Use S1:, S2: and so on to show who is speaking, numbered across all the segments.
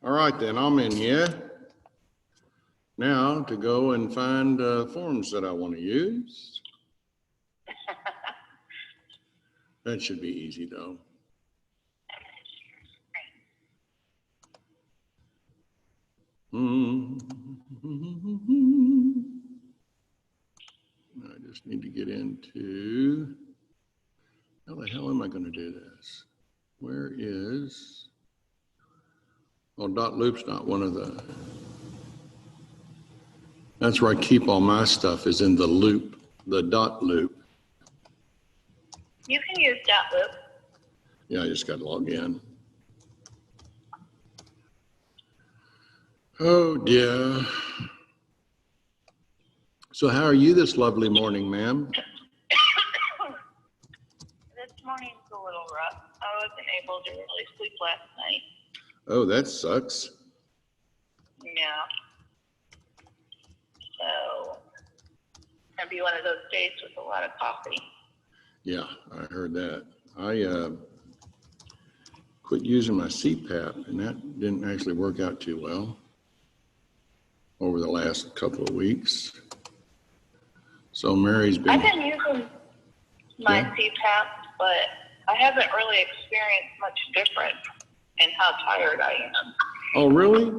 S1: All right, then I'm in here. Now to go and find forms that I want to use. That should be easy though. I just need to get into, how the hell am I going to do this? Where is, well, dot loop's not one of the, that's where I keep all my stuff, is in the loop, the dot loop.
S2: You can use dot loop.
S1: Yeah, I just got to log in. Oh dear. So how are you this lovely morning, ma'am?
S2: This morning's a little rough. I wasn't able to really sleep last night.
S1: Oh, that sucks.
S2: Yeah. So, it'll be one of those days with a lot of coffee.
S1: Yeah, I heard that. I quit using my CPAP, and that didn't actually work out too well over the last couple of weeks. So Mary's been...
S2: I've been using my CPAP, but I haven't really experienced much difference in how tired I am.
S1: Oh, really?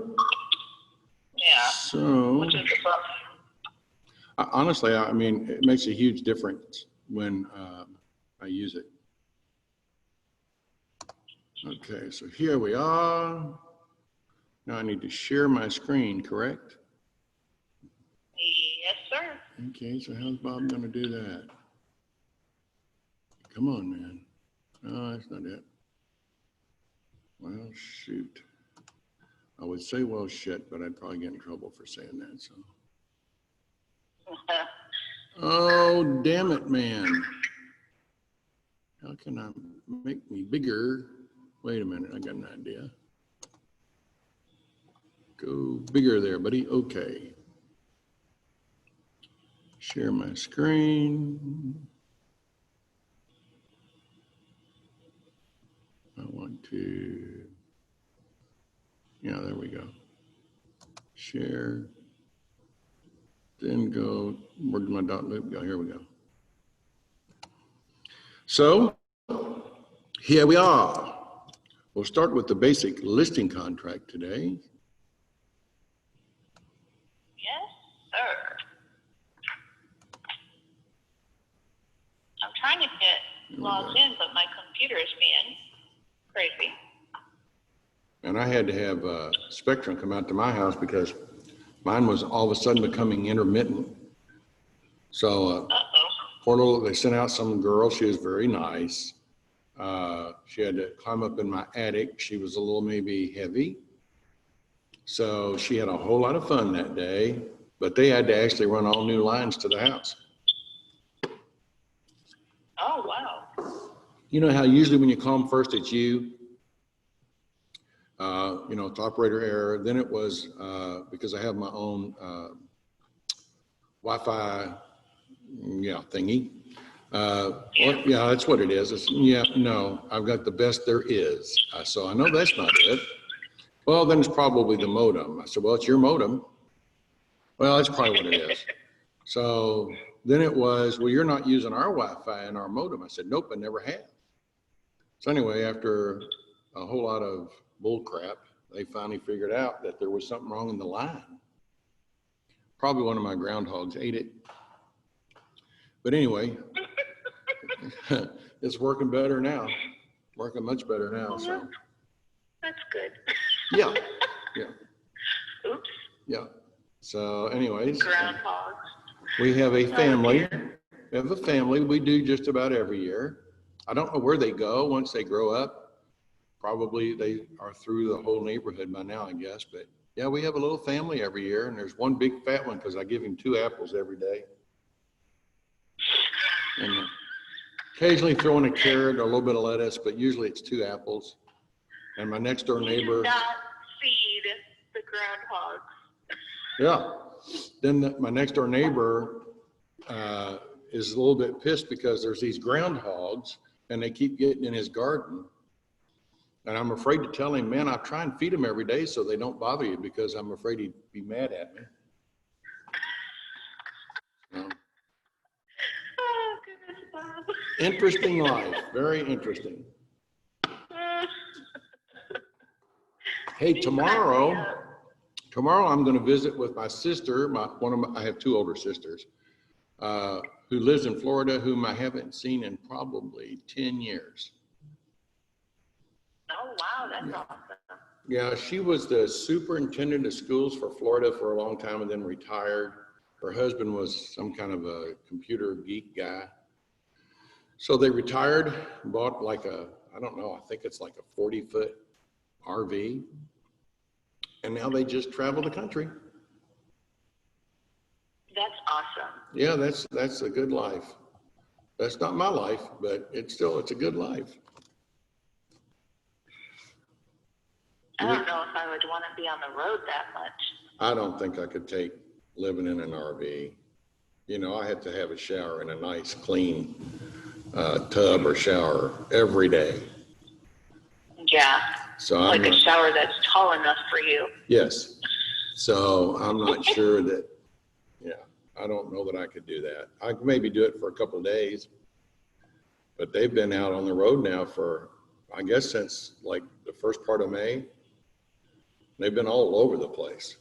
S2: Yeah.
S1: So...
S2: Which is rough.
S1: Honestly, I mean, it makes a huge difference when I use it. Okay, so here we are. Now I need to share my screen, correct?
S2: Yes, sir.
S1: Okay, so how's Bob gonna do that? Come on, man. No, that's not it. Well, shoot. I would say, well, shit, but I'd probably get in trouble for saying that, so. Oh, damn it, man. How can I make me bigger? Wait a minute, I got an idea. Go bigger there, buddy. Okay. Share my screen. I want to, yeah, there we go. Share. Then go, where did my dot loop go? Here we go. So, here we are. We'll start with the basic listing contract today.
S2: Yes, sir. I'm trying to get logged in, but my computer is being crazy.
S1: And I had to have Spectrum come out to my house because mine was all of a sudden becoming intermittent. So poor little, they sent out some girl. She was very nice. She had to climb up in my attic. She was a little maybe heavy. So she had a whole lot of fun that day, but they had to actually run all new lines to the house.
S2: Oh, wow.
S1: You know how usually when you call them first, it's you? You know, it's operator error. Then it was because I have my own Wi-Fi, yeah, thingy. Well, yeah, that's what it is. It's, yeah, no, I've got the best there is. So I know that's not it. Well, then it's probably the modem. I said, well, it's your modem. Well, that's probably what it is. So then it was, well, you're not using our Wi-Fi and our modem. I said, nope, I never have. So anyway, after a whole lot of bull crap, they finally figured out that there was something wrong in the line. Probably one of my groundhogs ate it. But anyway, it's working better now. Working much better now.
S2: Well,
S1: so
S2: that's good.
S1: Yeah. Yeah.
S2: Oops.
S1: Yeah. So anyways,
S2: Groundhogs.
S1: we have a family. We have a family we do just about every year. I don't know where they go once they grow up. Probably they are through the whole neighborhood by now, I guess. But yeah, we have a little family every year, and there's one big fat one because I give him 2 apples every day. And occasionally throw in a carrot or a little bit of lettuce, but usually it's 2 apples. And my next door neighbor.
S2: You do not feed the groundhogs.
S1: Yeah. Then my next door neighbor is a little bit pissed because there's these groundhogs and they keep getting in his garden. And I'm afraid to tell him, man, I try and feed him every day so they don't bother you because I'm afraid he'd be mad at me.
S2: Oh, goodness, Bob.
S1: Interesting life, very interesting. Hey, tomorrow I'm going to visit with my sister. I have two older sisters who lives in Florida, whom I haven't seen in probably 10 years.
S2: Oh, wow, that's awesome.
S1: Yeah, she was the superintendent of schools for Florida for a long time and then retired. Her husband was some kind of a computer geek guy. So they retired, bought like I don't know, I think it's like a 40-foot RV. And now they just travel the country.
S2: That's awesome.
S1: Yeah, that's a good life. That's not my life, but it's a good life.
S2: I don't know if I would want to be on the road that much.
S1: I don't think I could take living in an RV. You know, I have to have a shower in a nice, clean tub or shower every day.
S2: Yeah.
S1: So
S2: like a shower that's tall enough for you.
S1: Yes. So I'm not sure that, I don't know that I could do that. I could maybe do it for a couple of days, but they've been out on the road now for, I guess, since like the first part of May. They've been all over the place,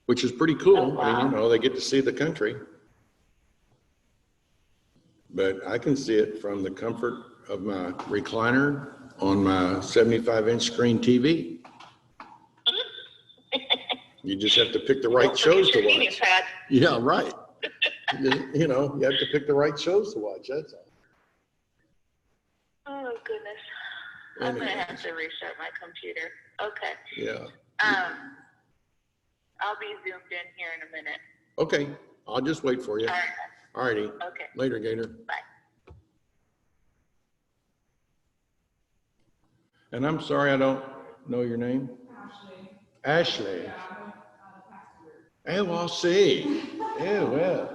S1: which is pretty cool.
S2: Oh, wow.
S1: I mean, you know, they get to see the country, but I can see it from the comfort of my recliner on my 75-inch screen TV. You just have to pick the right shows to watch. Yeah, right. You know, you have to pick the right shows to watch. That's all.
S2: Oh, goodness. I'm going to have to restart my computer. Okay.
S1: Yeah.
S2: I'll be zoomed in here in a minute.
S1: Okay. I'll just wait for you.
S2: All right.
S1: All righty.
S2: Okay.
S1: Later, Gator.
S2: Bye.
S1: And I'm sorry, I don't know your name. Ashley. Oh, I'll see. Yeah, well.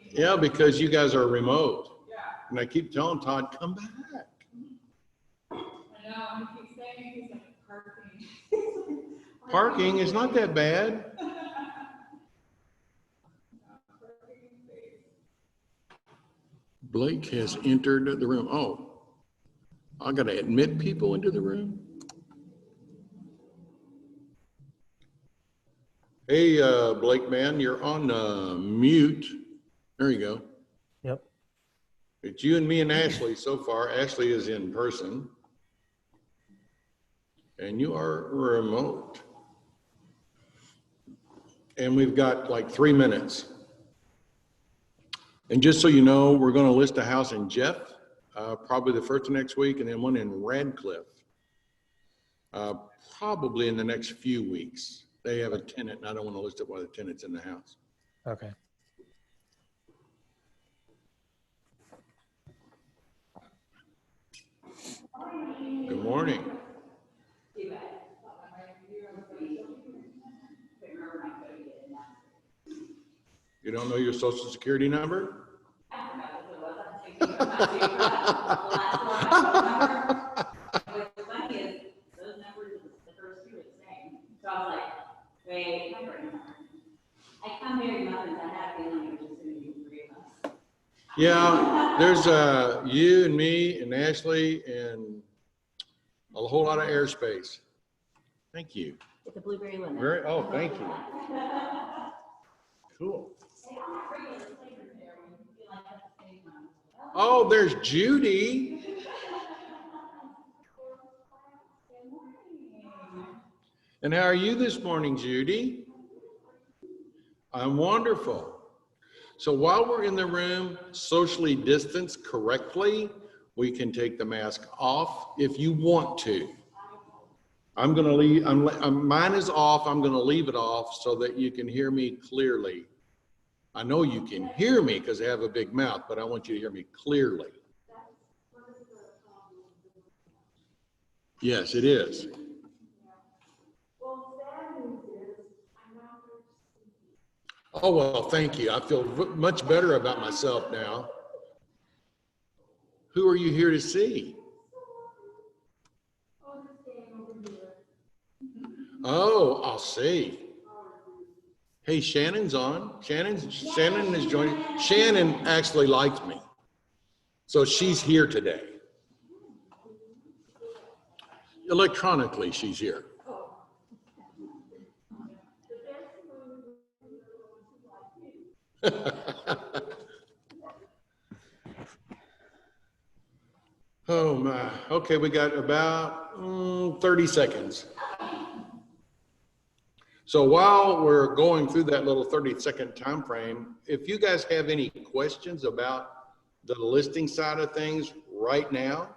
S1: Yeah, because you guys are remote. Yeah. And I keep telling Todd, come back. I know, he keeps saying he's like parking. Parking is not that bad. Blake has entered the room. Oh, I got to admit people into the room. Hey, Blake, man, you're on mute. There you go.
S3: Yep.
S1: It's you and me and Ashley so far. Ashley is in person. And you are remote. And we've got like 3 minutes. And just so you know, we're going to list a house in Jeff, probably the first of next week, and then one in Radcliffe, probably in the next few weeks. They have a tenant, and I don't want to list it while the tenant's in the house.
S3: Okay.
S1: Good morning. You don't know your social security number?
S4: So I was like, wait, I come here in months, I have a feeling it's just going to be 3 of us.
S1: Yeah, there's you and me and Ashley and a whole lot of airspace. Thank you.
S4: It's a blueberry lemon.
S1: Oh, thank you. Cool. Oh, there's Judy. And how are you this morning, Judy? I'm wonderful. So while we're in the room, socially distanced correctly, we can take the mask off if you want to. I'm going to leave, mine is off. I'm going to leave it off so that you can hear me clearly. I know you can hear me because I have a big mouth, but I want you to hear me clearly. Yes, it is. Oh, well, thank you. I feel much better about myself now. Who are you here to see? Oh, I'll see. Hey, Shannon's on. Shannon is joining. Shannon actually likes me. So she's here today. Electronically, she's here. Oh my, okay, we got about 30 seconds. So while we're going through that little 30-second time frame, if you guys have any questions about the listing side of things right now,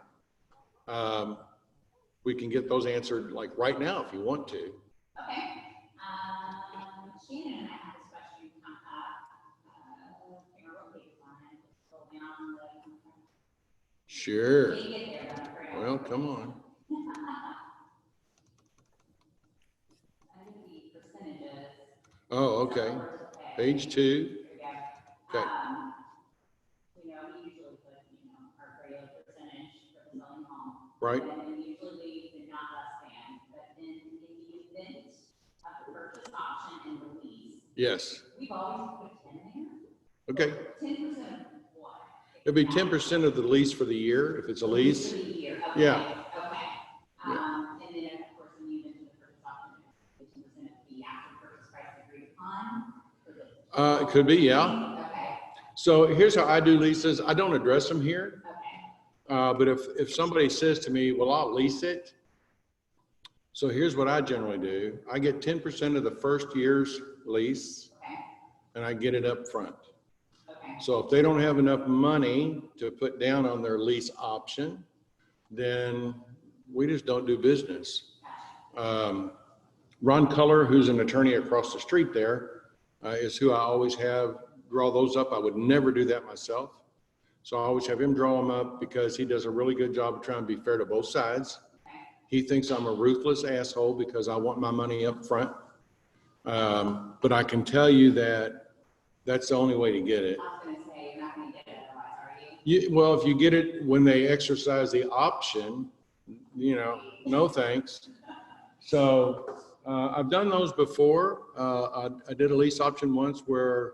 S1: we can get those answered like right now if you want to.
S4: Okay. Shannon and I have this question come up.
S1: Sure. Well, come on. Oh, okay. Page 2. Okay.
S4: We usually put, our regular percentage for the selling home.
S1: Right.
S4: And then usually leave the not less than, but then in the event of the purchase option and the lease.
S1: Yes.
S4: We've always put 10 there.
S1: Okay.
S4: 10% of what?
S1: It'd be 10% of the lease for the year if it's a lease.
S4: For the year. Okay.
S1: Yeah.
S4: Okay.
S1: Yeah.
S4: And then of course, when you mentioned the purchase option, 10% of the actual purchase price agreed upon.
S1: It could be, yeah.
S4: Okay.
S1: So here's how I do leases. I don't address them here.
S4: Okay.
S1: But if somebody says to me, well, I'll lease it. So here's what I generally do. I get 10% of the first year's lease,
S4: Okay.
S1: and I get it up front.
S4: Okay.
S1: So if they don't have enough money to put down on their lease option, then we just don't do business. Ron Culler, who's an attorney across the street there, is who I always have draw those up. I would never do that myself. So I always have him draw them up because he does a really good job of trying to be fair to both sides. He thinks I'm a ruthless asshole because I want my money up front. But I can tell you that that's the only way to get it.
S4: I was going to say, you're not going to get it otherwise, are you?
S1: Well, if you get it when they exercise the option, no thanks. So I've done those before. I did a lease option once where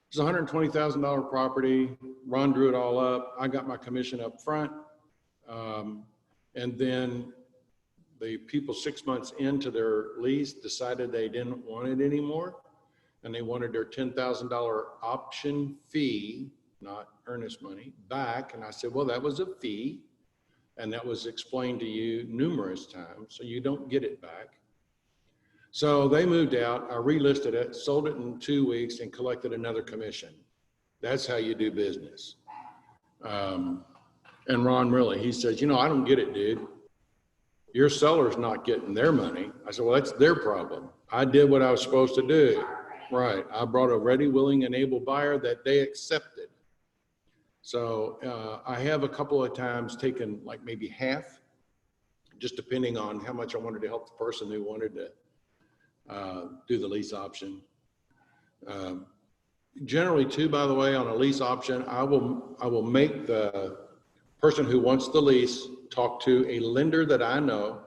S1: it's a $120,000 property. Ron drew it all up. I got my commission up front. And then the people 6 months into their lease decided they didn't want it anymore. And they wanted their $10,000 option fee, not earnest money, back. And I said, well, that was a fee. And that was explained to you numerous times. So you don't get it back. So they moved out, I relisted it, sold it in 2 weeks and collected another commission. That's how you do business. And Ron really, he says, I don't get it, dude. Your seller's not getting their money. I said, well, that's their problem. I did what I was supposed to do. Right. I brought a ready, willing, and able buyer that they accepted. So I have a couple of times taken like maybe half, just depending on how much I wanted to help the person who wanted to do the lease option. Generally too, by the way, on a lease option, I will make the person who wants the lease talk to a lender that I know,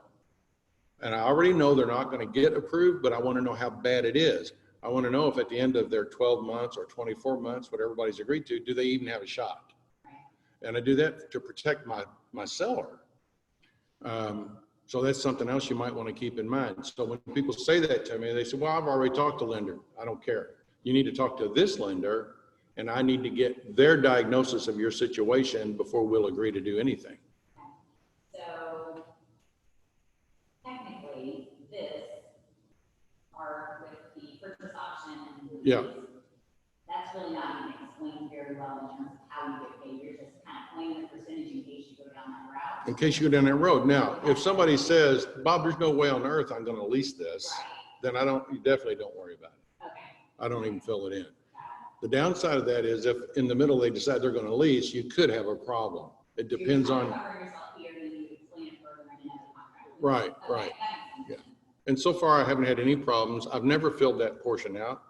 S1: and I already know they're not going to get approved, but I want to know how bad it is. I want to know if at the end of their 12 months or 24 months, what everybody's agreed to, do they even have a shot? And I do that to protect my seller. So that's something else you might want to keep in mind. So when people say that to me, they say, well, I've already talked to lender. I don't care. You need to talk to this lender, and I need to get their diagnosis of your situation before we'll agree to do anything.
S4: So technically, this part with the purchase option and the
S1: Yeah.
S4: lease, that's really not even explained very well in terms of how you get paid. You're just kind of playing the percentage in case you go down that route.
S1: In case you go down that road. Now, if somebody says, Bob, there's no way on earth I'm going to lease this, then you definitely don't worry about it.
S4: Okay.
S1: I don't even fill it in. The downside of that is if in the middle they decide they're going to lease, you could have a problem. It depends on. Right, right. Yeah. And so far I haven't had any problems. I've never filled that portion out.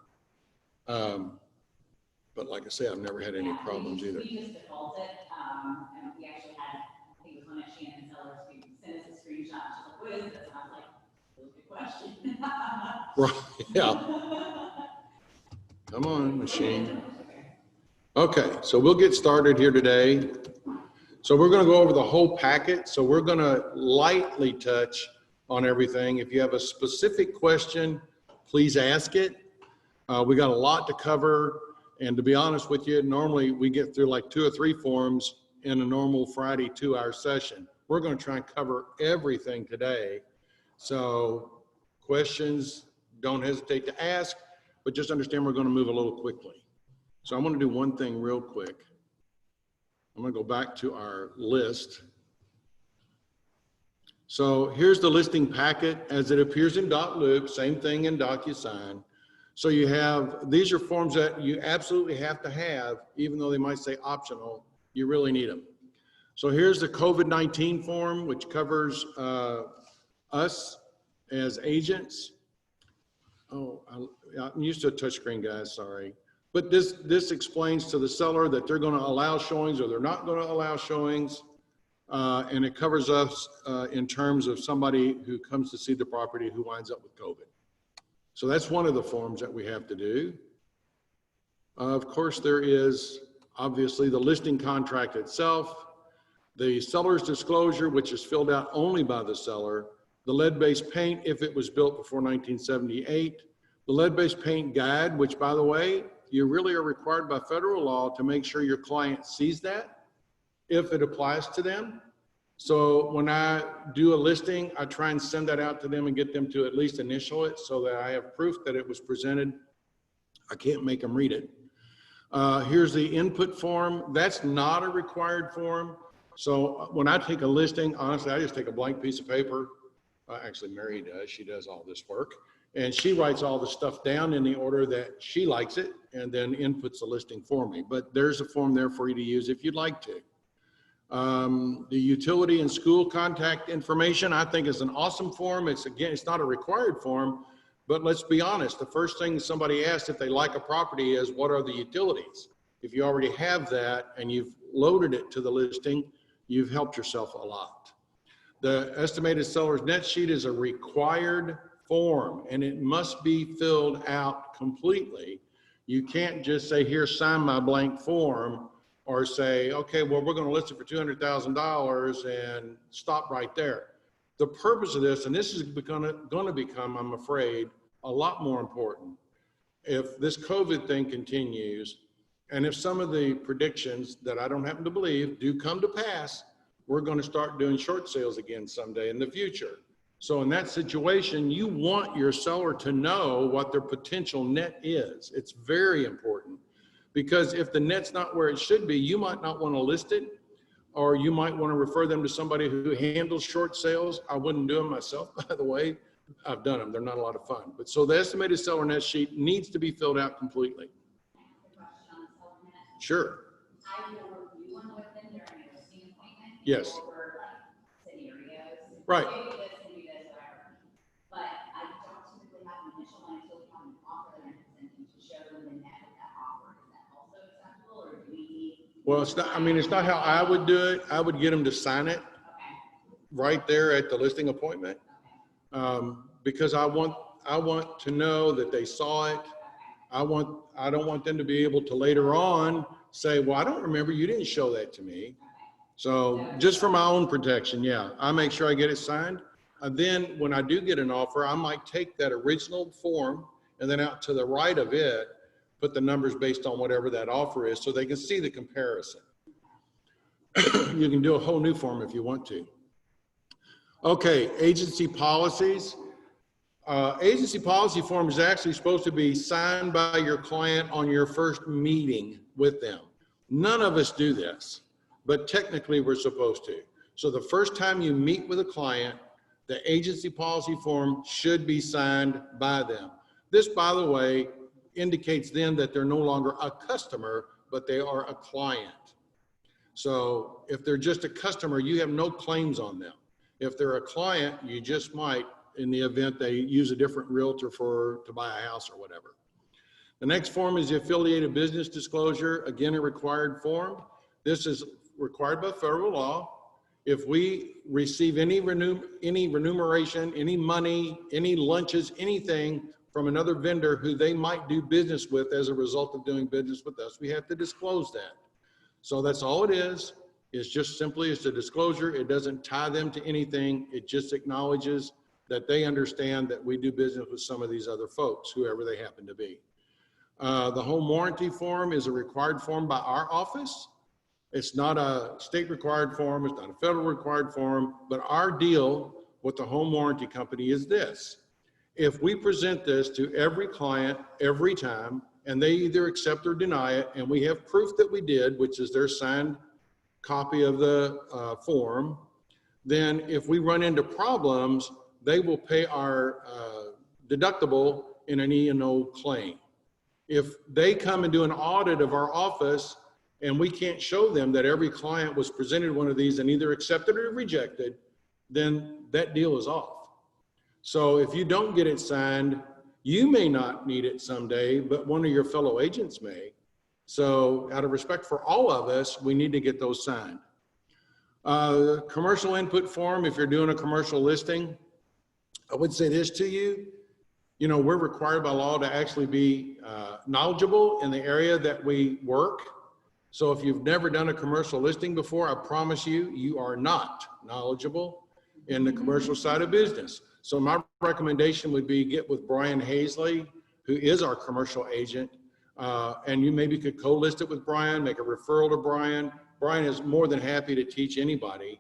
S1: But like I say, I've never had any problems either.
S4: We just default it, and is this? I was like, good question.
S1: Right, yeah. Come on, machine. Okay, so we'll get started here today. So we're going to go over the whole packet. So we're going to lightly touch on everything. If you have a specific question, please ask it. We got a lot to cover. And to be honest with you, normally we get through like 2 or 3 forms in a normal Friday 2-hour session. We're going to try and cover everything today. So questions, don't hesitate to ask, but just understand we're going to move a little quickly. So I'm going to do one thing real quick. I'm going to go back to our list. So here's the listing packet as it appears in .loop, same thing in DocuSign. So you have, these are forms that you absolutely have to have, even though they might say optional, you really need them. So here's the COVID-19 form, which covers us as agents. Oh, I'm used to a touchscreen, guys, sorry. But this explains to the seller that they're going to allow showings or they're not going to allow showings. And it covers us in terms of somebody who comes to see the property who winds up with COVID. So that's one of the forms that we have to do. Of course, there is obviously the listing contract itself, the seller's disclosure, which is filled out only by the seller, the lead-based paint if it was built before 1978, the lead-based paint guide, which by the way, you really are required by federal law to make sure your client sees that if it applies to them. So when I do a listing, I try and send that out to them and get them to at least initial it so that I have proof that it was presented. I can't make them read it. Here's the input form. That's not a required form. So when I take a listing, honestly, I just take a blank piece of paper. Actually, Mary does. She does all this work. And she writes all the stuff down in the order that she likes it and then inputs the listing for me. But there's a form there for you to use if you'd like to. The utility and school contact information, I think is an awesome form. It's not a required form, but let's be honest. The first thing somebody asks if they like a property is what are the utilities? If you already have that and you've loaded it to the listing, you've helped yourself a lot. The estimated seller's net sheet is a required form and it must be filled out completely. You can't just say, here, sign my blank form, or say, okay, well, we're going to list it for $200,000 and stop right there. The purpose of this, and this is going to become, I'm afraid, a lot more important if this COVID thing continues, and if some of the predictions that I don't happen to believe do come to pass, we're going to start doing short sales again someday in the future. So in that situation, you want your seller to know what their potential net is. It's very important. Because if the net's not where it should be, you might not want to list it, or you might want to refer them to somebody who handles short sales. I wouldn't do them myself, by the way. I've done them. They're not a lot of fun. But so the estimated seller net sheet needs to be filled out completely. Sure.
S4: I know you want to look in during a listing appointment.
S1: Yes.
S4: Over like scenarios.
S1: Right.
S4: Do this, whatever. But I don't typically have an initial one until we have an offer that I'm presenting to show them the net of that offer. Is that also acceptable, or do we need?
S1: Well, it's not, I mean, it's not how I would do it. I would get them to sign it right there at the listing appointment. Because I want to know that they saw it. I don't want them to be able to later on say, well, I don't remember, you didn't show that to me. So just for my own protection, yeah, I make sure I get it signed. And then when I do get an offer, I might take that original form and then out to the right of it, put the numbers based on whatever that offer is so they can see the comparison. You can do a whole new form if you want to. Okay, agency policies. Agency policy form is actually supposed to be signed by your client on your first meeting with them. None of us do this, but technically we're supposed to. So the first time you meet with a client, the agency policy form should be signed by them. This, by the way, indicates then that they're no longer a customer, but they are a client. So if they're just a customer, you have no claims on them. If they're a client, you just might, in the event they use a different realtor to buy a house or whatever. The next form is the affiliated business disclosure. Again, a required form. This is required by federal law. if we receive any remuneration, any money, any lunches, anything from another vendor who they might do business with as a result of doing business with us, we have to disclose that. So that's all it is. It's just simply it's a disclosure. It doesn't tie them to anything. It just acknowledges that they understand that we do business with some of these other folks, whoever they happen to be. The home warranty form is a required form by our office. It's not a state required form. It's not a federal required form, but our deal with the home warranty company is this. If we present this to every client every time, and they either accept or deny it, and we have proof that we did, which is their signed copy of the form, then if we run into problems, they will pay our deductible in an E&O claim. If they come and do an audit of our office and we can't show them that every client was presented one of these and either accepted or rejected, then that deal is off. So if you don't get it signed, you may not need it someday, but one of your fellow agents may. So out of respect for all of us, we need to get those signed. Commercial input form, if you're doing a commercial listing, I would say this to you. You know, we're required by law to actually be knowledgeable in the area that we work. So if you've never done a commercial listing before, I promise you, you are not knowledgeable in the commercial side of business. So my recommendation would be get with Brian Hazley, who is our commercial agent, and you maybe could co-list it with Brian, make a referral to Brian. Brian is more than happy to teach anybody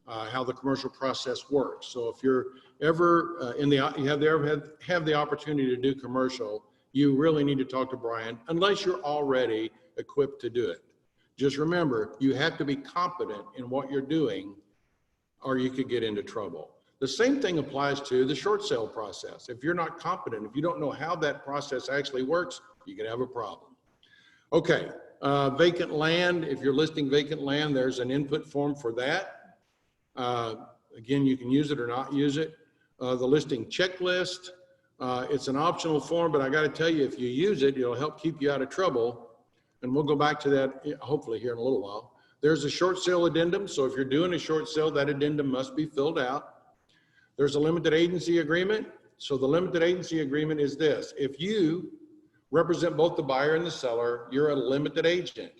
S1: how the commercial process works. So if you're ever have the opportunity to do commercial, you really need to talk to Brian, unless you're already equipped to do it. Just remember, you have to be competent in what you're doing, or you could get into trouble. The same thing applies to the short sale process. If you're not competent, if you don't know how that process actually works, you can have a problem. Okay, vacant land. If you're listing vacant land, there's an input form for that. Again, you can use it or not use it. The listing checklist, it's an optional form, but I got to tell you, if you use it, it'll help keep you out of trouble. And we'll go back to that hopefully here in a little while. There's a short sale addendum. So if you're doing a short sale, that addendum must be filled out. There's a limited agency agreement. So the limited agency agreement is this: if you represent both the buyer and the seller, you're a limited agent.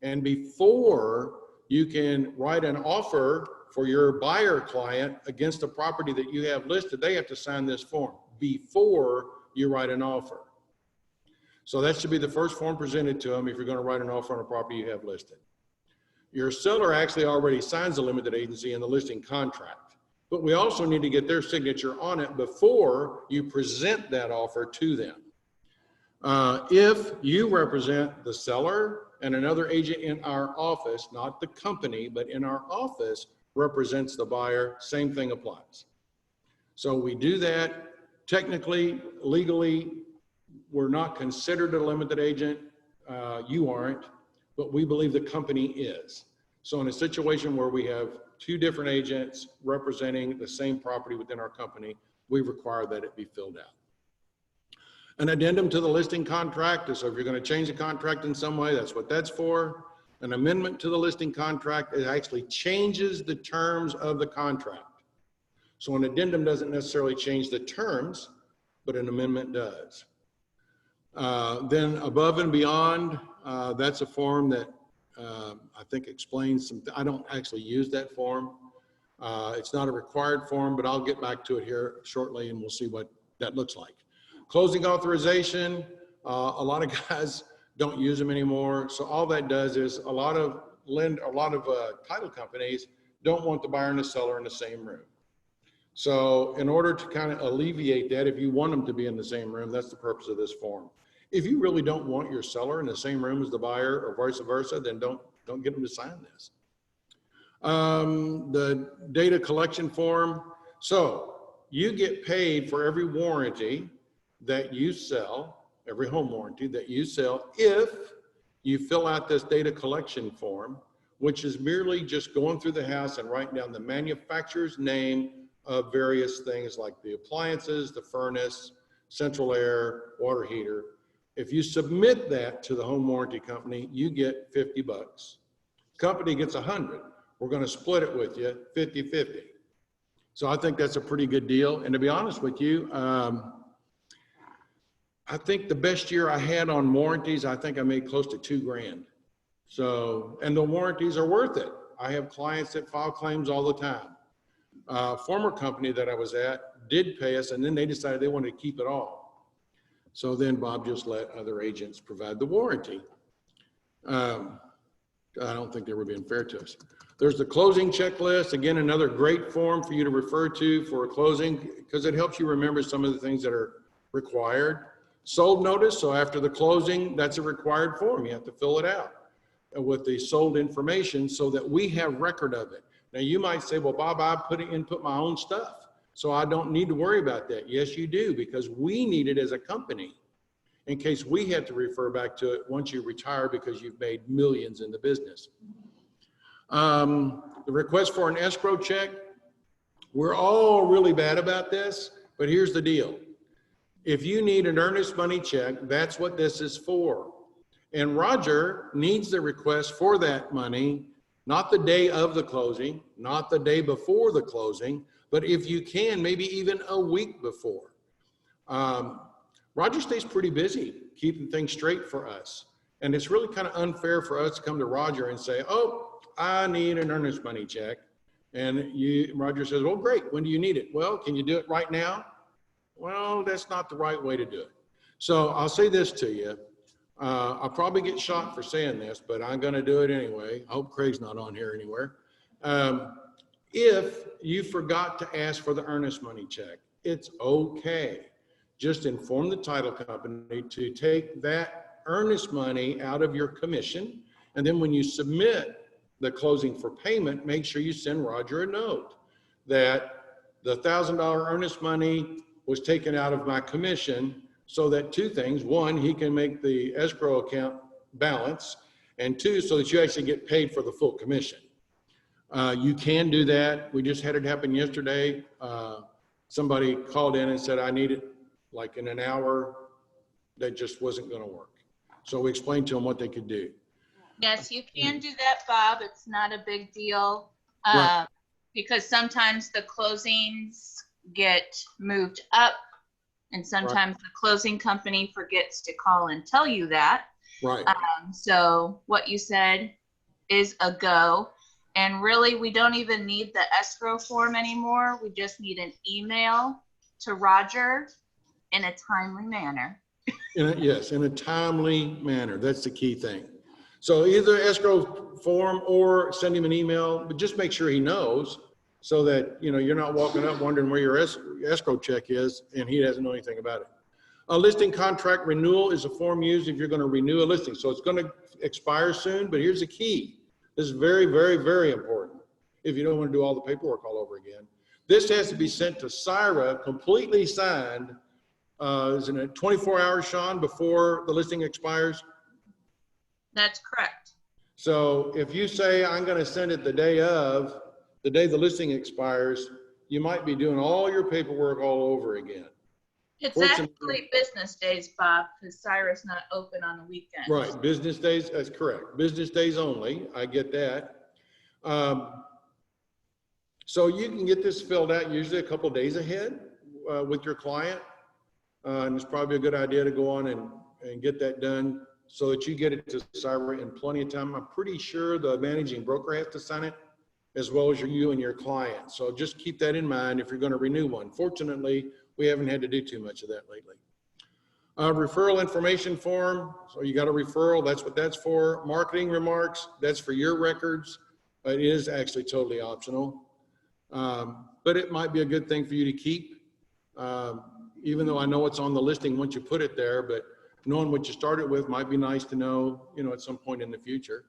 S1: And before you can write an offer for your buyer client against the property that you have listed, they have to sign this form before you write an offer. So that should be the first form presented to them if you're going to write an offer on a property you have listed. Your seller actually already signs the limited agency in the listing contract, but we also need to get their signature on it before you present that offer to them. If you represent the seller and another agent in our office, not the company, but in our office represents the buyer, same thing applies. So we do that. Technically, legally, we're not considered a limited agent. You aren't, but we believe the company is. So in a situation where we have two different agents representing the same property within our company, we require that it be filled out. An addendum to the listing contract. So if you're going to change the contract in some way, that's what that's for. An amendment to the listing contract, it actually changes the terms of the contract. So an addendum doesn't necessarily change the terms, but an amendment does. Then above and beyond, that's a form that I think explains some, I don't actually use that form. It's not a required form, but I'll get back to it here shortly and we'll see what that looks like. Closing authorization, a lot of guys don't use them anymore. So all that does is a lot of title companies don't want the buyer and the seller in the same room. So in order to kind of alleviate that, if you want them to be in the same room, that's the purpose of this form. If you really don't want your seller in the same room as the buyer or vice versa, then don't get them to sign this. The data collection form. So you get paid for every warranty that you sell, every home warranty that you sell, if you fill out this data collection form, which is merely just going through the house and writing down the manufacturer's name of various things like the appliances, the furnace, central air, water heater. If you submit that to the home warranty company, you get $50. Company gets 100. We're going to split it with you 50-50. So I think that's a pretty good deal. And to be honest with you, I think the best year I had on warranties, I think I made close to $2,000. So, and the warranties are worth it. I have clients that file claims all the time. Former company that I was at did pay us, and then they decided they wanted to keep it all. So then Bob just let other agents provide the warranty. I don't think they were being fair to us. There's the closing checklist. Again, another great form for you to refer to for a closing because it helps you remember some of the things that are required. Sold notice. So after the closing, that's a required form. You have to fill it out with the sold information so that we have record of it. Now you might say, well, Bob, I put my own stuff, so I don't need to worry about that. Yes, you do, because we need it as a company in case we have to refer back to it once you retire because you've made millions in the business. The request for an escrow check, we're all really bad about this, but here's the deal. If you need an earnest money check, that's what this is for. And Roger needs the request for that money, not the day of the closing, not the day before the closing, but if you can, maybe even a week before. Roger stays pretty busy keeping things straight for us. And it's really kind of unfair for us to come to Roger and say, oh, I need an earnest money check. And Roger says, well, great, when do you need it? Well, can you do it right now? Well, that's not the right way to do it. So I'll say this to you. I'll probably get shot for saying this, but I'm going to do it anyway. I hope Craig's not on here anywhere. If you forgot to ask for the earnest money check, it's okay. Just inform the title company to take that earnest money out of your commission. And then when you submit the closing for payment, make sure you send Roger a note that the $1,000 earnest money was taken out of my commission, so that two things: one, he can make the escrow account balance, and two, so that you actually get paid for the full commission. You can do that. We just had it happen yesterday. Somebody called in and said, I need it like in an hour. That just wasn't going to work. So we explained to them what they could do.
S3: Yes, you can do that, Bob. It's not a big deal.
S1: Right.
S3: Because sometimes the closings get moved up, and sometimes the closing company forgets to call and tell you that.
S1: Right.
S3: So what you said is a go. And really, we don't even need the escrow form anymore. We just need an email to Roger in a timely manner.
S1: Yes, in a timely manner. That's the key thing. So either escrow form or send him an email, but just make sure he knows, so that you're not walking up wondering where your escrow check is and he doesn't know anything about it. A listing contract renewal is a form used if you're going to renew a listing. So it's going to expire soon, but here's the key. This is very, very, very important if you don't want to do all the paperwork all over again. This has to be sent to Syra, completely signed, isn't it 24 hours, Sean, before the listing expires?
S3: That's correct.
S1: So if you say, I'm going to send it the day the listing expires, you might be doing all your paperwork all over again.
S3: It's actually business days, Bob, because Cyrus not open on the weekends.
S1: Right, business days, that's correct. Business days only, I get that. So you can get this filled out usually a couple of days ahead with your client. And it's probably a good idea to go on and get that done so that you get it to Syra in plenty of time. I'm pretty sure the managing broker has to sign it, as well as you and your client. So just keep that in mind if you're going to renew one. Fortunately, we haven't had to do too much of that lately. Referral information form. So you got a referral, that's what that's for. Marketing remarks, that's for your records. It is actually totally optional. But it might be a good thing for you to keep, even though I know it's on the listing once you put it there, but knowing what you started with might be nice to know, at some point in the future.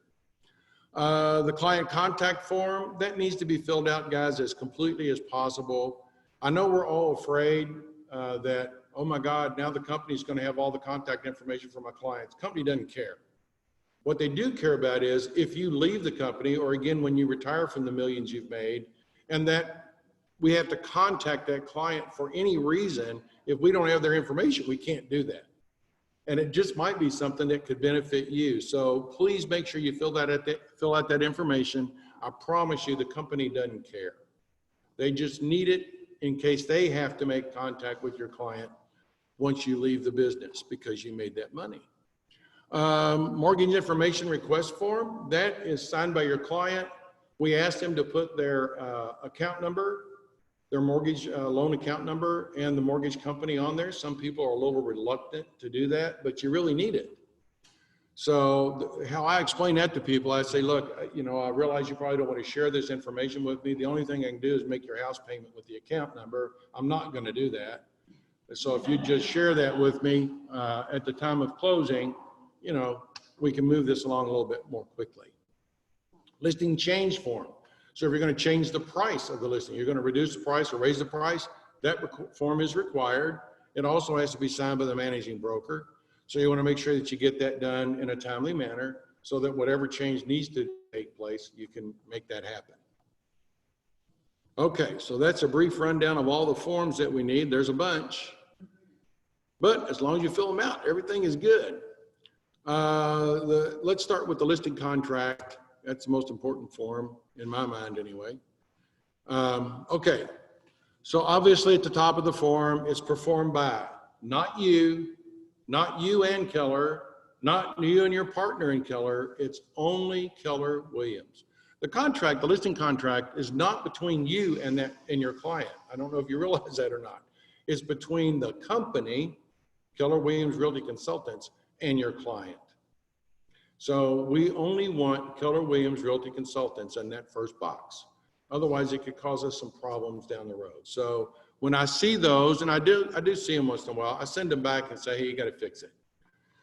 S1: The client contact form, that needs to be filled out, guys, as completely as possible. I know we're all afraid that, oh my God, now the company's going to have all the contact information for my clients. The company doesn't care. What they do care about is if you leave the company, or again, when you retire from the millions you've made, and that we have to contact that client for any reason. If we don't have their information, we can't do that. And it just might be something that could benefit you. So please make sure you fill out that information. I promise you the company doesn't care. They just need it in case they have to make contact with your client once you leave the business because you made that money. Mortgage information request form, that is signed by your client. We asked them to put their account number, their mortgage loan account number, and the mortgage company on there. Some people are a little reluctant to do that, but you really need it. So how I explain that to people, I say, look, I realize you probably don't want to share this information with me. The only thing I can do is make your house payment with the account number. I'm not going to do that. So if you just share that with me at the time of closing, we can move this along a little bit more quickly. Listing change form. So if you're going to change the price of the listing, you're going to reduce the price or raise the price, that form is required. It also has to be signed by the managing broker. So you want to make sure that you get that done in a timely manner so that whatever change needs to take place, you can make that happen. Okay, so that's a brief rundown of all the forms that we need. There's a bunch, but as long as you fill them out, everything is good. Let's start with the listing contract. That's the most important form in my mind anyway. Okay, so obviously at the top of the form, it's performed by not you and Keller, not you and your partner in Keller, it's only Keller Williams. The contract, the listing contract, is not between you and your client. I don't know if you realize that or not. It's between the company, Keller Williams Realty Consultants, and your client. So we only want Keller Williams Realty Consultants in that first box. Otherwise, it could cause us some problems down the road. So when I see those, and I do see them once in a while, I send them back and say, hey, you got to fix it.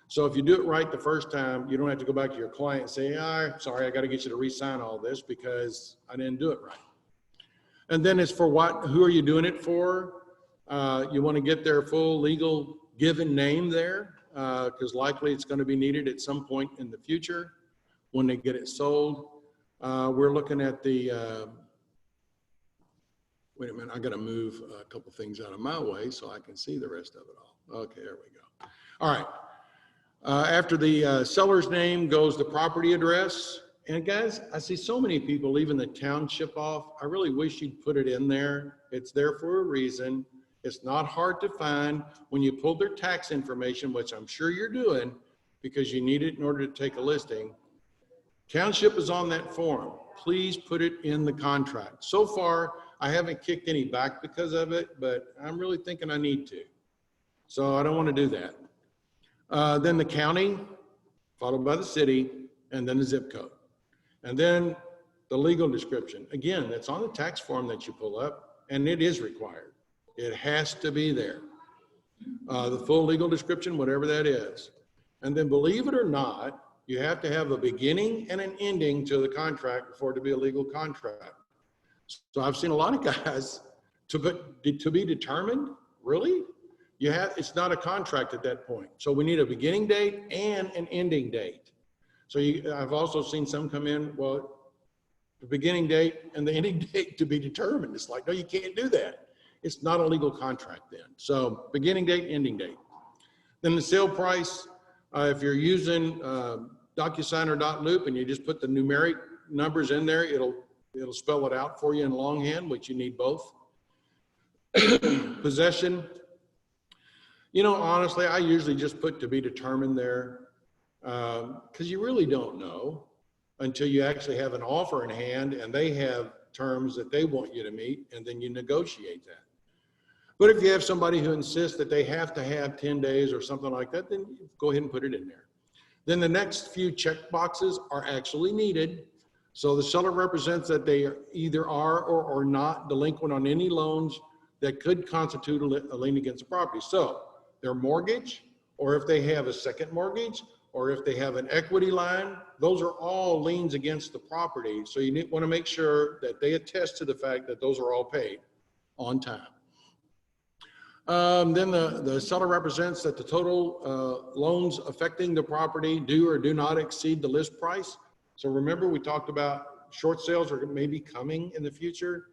S1: So if you do it right the first time, you don't have to go back to your client and say, sorry, I got to get you to re-sign all this because I didn't do it right. And then it's for who are you doing it for? You want to get their full legal given name there because likely it's going to be needed at some point in the future when they get it sold. We're looking at the, wait a minute, I got to move a couple things out of my way so I can see the rest of it all. Okay, there we go. All right. After the seller's name goes the property address. And guys, I see so many people leaving the township off. I really wish you'd put it in there. It's there for a reason. It's not hard to find. When you pull their tax information, which I'm sure you're doing because you need it in order to take a listing, township is on that form. Please put it in the contract. So far, I haven't kicked any back because of it, but I'm really thinking I need to. So I don't want to do that. Then the county, followed by the city, and then the zip code. And then the legal description. Again, that's on the tax form that you pull up, and it is required. It has to be there. The full legal description, whatever that is. And then believe it or not, you have to have a beginning and an ending to the contract for it to be a legal contract. So I've seen a lot of guys to be determined, really? It's not a contract at that point. So we need a beginning date and an ending date. So I've also seen some come in, well, the beginning date and the ending date to be determined. It's like, no, you can't do that. It's not a legal contract then. So beginning date, ending date. Then the sale price, if you're using DocuSign or .loop and you just put the numeric numbers in there, it'll spell it out for you in longhand, which you need both. Possession. Honestly, I usually just put to be determined there because you really don't know until you actually have an offer in hand and they have terms that they want you to meet, and then you negotiate that. But if you have somebody who insists that they have to have 10 days or something like that, then go ahead and put it in there. Then the next few check boxes are actually needed. So the seller represents that they either are or are not delinquent on any loans that could constitute a lien against the property. So their mortgage, or if they have a second mortgage, or if they have an equity line, those are all liens against the property. So you want to make sure that they attest to the fact that those are all paid on time. Then the seller represents that the total loans affecting the property do or do not exceed the list price. So remember, we talked about short sales are maybe coming in the future.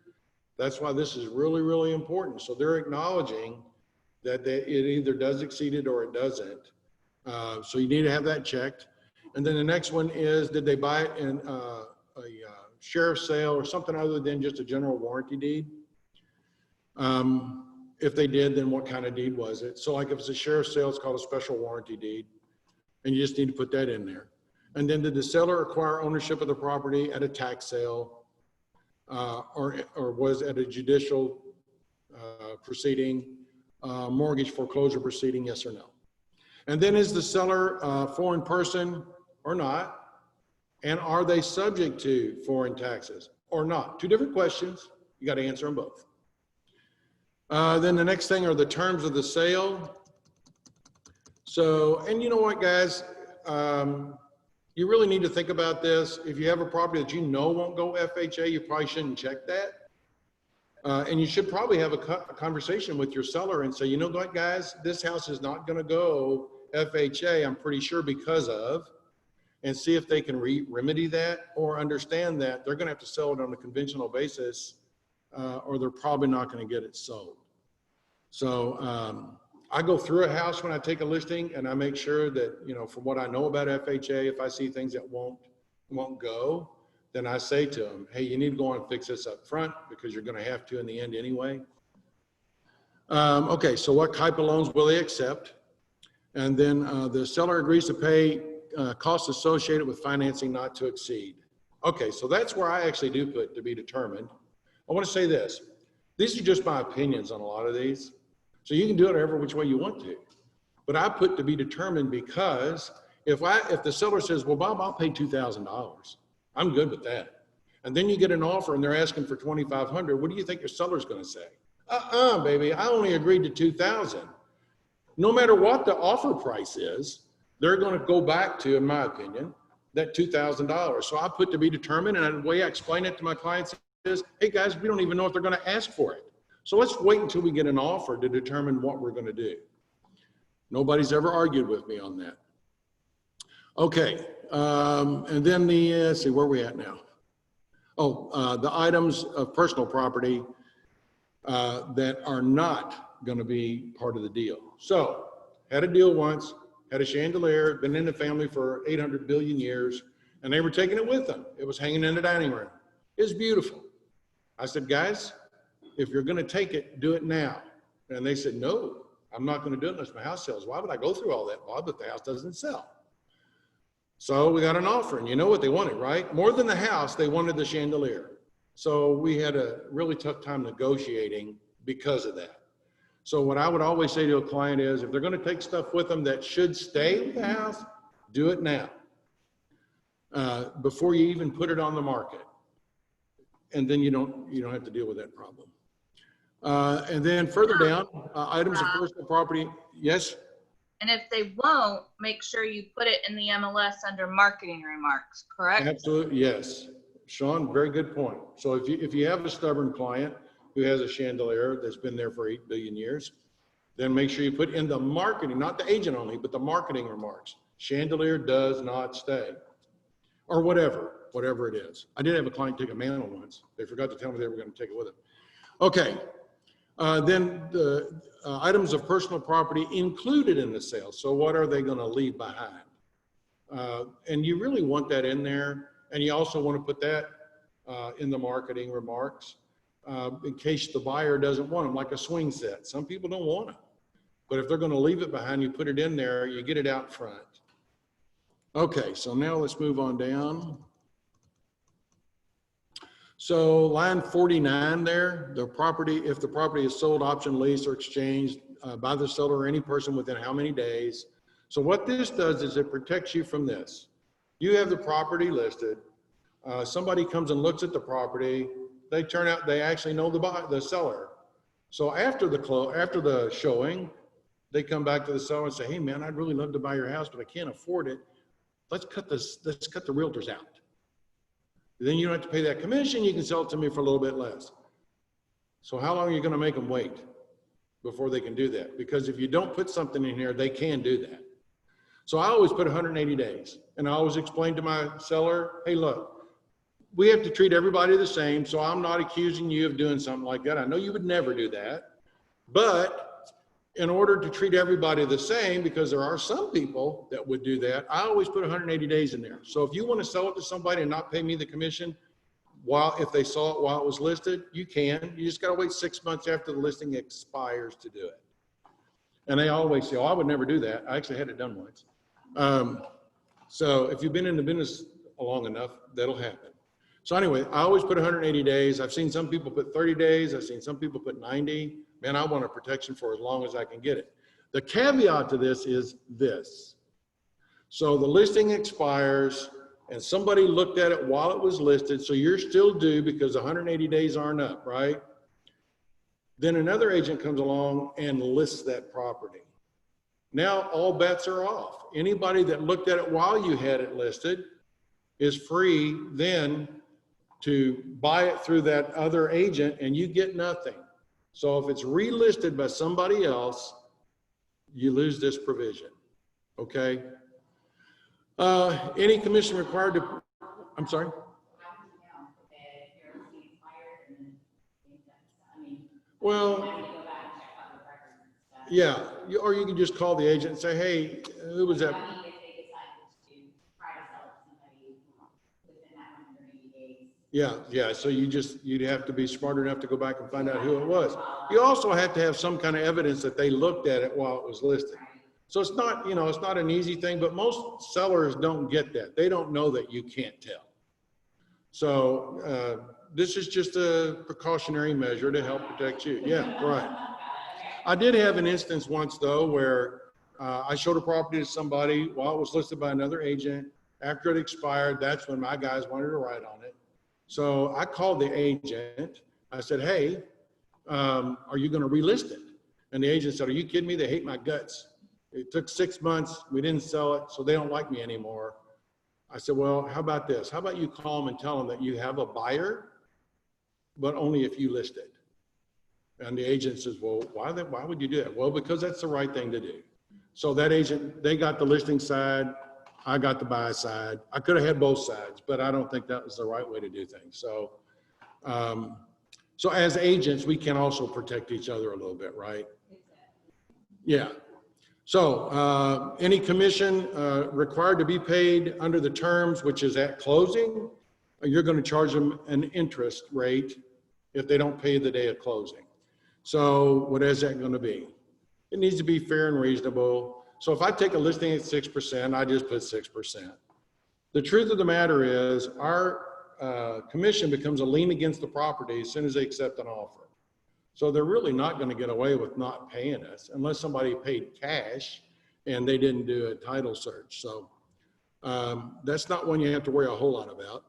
S1: That's why this is really, really important. So they're acknowledging that it either does exceed it or it doesn't. So you need to have that checked. And then the next one is, did they buy it in a sheriff's sale or something other than just a general warranty deed? If they did, then what kind of deed was it? So like if it's a sheriff's sale, it's called a special warranty deed. And you just need to put that in there. And then did the seller acquire ownership of the property at a tax sale or was at a judicial proceeding, mortgage foreclosure proceeding, yes or no? And then is the seller a foreign person or not? And are they subject to foreign taxes or not? Two different questions. You got to answer them both. Then the next thing are the terms of the sale. So, and you know what, guys? You really need to think about this. If you have a property that you know won't go FHA, you probably shouldn't check that. And you should probably have a conversation with your seller and say, you know what, guys, this house is not going to go FHA, I'm pretty sure because of, and see if they can remedy that or understand that they're going to have to sell it on a conventional basis or they're probably not going to get it sold. So I go through a house when I take a listing and I make sure that, you know, from what I know about FHA, if I see things that won't go, then I say to them, hey, you need to go on and fix this up front because you're going to have to in the end anyway. Okay, so what type of loans will they accept? And then the seller agrees to pay costs associated with financing not to exceed. Okay, so that's where I actually do put to be determined. I want to say this. These are just my opinions on a lot of these. So you can do it every which way you want to. But I put to be determined because if the seller says, well, Bob, I'll pay $2,000. I'm good with that. And then you get an offer and they're asking for $2,500. What do you think your seller's going to say? Baby, I only agreed to $2,000. No matter what the offer price is, they're going to go back to, in my opinion, that $2,000. So I put to be determined, and the way I explain it to my clients is, hey guys, we don't even know if they're going to ask for it. So let's wait until we get an offer to determine what we're going to do. Nobody's ever argued with me on that. Okay, and then let's see, where are we at now? Oh, the items of personal property that are not going to be part of the deal. So, had a deal once, had a chandelier, been in the family for 800 billion years, and they were taking it with them. It was hanging in the dining room. It was beautiful. I said, guys, if you're going to take it, do it now. And they said, no, I'm not going to do it unless my house sells. Why would I go through all that, Bob, if the house doesn't sell? So we got an offer, and you know what they wanted, right? More than the house, they wanted the chandelier. So we had a really tough time negotiating because of that. So what I would always say to a client is, if they're going to take stuff with them that should stay in the house, do it now, before you even put it on the market. And then you don't have to deal with that problem. And then further down, items of personal property. Yes?
S3: And if they won't, make sure you put it in the MLS under marketing remarks, correct?
S1: Absolutely, yes. Sean, very good point. So if you have a stubborn client who has a chandelier that's been there for 8 billion years, then make sure you put in the marketing, not the agent only, but the marketing remarks. Chandelier does not stay, or whatever it is. I did have a client take a mantle once. They forgot to tell me they were going to take it with them. Okay. Then the items of personal property included in the sale. So what are they going to leave behind? And you really want that in there. And you also want to put that in the marketing remarks in case the buyer doesn't want them, like a swing set. Some people don't want them. But if they're going to leave it behind, you put it in there, you get it out front. Okay, so now let's move on down. So line 49 there, the property, if the property is sold, option, leased, or exchanged by the seller or any person within how many days. So what this does is it protects you from this. You have the property listed. Somebody comes and looks at the property. They turn out, they actually know the seller. So after the showing, they come back to the seller and say, hey man, I'd really love to buy your house, but I can't afford it. Let's cut the realtors out. Then you don't have to pay that commission. You can sell it to me for a little bit less. So how long are you going to make them wait before they can do that? Because if you don't put something in here, they can do that. So I always put 180 days. And I always explain to my seller, hey, look, we have to treat everybody the same. So I'm not accusing you of doing something like that. I know you would never do that. But in order to treat everybody the same, because there are some people that would do that, I always put 180 days in there. So if you want to sell it to somebody and not pay me the commission, if they saw it while it was listed, you can. You just got to wait 6 months after the listing expires to do it. And they always say, oh, I would never do that. I actually had it done once. So if you've been in the business long enough, that'll happen. So anyway, I always put 180 days. I've seen some people put 30 days. I've seen some people put 90. Man, I want a protection for as long as I can get it. The caveat to this is this. So the listing expires and somebody looked at it while it was listed. So you're still due because 180 days aren't up, right? Then another agent comes along and lists that property. Now all bets are off. Anybody that looked at it while you had it listed is free then to buy it through that other agent and you get nothing. So if it's relisted by somebody else, you lose this provision, okay? Any commission required to, I'm sorry? Well, yeah, or you can just call the agent and say, hey, who was that? Yeah, so you'd have to be smart enough to go back and find out who it was. You also have to have some kind of evidence that they looked at it while it was listed. So it's not, it's not an easy thing, but most sellers don't get that. They don't know that you can't tell. So this is just a precautionary measure to help protect you. Yeah, right. I did have an instance once though, where I showed a property to somebody while it was listed by another agent. After it expired, that's when my guys wanted to write on it. So I called the agent. I said, hey, are you going to relist it? And the agent said, are you kidding me? They hate my guts. It took 6 months. We didn't sell it, so they don't like me anymore. I said, well, how about this? How about you call them and tell them that you have a buyer, but only if you list it? And the agent says, well, why would you do that? Well, because that's the right thing to do. So that agent, they got the listing side. I got the buy side. I could have had both sides, but I don't think that was the right way to do things. So, so as agents, we can also protect each other a little bit, right? Yeah. So any commission required to be paid under the terms, which is at closing, you're going to charge them an interest rate if they don't pay the day of closing. So what is that going to be? It needs to be fair and reasonable. So if I take a listing at 6%, I just put 6%. The truth of the matter is our commission becomes a lien against the property as soon as they accept an offer. So they're really not going to get away with not paying us unless somebody paid cash and they didn't do a title search. So that's not one you have to worry a whole lot about.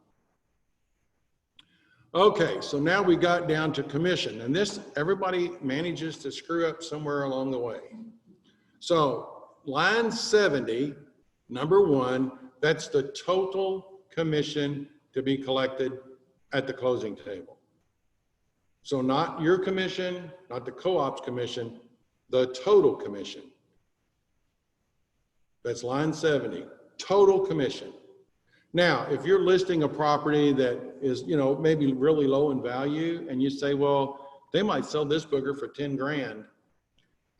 S1: Okay, so now we got down to commission, and this, everybody manages to screw up somewhere along the way. So line 70, number 1, that's the total commission to be collected at the closing table. So not your commission, not the co-op's commission, the total commission. That's line 70, total commission. Now, if you're listing a property that is, maybe really low in value and you say, well, they might sell this booger for 10 grand.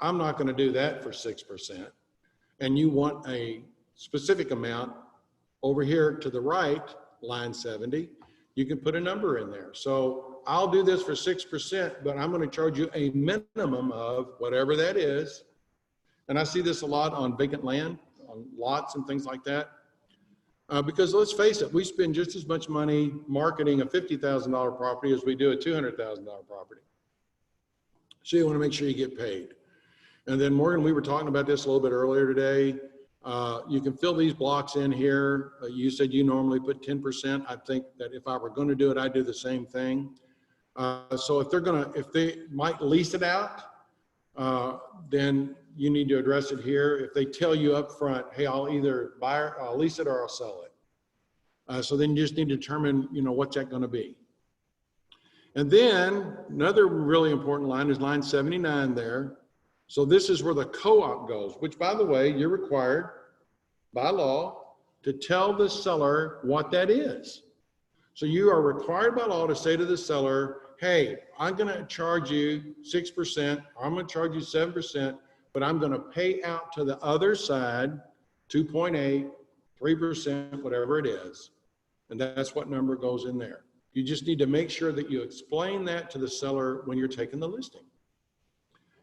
S1: I'm not going to do that for 6%. And you want a specific amount over here to the right, line 70, you can put a number in there. So I'll do this for 6%, but I'm going to charge you a minimum of whatever that is. And I see this a lot on vacant land, on lots and things like that. Because let's face it, we spend just as much money marketing a $50,000 property as we do a $200,000 property. So you want to make sure you get paid. And then Morgan, we were talking about this a little bit earlier today. You can fill these blocks in here. You said you normally put 10%. I think that if I were going to do it, I'd do the same thing. So if they might lease it out, then you need to address it here. If they tell you up front, hey, I'll either buy it, I'll lease it, or I'll sell it. So then you just need to determine, what's that going to be. And then another really important line is line 79 there. So this is where the co-op goes, which, by the way, you're required by law to tell the seller what that is. So you are required by law to say to the seller, hey, I'm going to charge you 6%, or I'm going to charge you 7%, but I'm going to pay out to the other side 2.8, 3%, whatever it is. And that's what number goes in there. You just need to make sure that you explain that to the seller when you're taking the listing.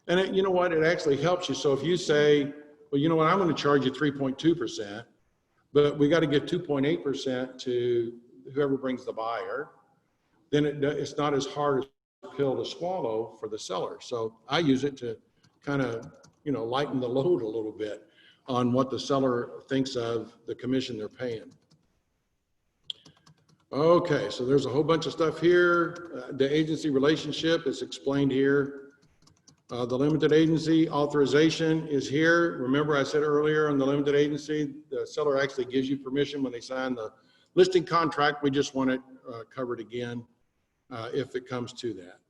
S1: And you know what, it actually helps you. So if you say, well, you know what, I'm going to charge you 3.2%, but we got to give 2.8% to whoever brings the buyer, then it's not as hard a pill to swallow for the seller. So I use it to kind of, you know, lighten the load a little bit on what the seller thinks of the commission they're paying. Okay, so there's a whole bunch of stuff here. The agency relationship is explained here. The limited agency authorization is here. Remember I said earlier on the limited agency, the seller actually gives you permission when they sign the listing contract. We just want it covered again if it comes to that.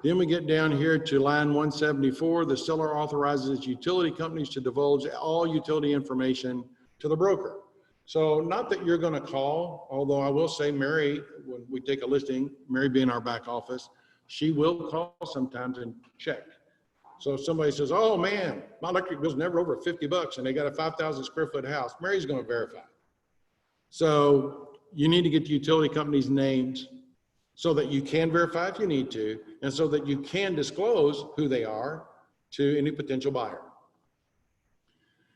S1: Then we get down here to line 174. The seller authorizes utility companies to divulge all utility information to the broker. So not that you're going to call, although I will say Mary, when we take a listing, Mary being our back office, she will call sometimes and check. So if somebody says, oh man, my electric bill's never over 50 bucks and they got a 5,000 square foot house, Mary's going to verify. So you need to get the utility company's names so that you can verify if you need to, and so that you can disclose who they are to any potential buyer.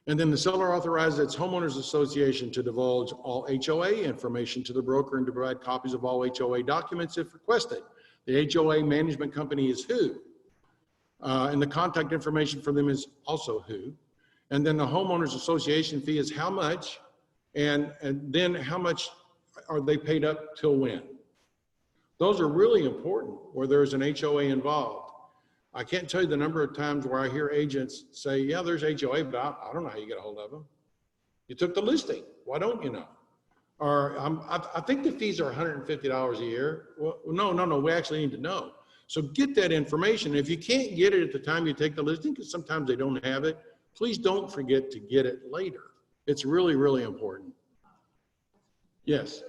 S1: And then the seller authorizes its homeowners association to divulge all HOA information to the broker and to provide copies of all HOA documents if requested. The HOA management company is who, and the contact information for them is also who. And then the homeowners association fee is how much, and then how much are they paid up till when. Those are really important where there's an HOA involved. I can't tell you the number of times where I hear agents say, yeah, there's HOA, but I don't know how you get a hold of them. You took the listing. Why don't you know? Or I think the fees are $150 a year. Well, no, we actually need to know. So get that information. If you can't get it at the time you take the listing, because sometimes they don't have it, please don't forget to get it later. It's really, really important. Yes.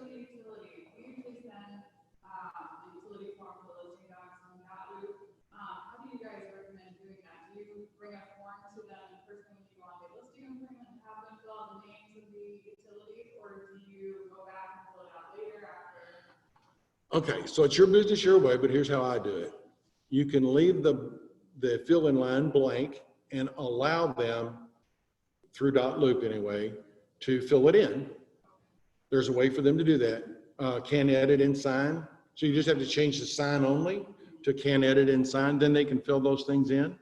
S1: Okay, so it's your business your way, but here's how I do it. You can leave the fill-in line blank and allow them, through .loop anyway, to fill it in. There's a way for them to do that. Can edit and sign. So you just have to change the sign only to can edit and sign, then they can fill those things in.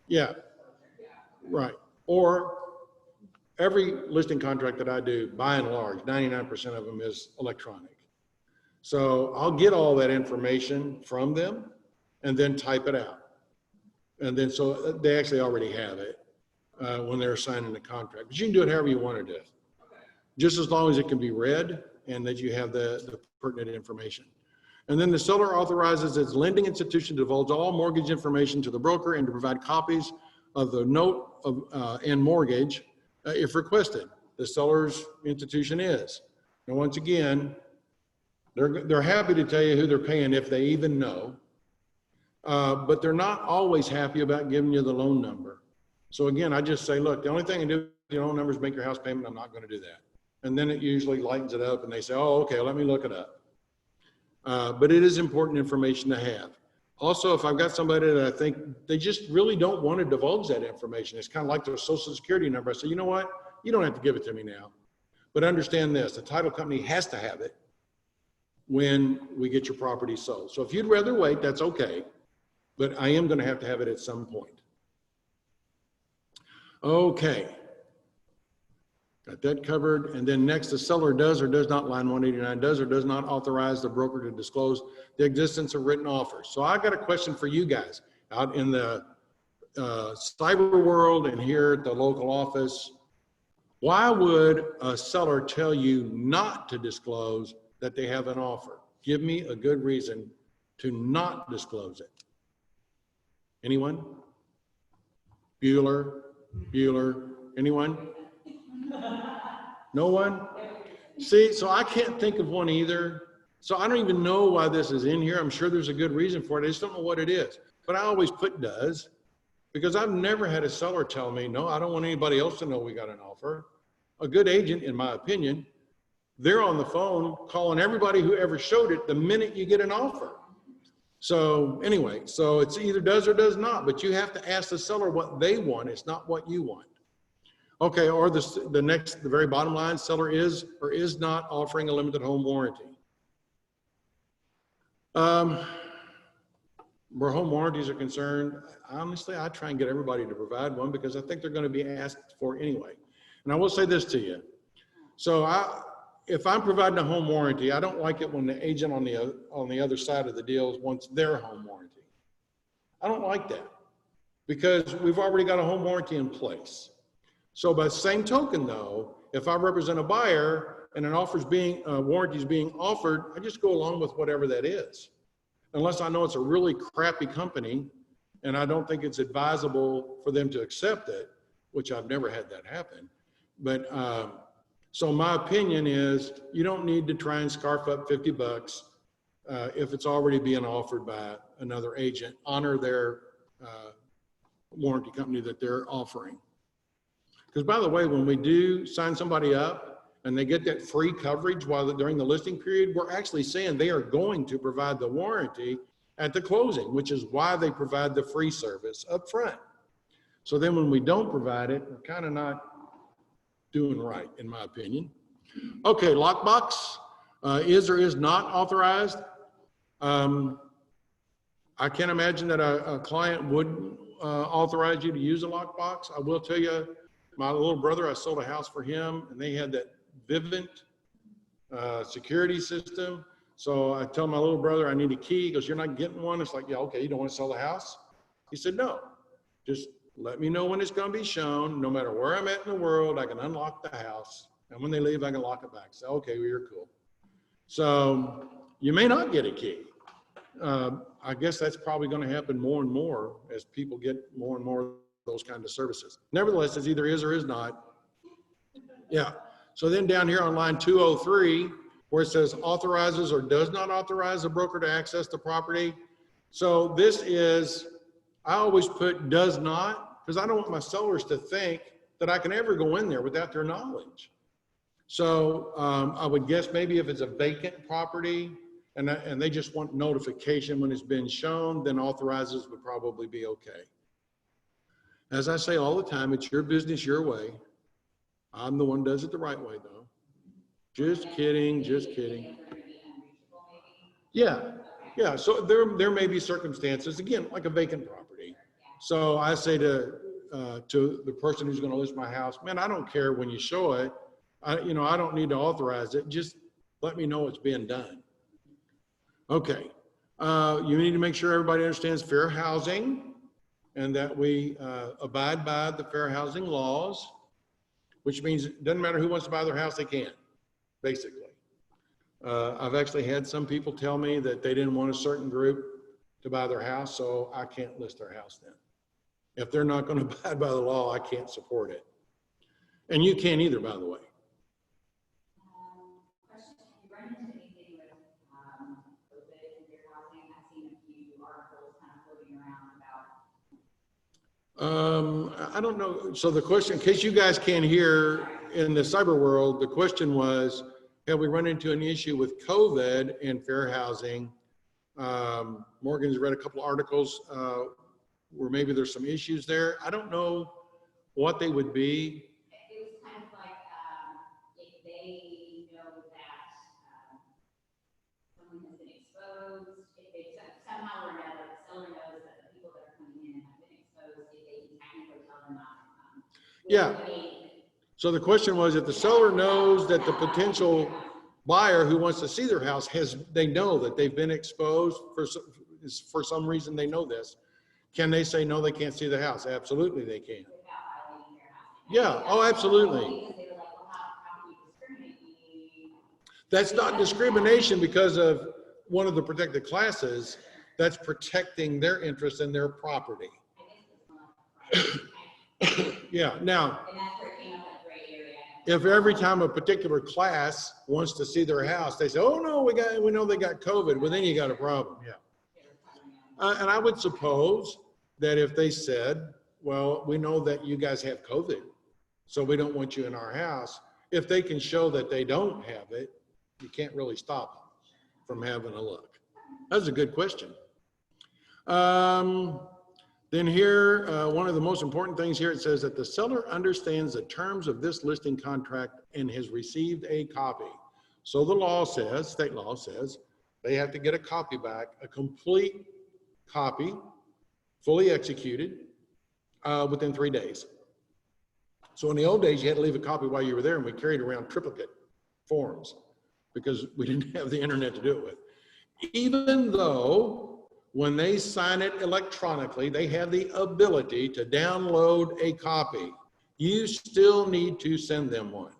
S1: Yeah, right. Or every listing contract that I do, by and large, 99% of them is electronic. So I'll get all that information from them and then type it out. And then so they actually already have it when they're signing the contract. But you can do it however you want to do it. Just as long as it can be read and that you have the pertinent information. And then the seller authorizes its lending institution to divulge all mortgage information to the broker and to provide copies of the note of, and mortgage if requested. The seller's institution is. Now, once again, they're happy to tell you who they're paying if they even know, but they're not always happy about giving you the loan number. So again, I just say, look, the only thing I do with your loan number is make your house payment. I'm not going to do that. And then it usually lightens it up and they say, oh, okay, let me look it up. But it is important information to have. Also, if I've got somebody that I think they just really don't want to divulge that information, it's kind of like their social security number. I say, you know what? You don't have to give it to me now. But understand this, the title company has to have it when we get your property sold. So if you'd rather wait, that's okay. But I am going to have it at some point. Okay. Got that covered. And then next, the seller does or does not, line 189, does or does not authorize the broker to disclose the existence of written offers. So I got a question for you guys out in the cyber world and here at the local office. Why would a seller tell you not to disclose that they have an offer? Give me a good reason to not disclose it. Anyone? Bueller, anyone? No one? See, so I can't think of one either. So I don't even know why this is in here. I'm sure there's a good reason for it. I just don't know what it is. But I always put does, because I've never had a seller tell me, no, I don't want anybody else to know we got an offer. A good agent, in my opinion, they're on the phone calling everybody who ever showed it the minute you get an offer. So anyway, so it's either does or does not, but you have to ask the seller what they want. It's not what you want. Okay, or the very bottom line, seller is or is not offering a limited home warranty. Where home warranties are concerned, honestly, I try and get everybody to provide one because I think they're going to be asked for anyway. And I will say this to you. So if I'm providing a home warranty, I don't like it when the agent on the other side of the deal wants their home warranty. I don't like that because we've already got a home warranty in place. So by the same token though, if I represent a buyer and an warranty is being offered, I just go along with whatever that is. Unless I know it's a really crappy company and I don't think it's advisable for them to accept it, which I've never had that happen. But so my opinion is you don't need to try and scarf up 50 bucks if it's already being offered by another agent. Honor their warranty company that they're offering. Because by the way, when we do sign somebody up and they get that free coverage during the listing period, we're actually saying they are going to provide the warranty at the closing, which is why they provide the free service up front. So then when we don't provide it, we're kind of not doing right, in my opinion. Okay, lockbox is or is not authorized. I can't imagine that a client would authorize you to use a lockbox. I will tell you, my little brother, I sold a house for him and they had that Vivint security system. So I tell my little brother, I need a key. He goes, you're not getting one? It's like, yeah, okay, you don't want to sell the house? He said, no, just let me know when it's going to be shown. No matter where I'm at in the world, I can unlock the house. And when they leave, I can lock it back. So, okay, well, you're cool. So you may not get a key. I guess that's probably going to happen more and more as people get more and more of those kinds of services. Nevertheless, it's either is or is not. Yeah. So then down here on line 203, where it says authorizes or does not authorize a broker to access the property. So this is, I always put does not, because I don't want my sellers to think that I can ever go in there without their knowledge. So I would guess maybe if it's a vacant property and they just want notification when it's been shown, then authorizes would probably be okay. As I say all the time, it's your business, your way. I'm the one who does it the right way though. Just kidding, just kidding. Yeah, yeah, so there may be circumstances, again, like a vacant property. So I say to the person who's gonna list my house, man, I don't care when you show it. I don't need to authorize it. Just let me know it's being done. Okay, you need to make sure everybody understands fair housing and that we abide by the fair housing laws, which means it doesn't matter who wants to buy their house, they can, basically. I've actually had some people tell me that they didn't want a certain group to buy their house, so I can't list their house then. If they're not going to abide by the law, I can't support it. And you can't either, by the way.
S4: Question, have you run into anything with COVID in your housing? I've seen a few articles kind of floating around about.
S1: I don't know. So the question, in case you guys can't hear in the cyber world, the question was, have we run into an issue with COVID and fair housing? Morgan's read a couple articles where maybe there's some issues there. I don't know what they would be.
S4: It was kind of like if they know that someone has been exposed, if they somehow or another, the seller knows that the people that are coming in have been exposed, if they can technically tell them not to come.
S1: Yeah. So the question was, if the seller knows that the potential buyer who wants to see their house they know that they've been exposed for some reason, they know this. Can they say, no, they can't see the house? Absolutely, they can. Yeah, oh, absolutely. That's not discrimination because of one of the protected classes. That's protecting their interest in their property. Yeah, now, if every time a particular class wants to see their house, they say, oh no, we know they got COVID, well then you got a problem, yeah. And I would suppose that if they said, well, we know that you guys have COVID, so we don't want you in our house. if they can show that they don't have it, you can't really stop them from having a look. That's a good question. Then here, one of the most important things here, it says that the seller understands the terms of this listing contract and has received a copy. So the law says, state law says, they have to get a copy back, a complete copy, fully executed, within 3 days. So in the old days, you had to leave a copy while you were there, and we carried around triplicate forms because we didn't have the internet to do it with. Even though when they sign it electronically, they have the ability to download a copy, you still need to send them one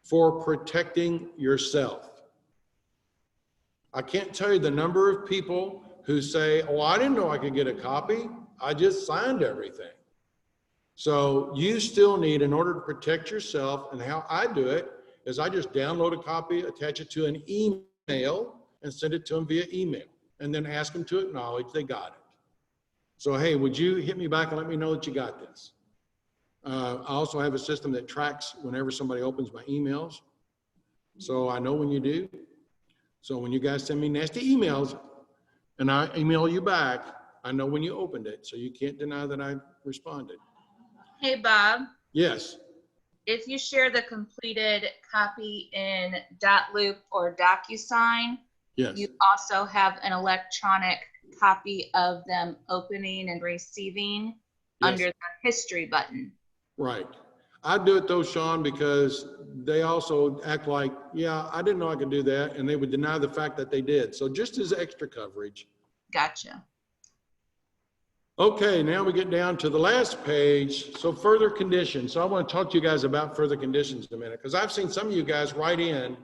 S1: for protecting yourself. I can't tell you the number of people who say, oh, I didn't know I could get a copy. I just signed everything. So you still need, in order to protect yourself, and how I do it is I just download a copy, attach it to an email, and send it to them via email, and then ask them to acknowledge they got it. So, hey, would you hit me back and let me know that you got this? I also have a system that tracks whenever somebody opens my emails, so I know when you do. So when you guys send me nasty emails and I email you back, I know when you opened it, so you can't deny that I responded.
S3: Hey, Bob,
S1: Yes.
S3: if you share the completed copy in .loop or DocuSign,
S1: Yes.
S3: you also have an electronic copy of them opening and receiving under the history button.
S1: Right. I do it though, Sean, because they also act like, yeah, I didn't know I could do that. And they would deny the fact that they did. So just as extra coverage.
S3: Gotcha.
S1: Okay, now we get down to the last page. So further conditions. So I want to talk to you guys about further conditions in a minute, because I've seen some of you guys write in,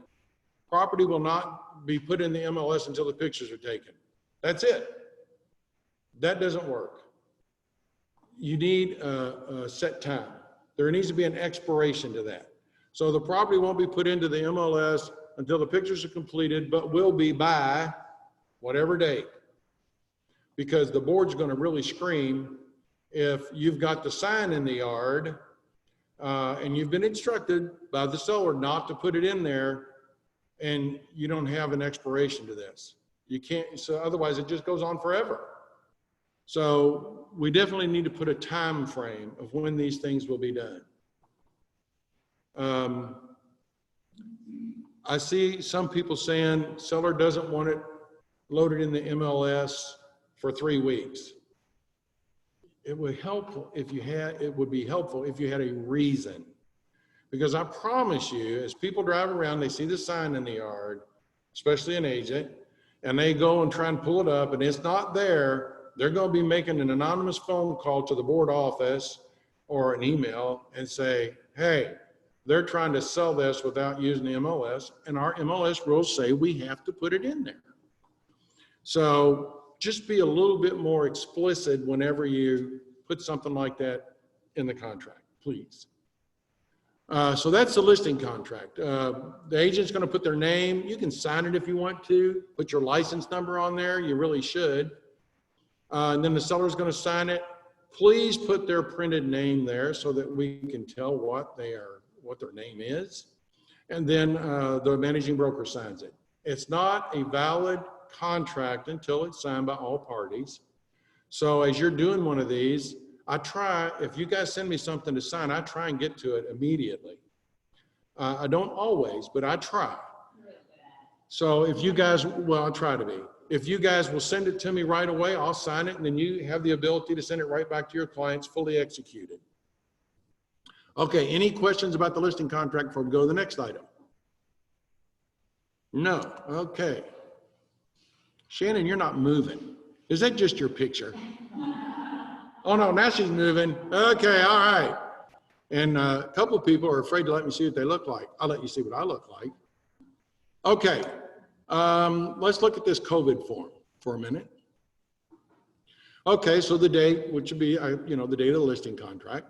S1: property will not be put in the MLS until the pictures are taken. That's it. That doesn't work. You need a set time. There needs to be an expiration to that. So the property won't be put into the MLS until the pictures are completed, but will be by whatever date. Because the board's going to really scream if you've got the sign in the yard and you've been instructed by the seller not to put it in there, and you don't have an expiration to this. You can't, so otherwise it just goes on forever. So we definitely need to put a time frame of when these things will be done. I see some people saying seller doesn't want it loaded in the MLS for 3 weeks. It would help if you had, it would be helpful if you had a reason. Because I promise you, as people drive around, they see the sign in the yard, especially an agent, and they go and try and pull it up and it's not there, they're going to be making an anonymous phone call to the board office or an email and say, hey, they're trying to sell this without using the MLS, and our MLS rules say we have to put it in there. So just be a little bit more explicit whenever you put something like that in the contract, please. So that's the listing contract. The agent's going to put their name. You can sign it if you want to. Put your license number on there. You really should. And then the seller's going to sign it. Please put their printed name there so that we can tell what they are, what their name is. And then the managing broker signs it. It's not a valid contract until it's signed by all parties. So as you're doing one of these, I try, if you guys send me something to sign, I try and get to it immediately. I don't always, but I try. So if you guys, well, I try to be. If you guys will send it to me right away, I'll sign it, and then you have the ability to send it right back to your clients fully executed. Okay, any questions about the listing contract before we go to the next item? No, okay. Shannon, you're not moving. Is that just your picture? Oh no, now she's moving. Okay, all right. And a couple of people are afraid to let me see what they look like. I'll let you see what I look like. Okay, let's look at this COVID form for a minute. Okay, so the date, which would be, the date of the listing contract.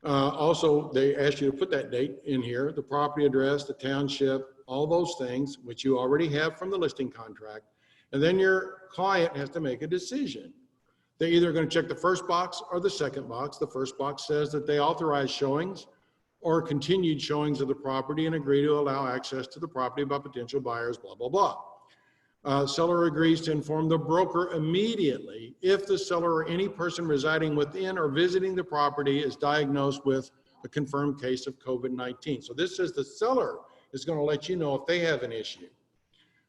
S1: Also, they ask you to put that date in here, the property address, the township, all those things, which you already have from the listing contract. And then your client has to make a decision. They're either going to check the first box or the second box. The first box says that they authorize showings, or continued showings of the property and agree to allow access to the property by potential buyers, blah, blah, blah. Seller agrees to inform the broker immediately if the seller or any person residing within or visiting the property is diagnosed with a confirmed case of COVID-19. So this says the seller is going to let you know if they have an issue.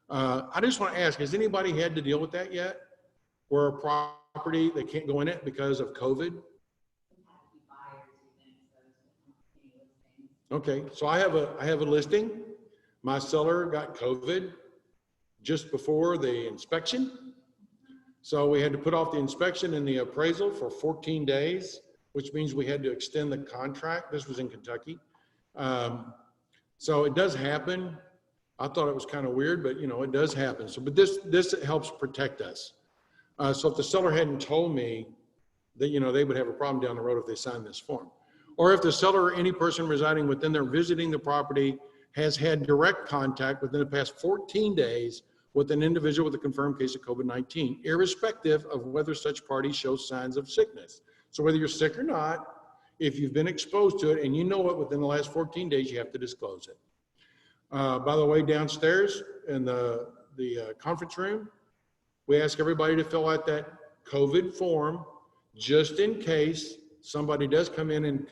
S1: I just want to ask, has anybody had to deal with that yet? Where a property, they can't go in it because of COVID? Okay, so I have a listing. My seller got COVID just before the inspection. So we had to put off the inspection and the appraisal for 14 days, which means we had to extend the contract. This was in Kentucky. So it does happen. I thought it was kind of weird, but you know, it does happen. So, but this helps protect us. So if the seller hadn't told me that, you know, they would have a problem down the road if they signed this form. Or if the seller or any person residing within there visiting the property has had direct contact within the past 14 days with an individual with a confirmed case of COVID-19, irrespective of whether such party shows signs of sickness. So whether you're sick or not, if you've been exposed to it and you know it within the last 14 days, you have to disclose it. By the way, downstairs in the conference room, we ask everybody to fill out that COVID form just in case somebody does come in and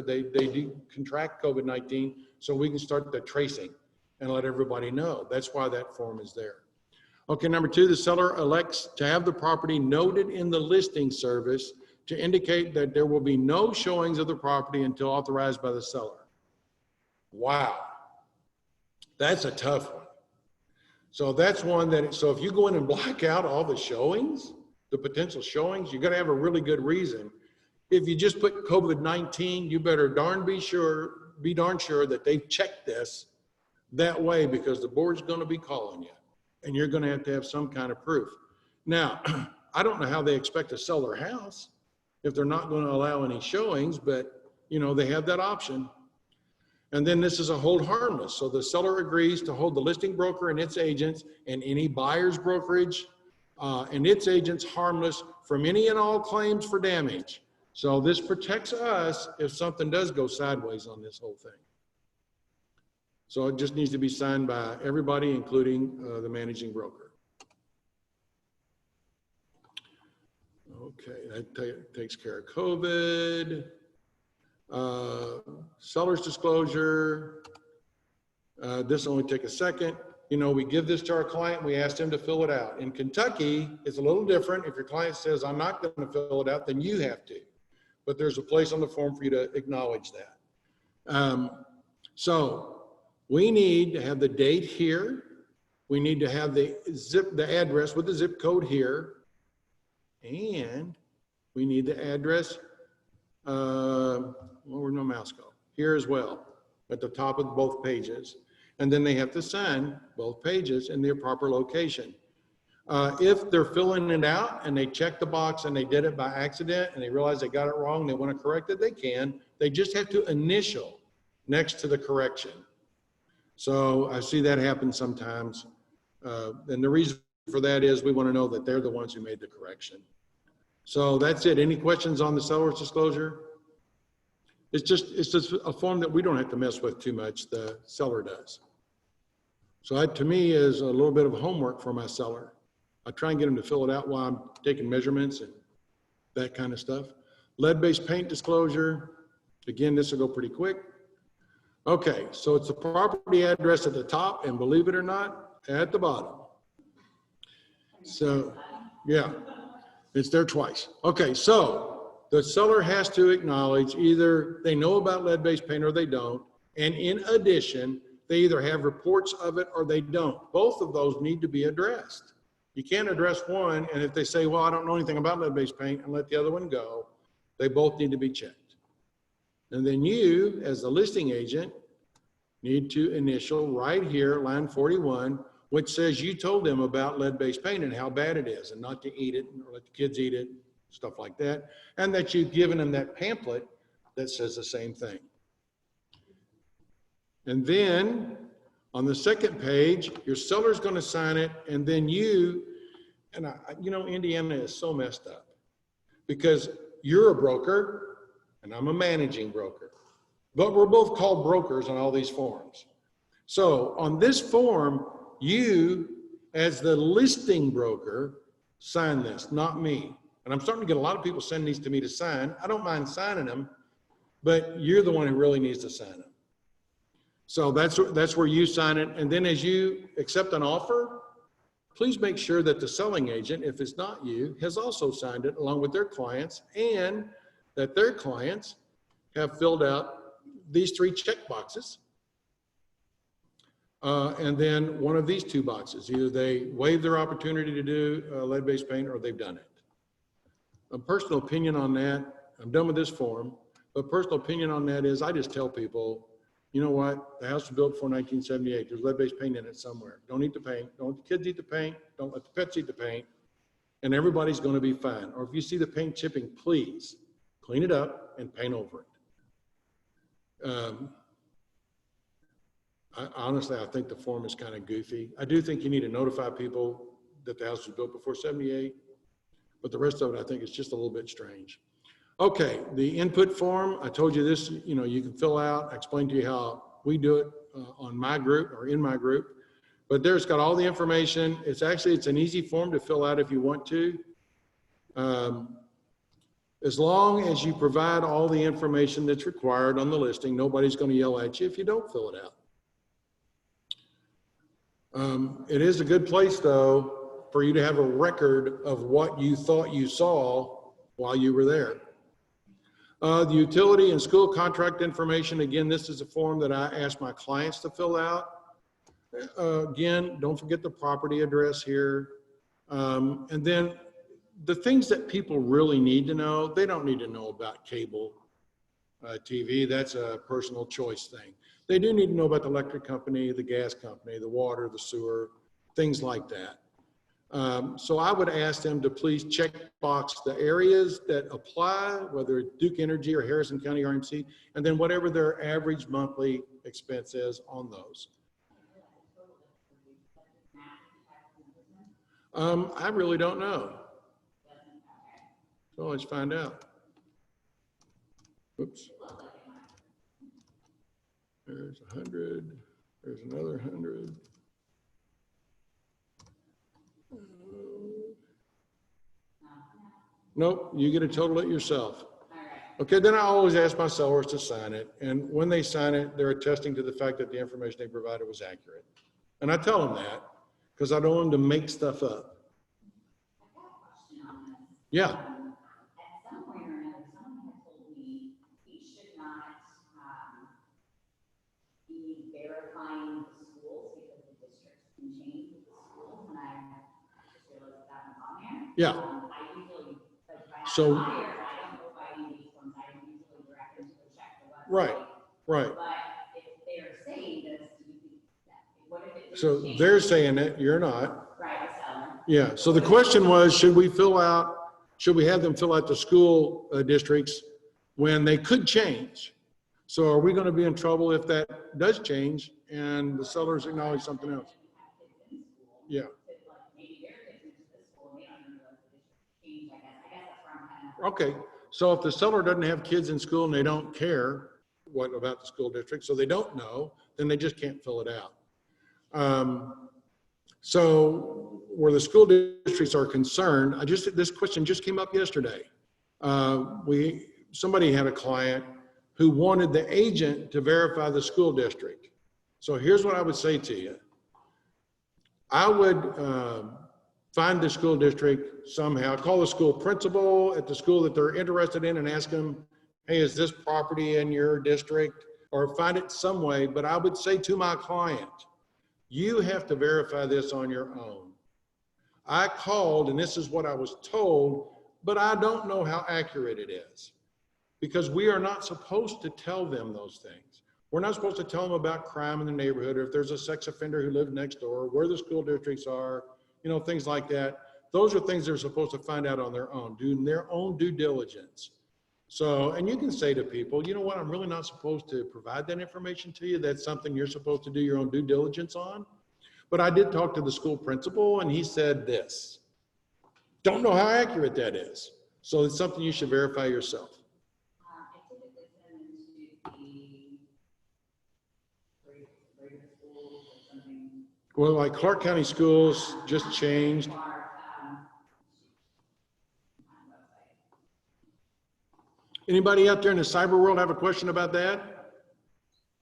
S1: they do contract COVID-19, so we can start the tracing and let everybody know. That's why that form is there. Okay, number 2, the seller elects to have the property noted in the listing service to indicate that there will be no showings of the property until authorized by the seller. Wow, that's a tough one. So that's one that, so if you go in and block out all the showings, the potential showings, you got to have a really good reason. If you just put COVID-19, you better be darn sure that they've checked this that way, because the board's going to be calling you and you're going to have some kind of proof. Now, I don't know how they expect to sell their house if they're not going to allow any showings, but you know, they have that option. And then this is a hold harmless. So the seller agrees to hold the listing broker and its agents and any buyer's brokerage and its agents harmless from any and all claims for damage. So this protects us if something does go sideways on this whole thing. So it just needs to be signed by everybody, including the managing broker. Okay, that takes care of COVID. Seller's disclosure. This will only take a second. You know, we give this to our client, we ask them to fill it out. In Kentucky, it's a little different. If your client says, I'm not going to fill it out, then you have to. But there's a place on the form for you to acknowledge that. So we need to have the date here. We need to have the address with the zip code here. And we need the address, where'd my mouse go? Here as well, at the top of both pages. And then they have to sign both pages in their proper location. If they're filling it out and they check the box and they did it by accident and they realize they got it wrong, they want to correct it, they can. They just have to initial next to the correction. So I see that happen sometimes. And the reason for that is we want to know that they're the ones who made the correction. So that's it. Any questions on the seller's disclosure? It's just a form that we don't have to mess with too much. The seller does. So that to me is a little bit of homework for my seller. I try and get them to fill it out while I'm taking measurements and that kind of stuff. Lead-based paint disclosure. Again, this will go pretty quick. Okay, so it's the property address at the top, and believe it or not, at the bottom. So, yeah, it's there twice. Okay, so the seller has to acknowledge either they know about lead-based paint or they don't, and in addition, they either have reports of it or they don't. Both of those need to be addressed. You can't address one, and if they say, well, I don't know anything about lead-based paint, and let the other one go, they both need to be checked. And then you, as the listing agent, need to initial right here, line 41, which says you told them about lead-based paint and how bad it is, and not to eat it or let the kids eat it, stuff like that, and that you've given them that pamphlet that says the same thing. And then on the second page, your seller's going to sign it, and then you, and you know, Indiana is so messed up because you're a broker and I'm a managing broker. but we're both called brokers on all these forms. So on this form, you, as the listing broker, sign this, not me. And I'm starting to get a lot of people sending these to me to sign. I don't mind signing them, but you're the one who really needs to sign them. So that's where you sign it. And then as you accept an offer, please make sure that the selling agent, if it's not you, has also signed it along with their clients, and that their clients have filled out these 3 check boxes. And then one of these 2 boxes. Either they waive their opportunity to do lead-based paint, or they've done it. A personal opinion on that, I'm done with this form, but personal opinion on that is I just tell people, you know what? The house was built before 1978. There's lead-based paint in it somewhere. Don't eat the paint. Don't let the kids eat the paint. Don't let the pets eat the paint. And everybody's going to be fine. Or if you see the paint chipping, please clean it up and paint over it. Honestly, I think the form is kind of goofy. I do think you need to notify people that the house was built before 78, but the rest of it, I think, is just a little bit strange. Okay, the input form, I told you this, you know, you can fill out. I explained to you how we do it on my group or in my group, but there's got all the information. It's an easy form to fill out if you want to. As long as you provide all the information that's required on the listing, nobody's going to yell at you if you don't fill it out. It is a good place, though, for you to have a record of what you thought you saw while you were there. The utility and school contract information, again, this is a form that I ask my clients to fill out. Again, don't forget the property address here. And then the things that people really need to know, they don't need to know about cable TV. That's a personal choice thing. They do need to know about the electric company, the gas company, the water, the sewer, things like that. So I would ask them to please check box the areas that apply, whether it's Duke Energy or Harrison County RMC, and then whatever their average monthly expense is on those. I really don't know. So let's find out. Oops. There's 100. There's another 100. Nope, you get to total it yourself. Okay, then I always ask my sellers to sign it. And when they sign it, they're attesting to the fact that the information they provided was accurate. And I tell them that because I don't want them to make stuff up. Yeah.
S4: At some point or another, someone had told me we should not be verifying the schools because the districts can change with the schools, and I just realized that was on there.
S1: Yeah.
S4: I usually,
S1: So,
S4: I don't go by these ones. I usually direct them to check the website.
S1: right, right.
S4: But if they're saying this, do you think that, what if it?
S1: So they're saying it, you're not.
S4: Right, seller.
S1: Yeah, so the question was, should we have them fill out the school districts when they could change? So are we going to be in trouble if that does change and the sellers acknowledge something else? Yeah. Okay, so if the seller doesn't have kids in school and they don't care what about the school district, so they don't know, then they just can't fill it out. So where the school districts are concerned, this question just came up yesterday. Somebody had a client who wanted the agent to verify the school district. So here's what I would say to you. I would find the school district somehow, call the school principal at the school that they're interested in and ask them, hey, is this property in your district? Or find it some way, but I would say to my client, you have to verify this on your own. I called and this is what I was told, but I don't know how accurate it is because we are not supposed to tell them those things. We're not supposed to tell them about crime in the neighborhood or if there's a sex offender who lives next door, where the school districts are, things like that. Those are things they're supposed to find out on their own, doing their own due diligence. So, and you can say to people, you know what, I'm really not supposed to provide that information to you. That's something you're supposed to do your own due diligence on. But I did talk to the school principal and he said this. Don't know how accurate that is. So it's something you should verify yourself.
S4: I typically send them to the
S1: Well, like Clark County Schools just changed. Anybody out there in the cyber world have a question about that?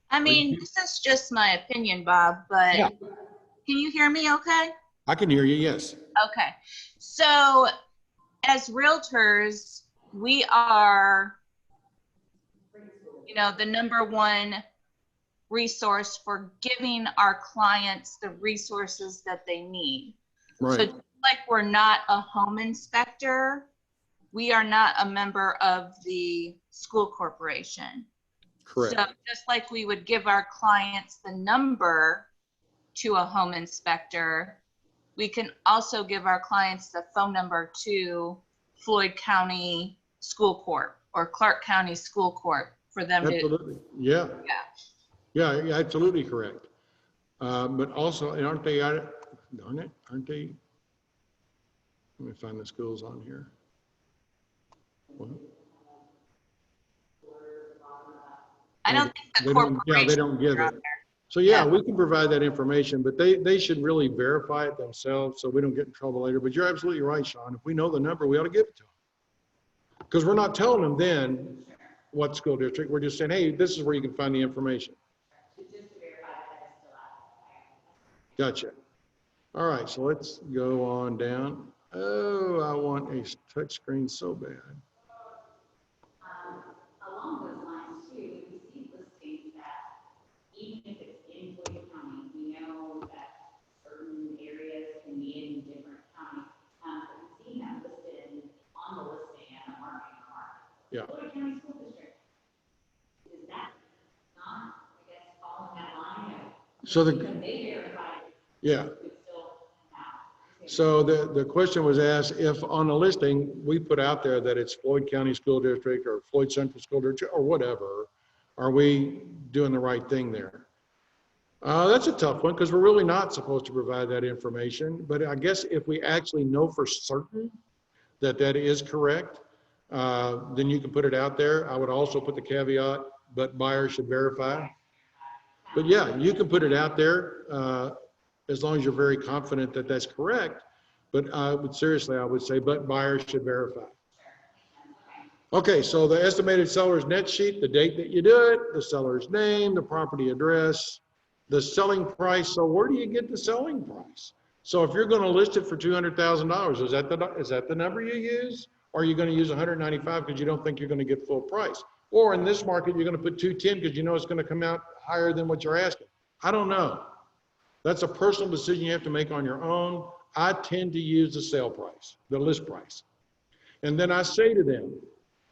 S3: I mean, this is just my opinion, Bob, but
S1: Yeah.
S3: can you hear me okay?
S1: I can hear you, yes.
S3: Okay. So as realtors, we are, the number one resource for giving our clients the resources that they need.
S1: Right.
S3: So just like we're not a home inspector, we are not a member of the school corporation.
S1: Correct.
S3: So just like we would give our clients the number to a home inspector, we can also give our clients the phone number to Floyd County School Court or Clark County School Court for them
S1: Absolutely. Yeah.
S3: to,
S1: Yeah, absolutely correct. But also, aren't they, aren't they? Let me find the schools on here. What?
S3: I don't think the
S1: They don't,
S3: corporation.
S1: yeah, they don't give it. So yeah, we can provide that information, but they should really verify it themselves so we don't get in trouble later. But you're absolutely right, Sean. If we know the number, we ought to give it to them. Because we're not telling them then what school district. We're just saying, hey, this is where you can find the information. Gotcha. All right, so let's go on down. Oh, I want a touch screen so bad.
S4: Along those lines too, we see listings that even if it's in Floyd County, we know that certain areas can be in different counties. We've seen that listed on the listing and a marketing remark.
S1: Yeah.
S4: Floyd County School District. Is that not, I guess, following that line?
S1: So
S4: Because they verify.
S1: yeah.
S4: It's still now.
S1: So the question was asked if on a listing, we put out there that it's Floyd County School District or Floyd Central School District or whatever, are we doing the right thing there? That's a tough one because we're really not supposed to provide that information. But I guess if we actually know for certain that that is correct, then you can put it out there. I would also put the caveat, but buyers should verify. But yeah, you can put it out there as long as you're very confident that that's correct. But I would say, but buyers should verify. Okay, so the estimated seller's net sheet, the date that you do it, the seller's name, the property address, the selling price. So where do you get the selling price? So if you're going to list it for $200,000, is that the number you use? Or are you going to use 195 because you don't think you're going to get full price? Or in this market, you're going to put 210 because you know it's going to come out higher than what you're asking. I don't know. That's a personal decision you have to make on your own. I tend to use the sale price, the list price. And then I say to them,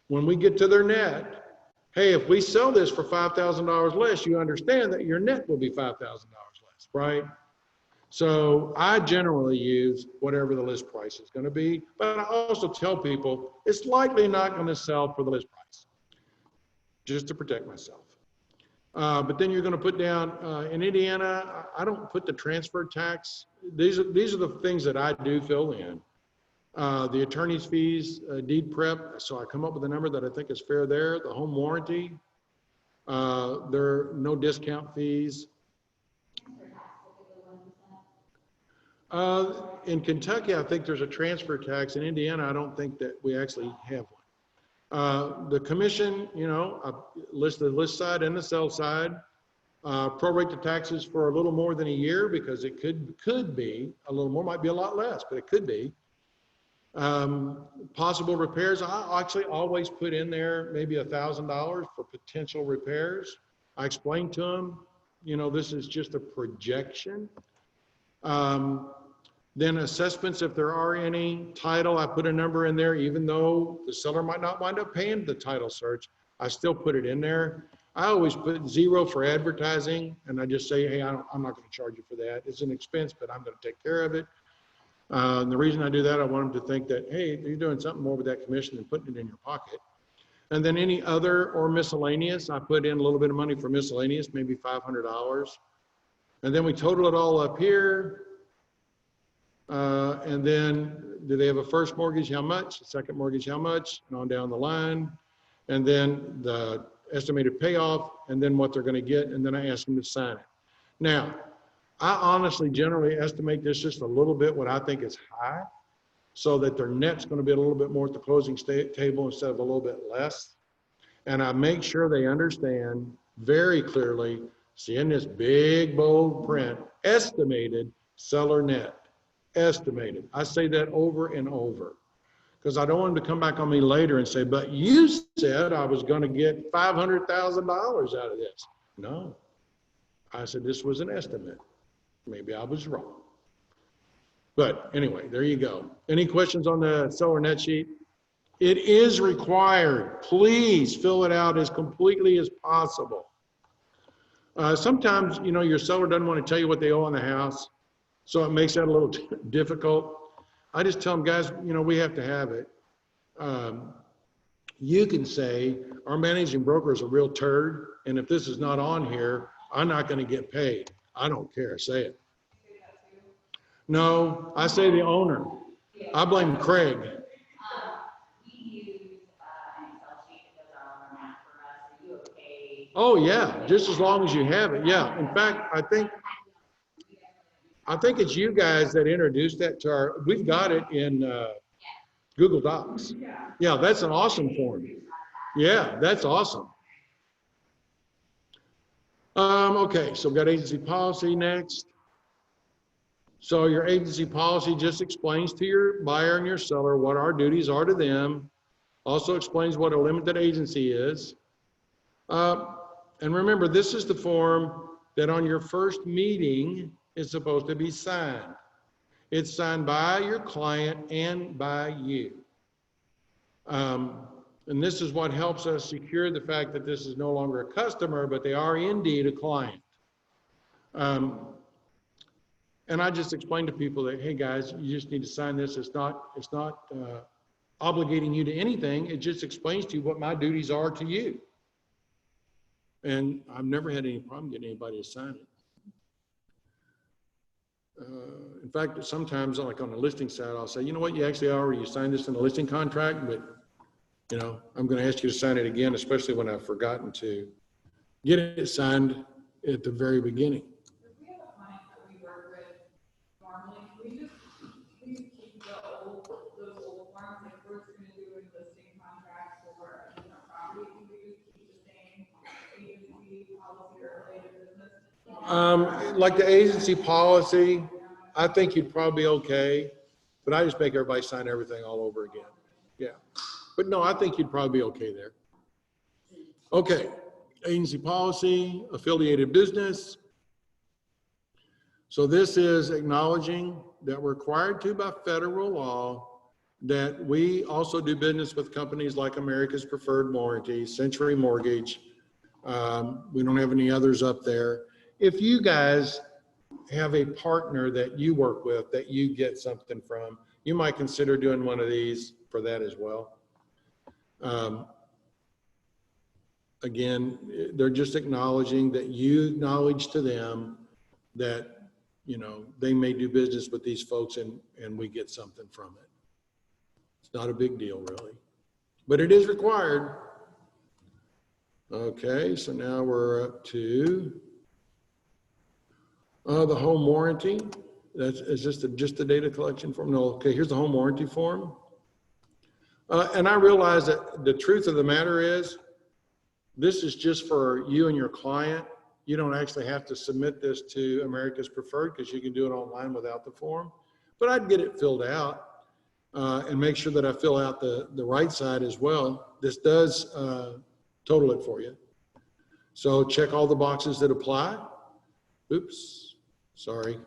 S1: when we get to their net, hey, if we sell this for $5,000 less, you understand that your net will be $5,000 less, right? So I generally use whatever the list price is going to be, but I also tell people it's likely not going to sell for the list price, just to protect myself. But then you're going to put down, in Indiana, I don't put the transfer tax. These are the things that I do fill in. The attorney's fees, deed prep, so I come up with a number that I think is fair there. The home warranty, there are no discount fees. In Kentucky, I think there's a transfer tax. In Indiana, I don't think that we actually have one. The commission, I list the list side and the sell side. Prorate the taxes for a little more than a year because it could be a little more, might be a lot less, but it could be. Possible repairs, I actually always put in there maybe $1,000 for potential repairs. I explained to them, this is just a projection. Then assessments, if there are any. Title, I put a number in there, even though the seller might not wind up paying the title search, I still put it in there. I always put 0 for advertising, and I just say, hey, I'm not going to charge you for that. It's an expense, but I'm going to take care of it. And the reason I do that, I want them to think that, hey, you're doing something more with that commission than putting it in your pocket. And then any other or miscellaneous, I put in a little bit of money for miscellaneous, maybe $500. And then we total it all up here. And then do they have a first mortgage, how much? Second mortgage, how much? And on down the line. And then the estimated payoff, and then what they're going to get. And then I ask them to sign it. Now, I honestly generally estimate this just a little bit what I think is high, so that their net's going to be a little bit more at the closing table instead of a little bit less. And I make sure they understand very clearly, see in this big bold print, estimated seller net, estimated. I say that over and over because I don't want them to come back on me later and say, but you said I was going to get $500,000 out of this. No, I said this was an estimate. Maybe I was wrong. But anyway, there you go. Any questions on the seller net sheet? It is required. Please fill it out as completely as possible. Sometimes, your seller doesn't want to tell you what they owe on the house, so it makes that a little difficult. I just tell them, guys, we have to have it. You can say, our managing broker is a real turd, and if this is not on here, I'm not going to get paid. I don't care. Say it. No, I say the owner. I blame Craig.
S4: We use an Excel sheet that does our owner map for us. Are you okay?
S1: Oh yeah, just as long as you have it. Yeah. In fact, I think it's you guys that introduced that to we've got it in Google Docs. Yeah, that's an awesome form. Yeah, that's awesome. Okay, so we've got agency policy next. So your agency policy just explains to your buyer and your seller what our duties are to them. Also explains what a limited agency is. And remember, this is the form that on your first meeting is supposed to be signed. It's signed by your client and by you. And this is what helps us secure the fact that this is no longer a customer, but they are indeed a client. And I just explained to people that, hey guys, you just need to sign this. It's not obligating you to anything. It just explains to you what my duties are to you. And I've never had any problem getting anybody to sign it. In fact, sometimes like on the listing side, I'll say, you know what, you actually already signed this in the listing contract, but I'm going to ask you to sign it again, especially when I've forgotten to get it signed at the very beginning.
S5: If we have a client that we work with normally, we keep those old forms, like we're going to do a listing contract for a different property, can we just keep the same agency policy or related business?
S1: Like the agency policy, I think you'd probably be okay, but I just make everybody sign everything all over again. Yeah. But no, I think you'd probably be okay there. Okay, agency policy, affiliated business. So this is acknowledging that we're required to by federal law that we also do business with companies like America's Preferred Warranty, Century Mortgage. We don't have any others up there. If you guys have a partner that you work with that you get something from, you might consider doing one of these for that as well. Again, they're just acknowledging that you acknowledge to them that, they may do business with these folks and we get something from it. It's not a big deal really, but it is required. Okay, so now we're up to the home warranty. Is this just the data collection form? No, okay, here's the home warranty form. And I realize that the truth of the matter is, this is just for you and your client. You don't actually have to submit this to America's Preferred because you can do it online without the form. But I'd get it filled out and make sure that I fill out the right side as well. This does total it for you. So check all the boxes that apply. Oops, sorry.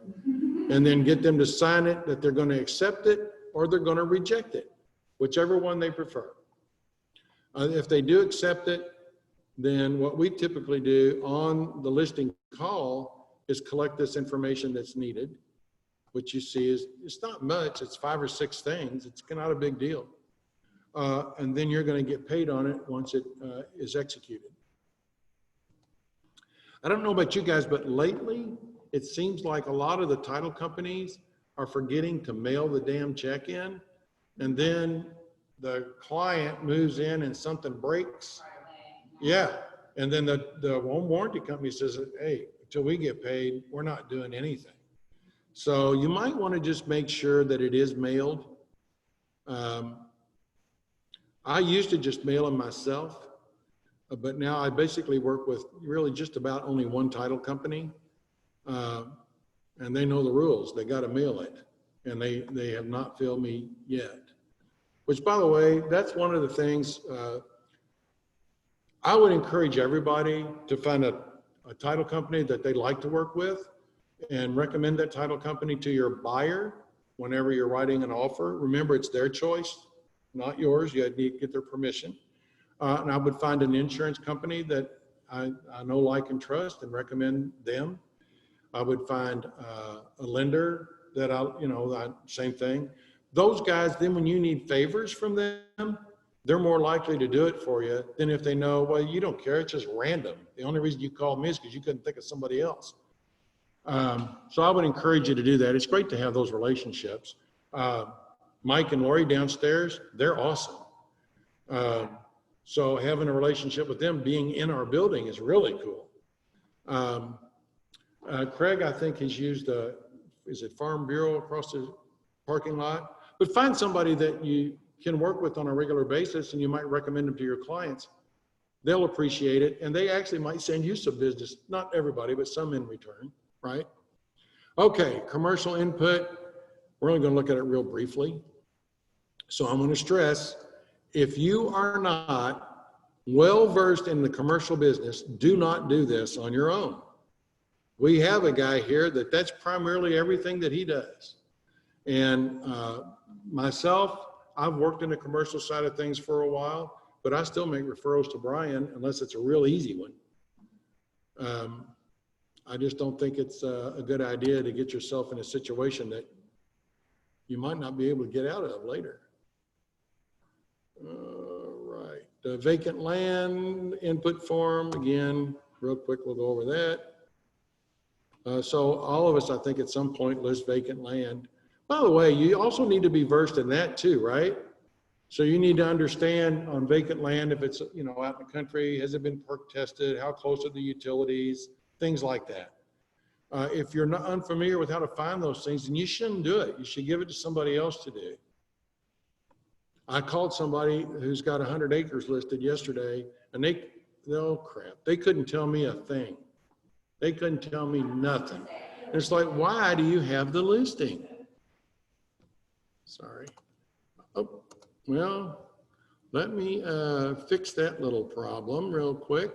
S1: And then get them to sign it that they're going to accept it or they're going to reject it, whichever one they prefer. If they do accept it, then what we typically do on the listing call is collect this information that's needed, which you see is, it's not much, it's 5 or 6 things, it's not a big deal. And then you're going to get paid on it once it is executed. I don't know about you guys, but lately it seems like a lot of the title companies are forgetting to mail the damn check in, and then the client moves in and something breaks. Yeah, and then the home warranty company says, hey, till we get paid, we're not doing anything. So you might want to just make sure that it is mailed. I used to just mail them myself, but now I basically work with really just about only one title company. And they know the rules. They got to mail it. And they have not failed me yet. Which, by the way, that's one of the things I would encourage everybody to find a title company that they like to work with and recommend that title company to your buyer whenever you're writing an offer. Remember, it's their choice, not yours. You need to get their permission. And I would find an insurance company that I know, like, and trust and recommend them. I would find a lender that same thing. Those guys, then when you need favors from them, they're more likely to do it for you than if they know, well, you don't care, it's just random. The only reason you called me is because you couldn't think of somebody else. So I would encourage you to do that. It's great to have those relationships. Mike and Lori downstairs, they're awesome. So having a relationship with them, being in our building, is really cool. Craig, I think, has used is it Farm Bureau across the parking lot? But find somebody that you can work with on a regular basis, and you might recommend them to your clients. They'll appreciate it, and they actually might send you some business. Not everybody, but some in return, right? Okay, commercial input. We're only going to look at it real briefly. So I'm going to stress, if you are not well-versed in the commercial business, do not do this on your own. We have a guy here that's primarily everything that he does. And myself, I've worked in the commercial side of things for a while, but I still make referrals to Brian unless it's a real easy one. I just don't think it's a good idea to get yourself in a situation that you might not be able to get out of later. All right, the vacant land input form, again, real quick, we'll go over that. So all of us, I think, at some point list vacant land. By the way, you also need to be versed in that too, right? So you need to understand on vacant land, if it's, out in the country, has it been perk tested? How close are the utilities? Things like that. If you're not unfamiliar with how to find those things, then you shouldn't do it. You should give it to somebody else to do. I called somebody who's got 100 acres listed yesterday, and they couldn't tell me a thing. They couldn't tell me nothing. And it's like, why do you have the listing? Sorry. Oh, well, let me fix that little problem real quick.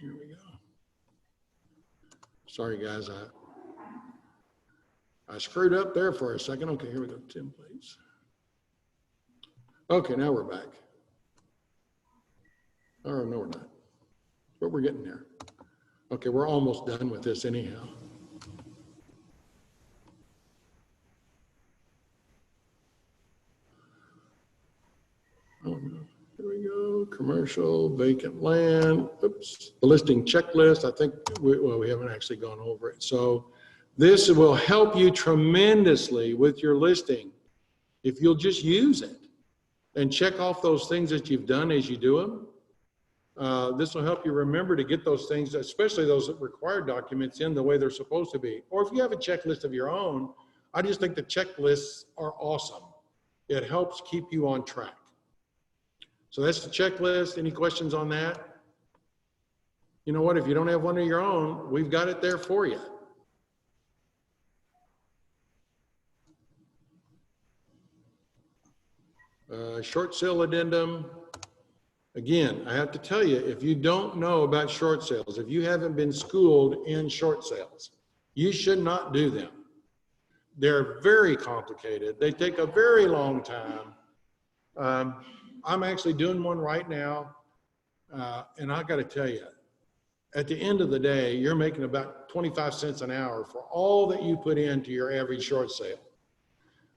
S1: Here we go. Sorry, guys. I screwed up there for a second. Okay, here we go. Templates. Okay, now we're back. Oh, no, we're not. But we're getting there. Okay, we're almost done with this anyhow. Oh, no. Here we go. Commercial, vacant land. Oops. The listing checklist. I think, we haven't actually gone over it. So this will help you tremendously with your listing if you'll just use it and check off those things that you've done as you do them. This will help you remember to get those things, especially those required documents, in the way they're supposed to be. Or if you have a checklist of your own, I just think the checklists are awesome. It helps keep you on track. So that's the checklist. Any questions on that? You know what? If you don't have one of your own, we've got it there for you. Short sale addendum. Again, I have to tell you, if you don't know about short sales, if you haven't been schooled in short sales, you should not do them. They're very complicated. They take a very long time. I'm actually doing one right now, and I got to tell you, at the end of the day, you're making about 25 cents an hour for all that you put into your average short sale.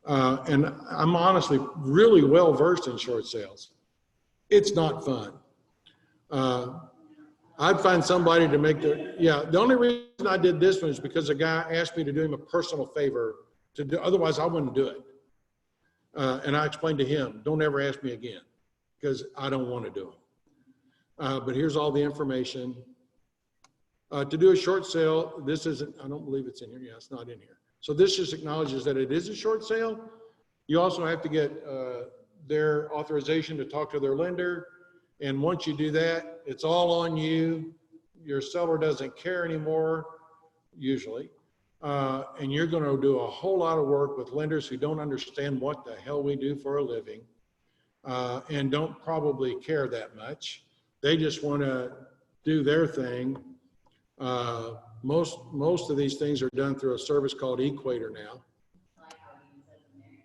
S1: And I'm honestly really well versed in short sales. It's not fun. I'd find somebody to make the only reason I did this one is because a guy asked me to do him a personal favor to do, otherwise I wouldn't do it. And I explained to him, don't ever ask me again, because I don't want to do but here's all the information. To do a short sale, this isn't, I don't believe it's in here. Yeah, it's not in here. So this just acknowledges that it is a short sale. You also have to get their authorization to talk to their lender. And once you do that, it's all on you. Your seller doesn't care anymore, usually. And you're going to do a whole lot of work with lenders who don't understand what the hell we do for a living and don't probably care that much. They just want to do their thing. Most of these things are done through a service called Equator now.
S4: I like how you said in there,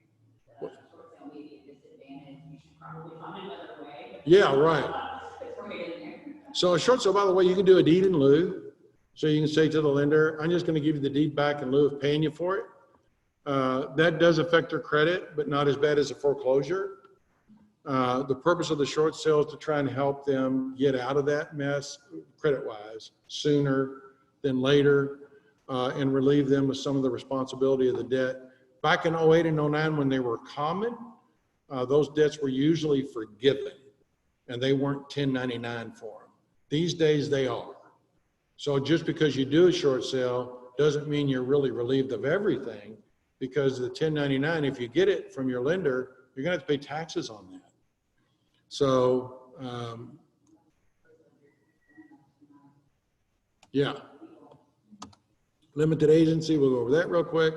S4: the short sale may be a disadvantage, you should probably find another way.
S1: Yeah, right.
S4: It's right in there.
S1: So a short sale, by the way, you can do a deed in lieu. So you can say to the lender, I'm just going to give you the deed back in lieu of paying you for it. That does affect their credit, but not as bad as a foreclosure. The purpose of the short sale is to try and help them get out of that mess credit-wise sooner than later and relieve them of some of the responsibility of the debt. Back in 08 and 09, when they were common, those debts were usually forgiven and they weren't 1099 for them. These days they are. So just because you do a short sale doesn't mean you're really relieved of everything, because the 1099, if you get it from your lender, you're gonna have to pay taxes on that. So, yeah. Limited agency, we'll go over that real quick.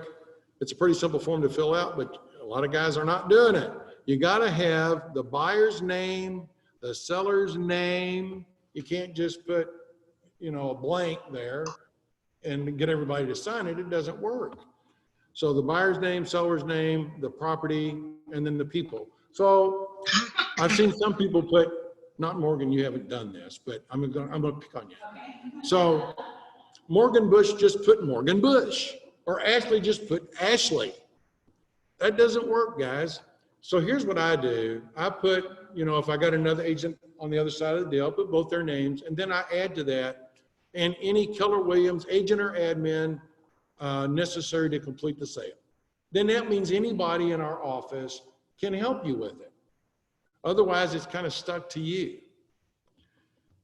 S1: It's a pretty simple form to fill out, but a lot of guys are not doing it. You gotta have the buyer's name, the seller's name. You can't just put, a blank there and get everybody to sign it. It doesn't work. So the buyer's name, seller's name, the property, and then the people. So I've seen some people put, not Morgan, you haven't done this, but I'm gonna pick on you. So Morgan Bush, just put Morgan Bush, or Ashley, just put Ashley. That doesn't work, guys. So here's what I do. I put, if I got another agent on the other side of the deal, I put both their names, and then I add to that, and any Keller Williams agent or admin necessary to complete the sale. Then that means anybody in our office can help you with it. Otherwise, it's kind of stuck to you.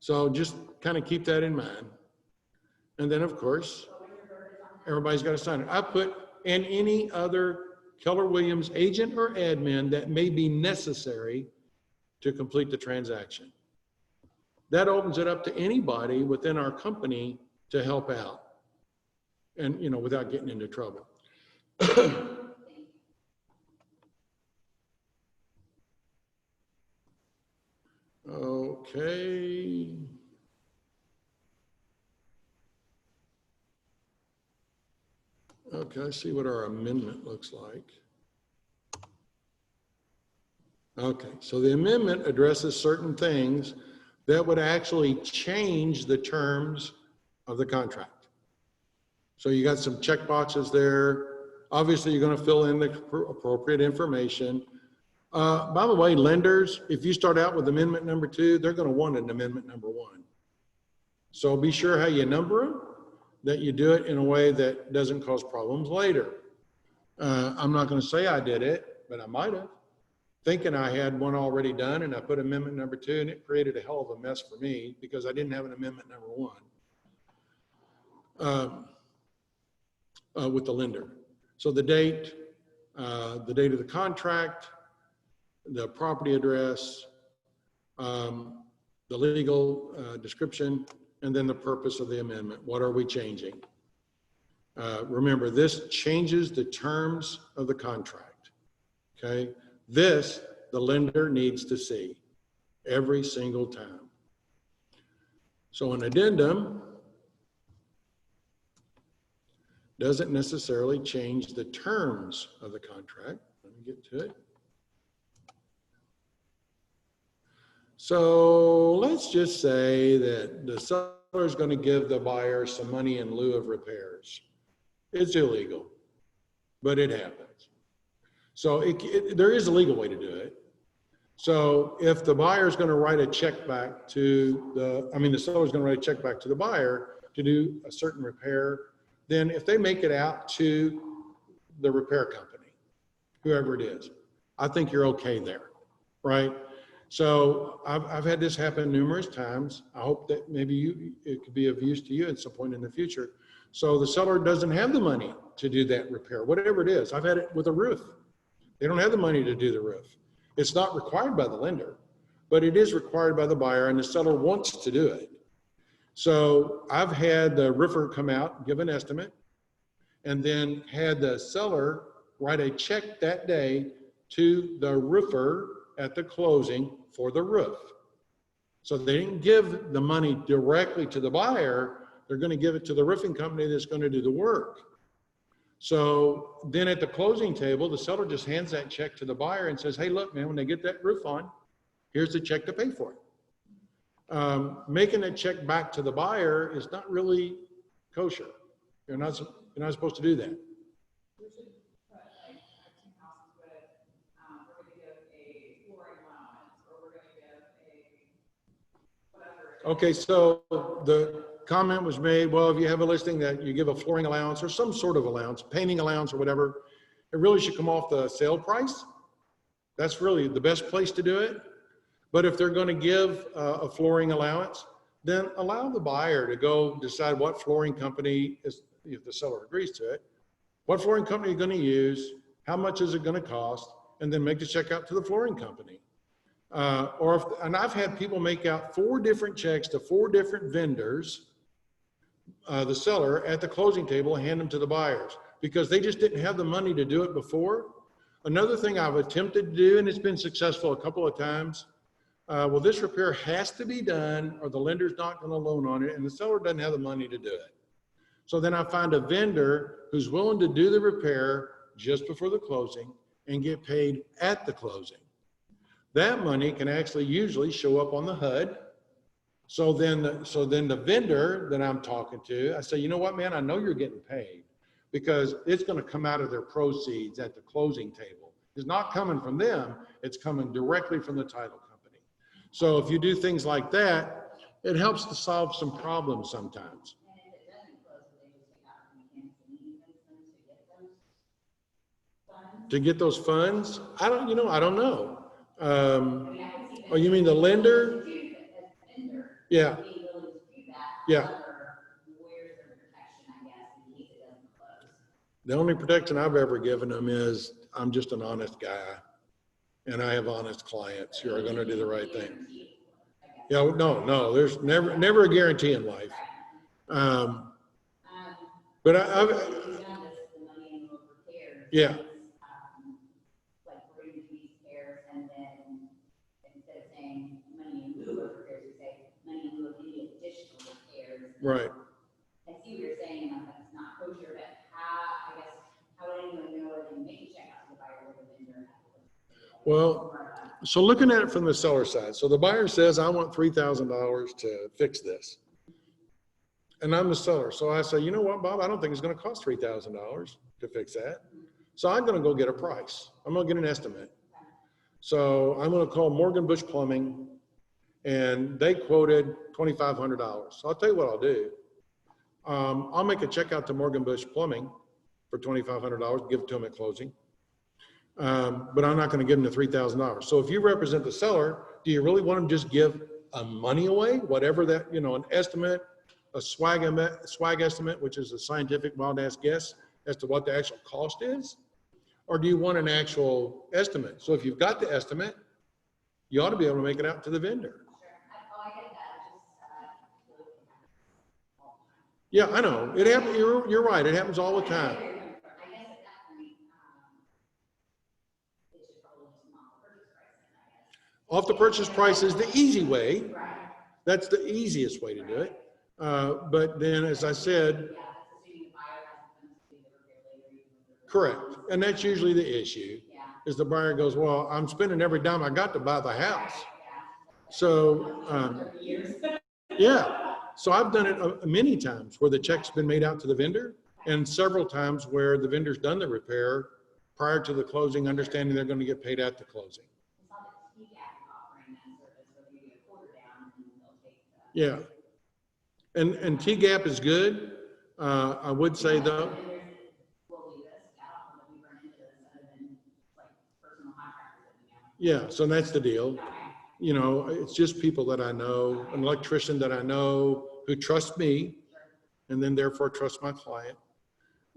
S1: So just kind of keep that in mind. And then, of course, everybody's got to sign it. I put, and any other Keller Williams agent or admin that may be necessary to complete the transaction. That opens it up to anybody within our company to help out and, without getting into trouble. Okay. Okay, let's see what our amendment looks like. Okay, so the amendment addresses certain things that would actually change the terms of the contract. So you got some check boxes there. Obviously, you're going to fill in the appropriate information. By the way, lenders, if you start out with amendment number 2, they're going to want an amendment number 1. So be sure how you number them, that you do it in a way that doesn't cause problems later. I'm not going to say I did it, but I might have, thinking I had one already done, and I put amendment number 2, and it created a hell of a mess for me because I didn't have an amendment number 1 with the lender. So the date of the contract, the property address, the legal description, and then the purpose of the amendment. What are we changing? Remember, this changes the terms of the contract, okay? This, the lender needs to see every single time. So an addendum doesn't necessarily change the terms of the contract. Let me get to it. So let's just say that the seller is going to give the buyer some money in lieu of repairs. It's illegal, but it happens. So there is a legal way to do it. So if the buyer is going to write a check back to the seller is going to write a check back to the buyer to do a certain repair, then if they make it out to the repair company, whoever it is, I think you're okay there, right? So I've had this happen numerous times. I hope that maybe it could be of use to you at some point in the future. So the seller doesn't have the money to do that repair, whatever it is. I've had it with a roof. They don't have the money to do the roof. It's not required by the lender, but it is required by the buyer, and the seller wants to do it. So I've had the roofer come out, give an estimate, and then had the seller write a check that day to the roofer at the closing for the roof. So they didn't give the money directly to the buyer. They're going to give it to the roofing company that's going to do the work. So then at the closing table, the seller just hands that check to the buyer and says, hey, look, man, when they get that roof on, here's the check to pay for it. Making that check back to the buyer is not really kosher. You're not supposed to do that.
S5: We should put, like, I've seen houses with, we're gonna give a flooring allowance, or we're gonna give a whatever.
S1: Okay, so the comment was made, well, if you have a listing that you give a flooring allowance or some sort of allowance, painting allowance or whatever, it really should come off the sale price. That's really the best place to do it. But if they're going to give a flooring allowance, then allow the buyer to go decide what flooring company is, if the seller agrees to it, what flooring company you're going to use, how much is it going to cost, and then make the check out to the flooring company. And I've had people make out 4 different checks to 4 different vendors, the seller at the closing table, and hand them to the buyers because they just didn't have the money to do it before. Another thing I've attempted to do, and it's been successful a couple of times, well, this repair has to be done or the lender's not going to loan on it and the seller doesn't have the money to do it. So then I find a vendor who's willing to do the repair just before the closing and get paid at the closing. That money can actually usually show up on the HUD. So then the vendor that I'm talking to, I say, you know what, man, I know you're getting paid because it's going to come out of their proceeds at the closing table. It's not coming from them. It's coming directly from the title company. So if you do things like that, it helps to solve some problems sometimes.
S4: And if it doesn't close, they just take out and cancel easements to get those funds?
S1: To get those funds, I don't know.
S4: I mean, I can see that.
S1: Oh, you mean the lender?
S4: As a vendor,
S1: Yeah,
S4: being willing to do that.
S1: Yeah.
S4: However, where's their protection, I guess, in case it doesn't close?
S1: the only protection I've ever given them is I'm just an honest guy and I have honest clients who are going to do the right thing. Yeah, no, there's never a guarantee in life. But I've yeah.
S4: Like we're going to do these repairs and then instead of saying money in lieu of repairs, we say money in lieu of any additional repairs.
S1: Right.
S4: I see what you're saying, like that's not kosher, but how would anyone know whether they make a check out to the buyer or the vendor?
S1: Well, so looking at it from the seller side, so the buyer says, I want $3,000 to fix this. And I'm the seller. So I say, you know what, Bob, I don't think it's going to cost $3,000 to fix that. So I'm going to go get a price. I'm going to get an estimate. So I'm going to call Morgan Bush Plumbing and they quoted $2,500. So I'll tell you what I'll do. I'll make a check out to Morgan Bush Plumbing for $2,500, give it to them at closing. But I'm not going to give them the $3,000. So if you represent the seller, do you really want them to just give money away? Whatever that, an estimate, a swag estimate, which is a scientific wild ass guess as to what the actual cost is? Or do you want an actual estimate? So if you've got the estimate, you ought to be able to make it out to the vendor.
S4: I get that.
S1: Yeah, I know. It happens. You're right. It happens all the time.
S4: I guess at that point, it should probably just not the purchase price then, I guess.
S1: Off the purchase price is the easy way.
S4: Right.
S1: That's the easiest way to do it. But then, as I said,
S4: Yeah, that's assuming the buyer hasn't come to do the repair later.
S1: correct. And that's usually the issue,
S4: Yeah.
S1: is the buyer goes, well, I'm spending every dime I got to buy the house. So, yeah. So I've done it many times where the check's been made out to the vendor and several times where the vendor's done the repair prior to the closing, understanding they're going to get paid at the closing.
S4: It's not that TGAP is offering that service, where you get a quarter down and they'll take the.
S1: Yeah. And TGAP is good. I would say though,
S4: We'll do this, I don't know that we run into this other than like personal contractors that we know.
S1: yeah, so that's the deal. you know, it's just people that I know, an electrician that I know who trusts me and then therefore trust my client.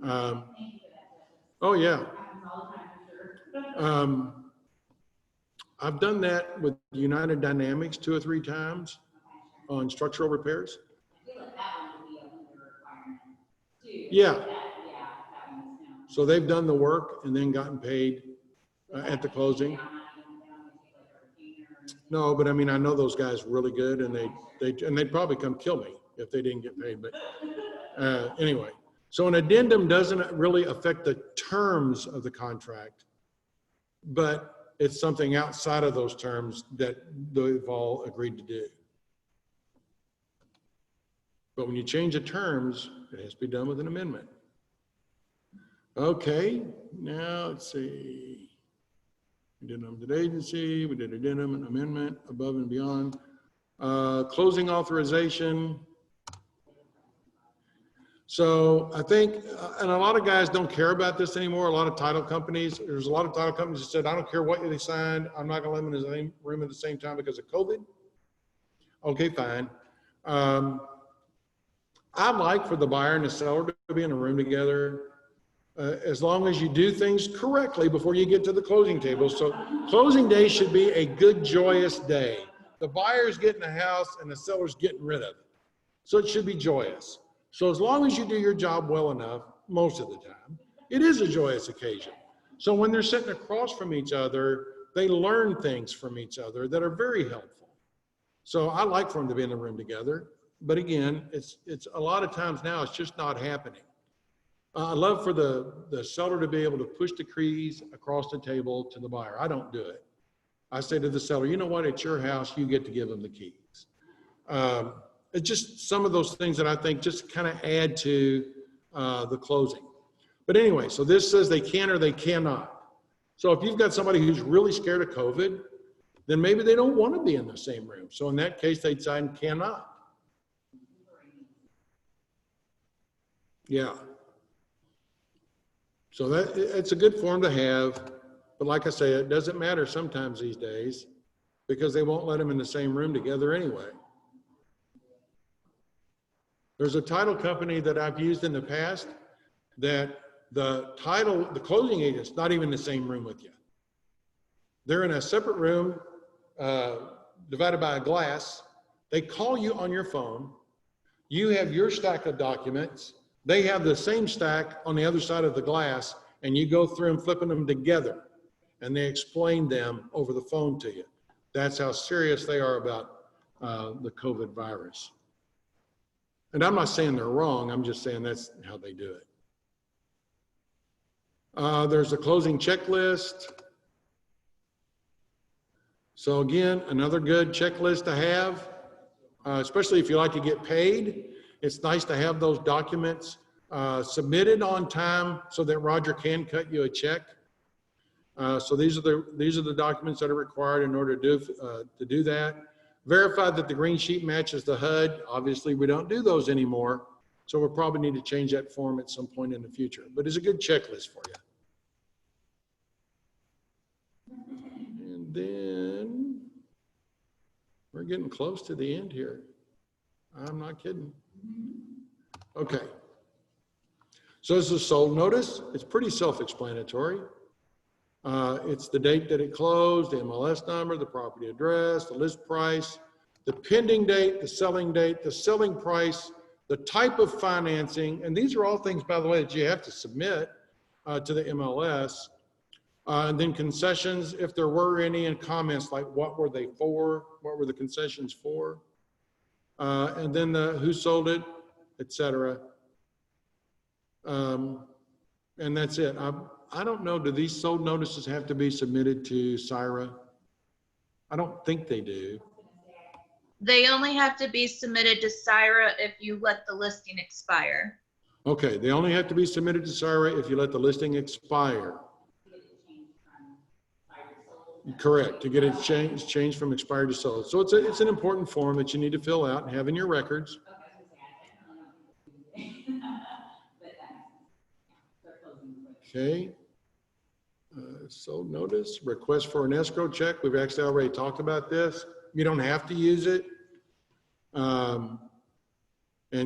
S1: Oh yeah. I've done that with United Dynamics 2 or 3 times on structural repairs. Yeah. So they've done the work and then gotten paid at the closing. No, but I mean, I know those guys really good, and they'd probably come kill me if they didn't get paid. But anyway, so an addendum doesn't really affect the terms of the contract, but it's something outside of those terms that they've all agreed to do. But when you change the terms, it has to be done with an amendment. Okay, now let's see. We did an agency, we did addendum, an amendment, above and beyond. Closing authorization. So I think, and a lot of guys don't care about this anymore. A lot of title companies, there's a lot of title companies that said, I don't care what they signed, I'm not gonna let them in the same room at the same time because of COVID. Okay, fine. I'd like for the buyer and the seller to be in a room together as long as you do things correctly before you get to the closing table. So closing day should be a good, joyous day. The buyer's getting the house and the seller's getting rid of it. So it should be joyous. So as long as you do your job well enough, most of the time, it is a joyous occasion. So when they're sitting across from each other, they learn things from each other that are very helpful. So I like for them to be in the room together. But again, it's a lot of times now, it's just not happening. I love for the seller to be able to push the keys across the table to the buyer. I don't do it. I say to the seller, you know what, it's your house, you get to give them the keys. It's just some of those things that I think just kind of add to the closing. But anyway, so this says they can or they cannot. So if you've got somebody who's really scared of COVID, then maybe they don't want to be in the same room. So in that case, they decide cannot. Yeah. So it's a good form to have, but like I say, it doesn't matter sometimes these days because they won't let them in the same room together anyway. There's a title company that I've used in the past that the closing agent's not even in the same room with you. They're in a separate room divided by a glass. They call you on your phone. You have your stack of documents. They have the same stack on the other side of the glass, and you go through them, flipping them together, and they explain them over the phone to you. That's how serious they are about the COVID virus. And I'm not saying they're wrong, I'm just saying that's how they do it. There's a closing checklist. So again, another good checklist to have, especially if you like to get paid. It's nice to have those documents submitted on time so that Roger can cut you a check. So these are the documents that are required in order to do that. Verify that the green sheet matches the HUD. Obviously, we don't do those anymore, so we'll probably need to change that form at some point in the future. But it's a good checklist for you. And then we're getting close to the end here. I'm not kidding. Okay. So this is a sold notice. It's pretty self-explanatory. It's the date that it closed, the MLS number, the property address, the list price, the pending date, the selling price, the type of financing. And these are all things, by the way, that you have to submit to the MLS. And then concessions, if there were any, and comments like what were they for? What were the concessions for? And then who sold it, etc. And that's it. I don't know, do these sold notices have to be submitted to SIRA? I don't think they do.
S3: They only have to be submitted to SIRA if you let the listing expire.
S1: Okay, they only have to be submitted to SIRA if you let the listing expire. Correct, to get it changed from expired to sold. So it's an important form that you need to fill out and have in your records. Okay. So notice, request for an escrow check. We've actually already talked about this. You don't have to use it. And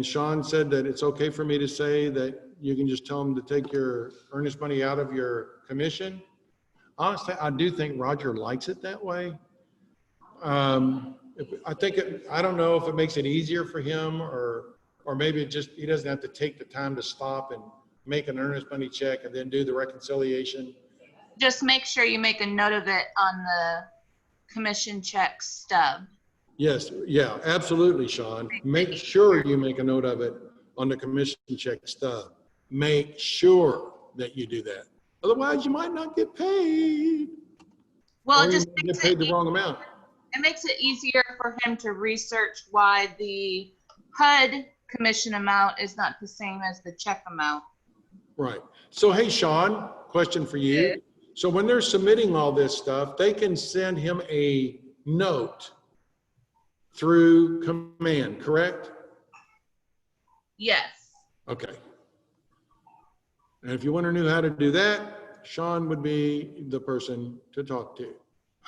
S1: Sean said that it's okay for me to say that you can just tell them to take your earnest money out of your commission. Honestly, I do think Roger likes it that way. I don't know if it makes it easier for him or maybe it just, he doesn't have to take the time to stop and make an earnest money check and then do the reconciliation.
S3: Just make sure you make a note of it on the commission check stub.
S1: Yes, yeah, absolutely, Sean. Make sure you make a note of it on the commission check stub. Make sure that you do that. Otherwise, you might not get paid.
S3: Well,
S1: Or
S3: it
S1: you
S3: just
S1: might
S3: makes
S1: get paid the
S3: it,
S1: wrong amount.
S3: it makes it easier for him to research why the HUD commission amount is not the same as the check amount.
S1: Right. So, hey, Sean, question for you. So when they're submitting all this stuff, they can send him a note through command, correct?
S3: Yes.
S1: Okay. And if you want to know how to do that, Sean would be the person to talk to.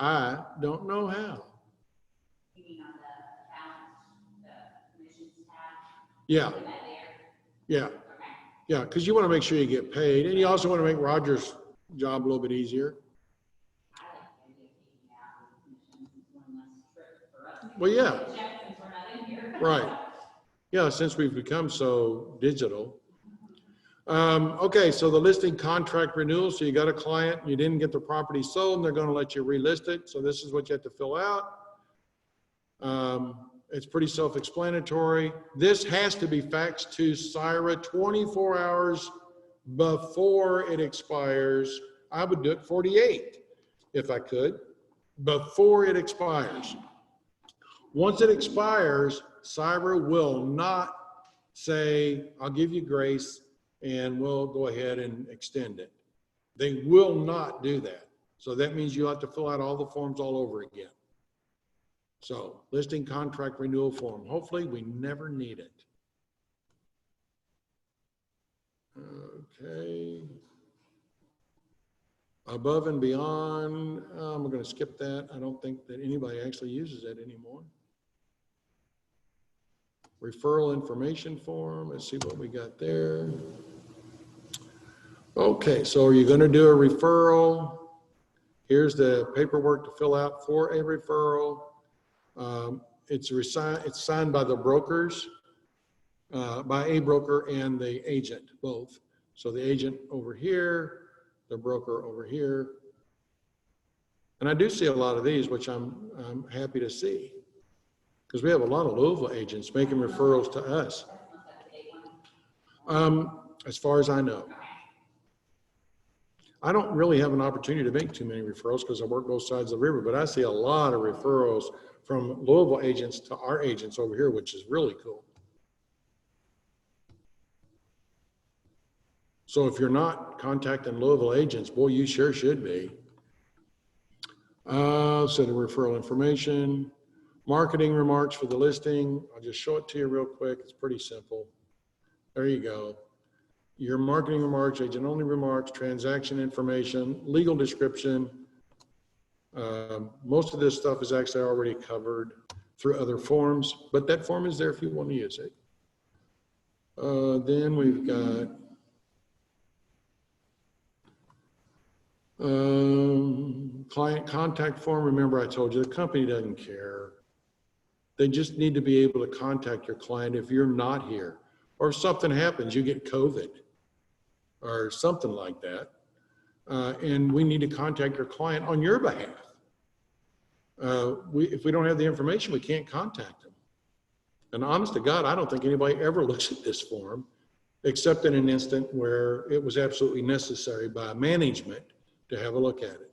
S1: I don't know how.
S4: You mean on the account, the commissions tab?
S1: Yeah,
S4: Is that there?
S1: yeah,
S4: Okay.
S1: yeah, because you want to make sure you get paid, and you also want to make Roger's job a little bit easier.
S4: I like the idea of taking out the commissions, it's one less trip for us.
S1: Well, yeah,
S4: Check since we're not in here.
S1: right. Yeah, since we've become so digital. Okay, so the listing contract renewal. So you got a client, you didn't get the property sold, and they're going to let you relist it. So this is what you have to fill out. It's pretty self-explanatory. This has to be faxed to Syra 24 hours before it expires. I would do it 48 if I could, before it expires. Once it expires, Syra will not say, I'll give you grace and we'll go ahead and extend it. They will not do that. So that means you'll have to fill out all the forms all over again. So listing contract renewal form. Hopefully we never need it. Okay. Above and beyond, I'm going to skip that. I don't think that anybody actually uses that anymore. Referral information form. Let's see what we got there. Okay, so are you going to do a referral? Here's the paperwork to fill out for a referral. It's signed by the brokers, by a broker and the agent, both. So the agent over here, the broker over here. And I do see a lot of these, which I'm happy to see. Because we have a lot of Louisville agents making referrals to us. As far as I know. I don't really have an opportunity to make too many referrals because I work both sides of the river, but I see a lot of referrals from Louisville agents to our agents over here, which is really cool. So if you're not contacting Louisville agents, boy, you sure should be. So the referral information, marketing remarks for the listing. I'll just show it to you real quick. It's pretty simple. There you go. Your marketing remarks, agent only remarks, transaction information, legal description. Most of this stuff is actually already covered through other forms, but that form is there if you want to use it. Then we've got client contact form. Remember I told you the company doesn't care. They just need to be able to contact your client if you're not here or if something happens, you get COVID or something like that. And we need to contact your client on your behalf. If we don't have the information, we can't contact them. And honest to God, I don't think anybody ever looks at this form, except in an instant where it was absolutely necessary by management to have a look at it.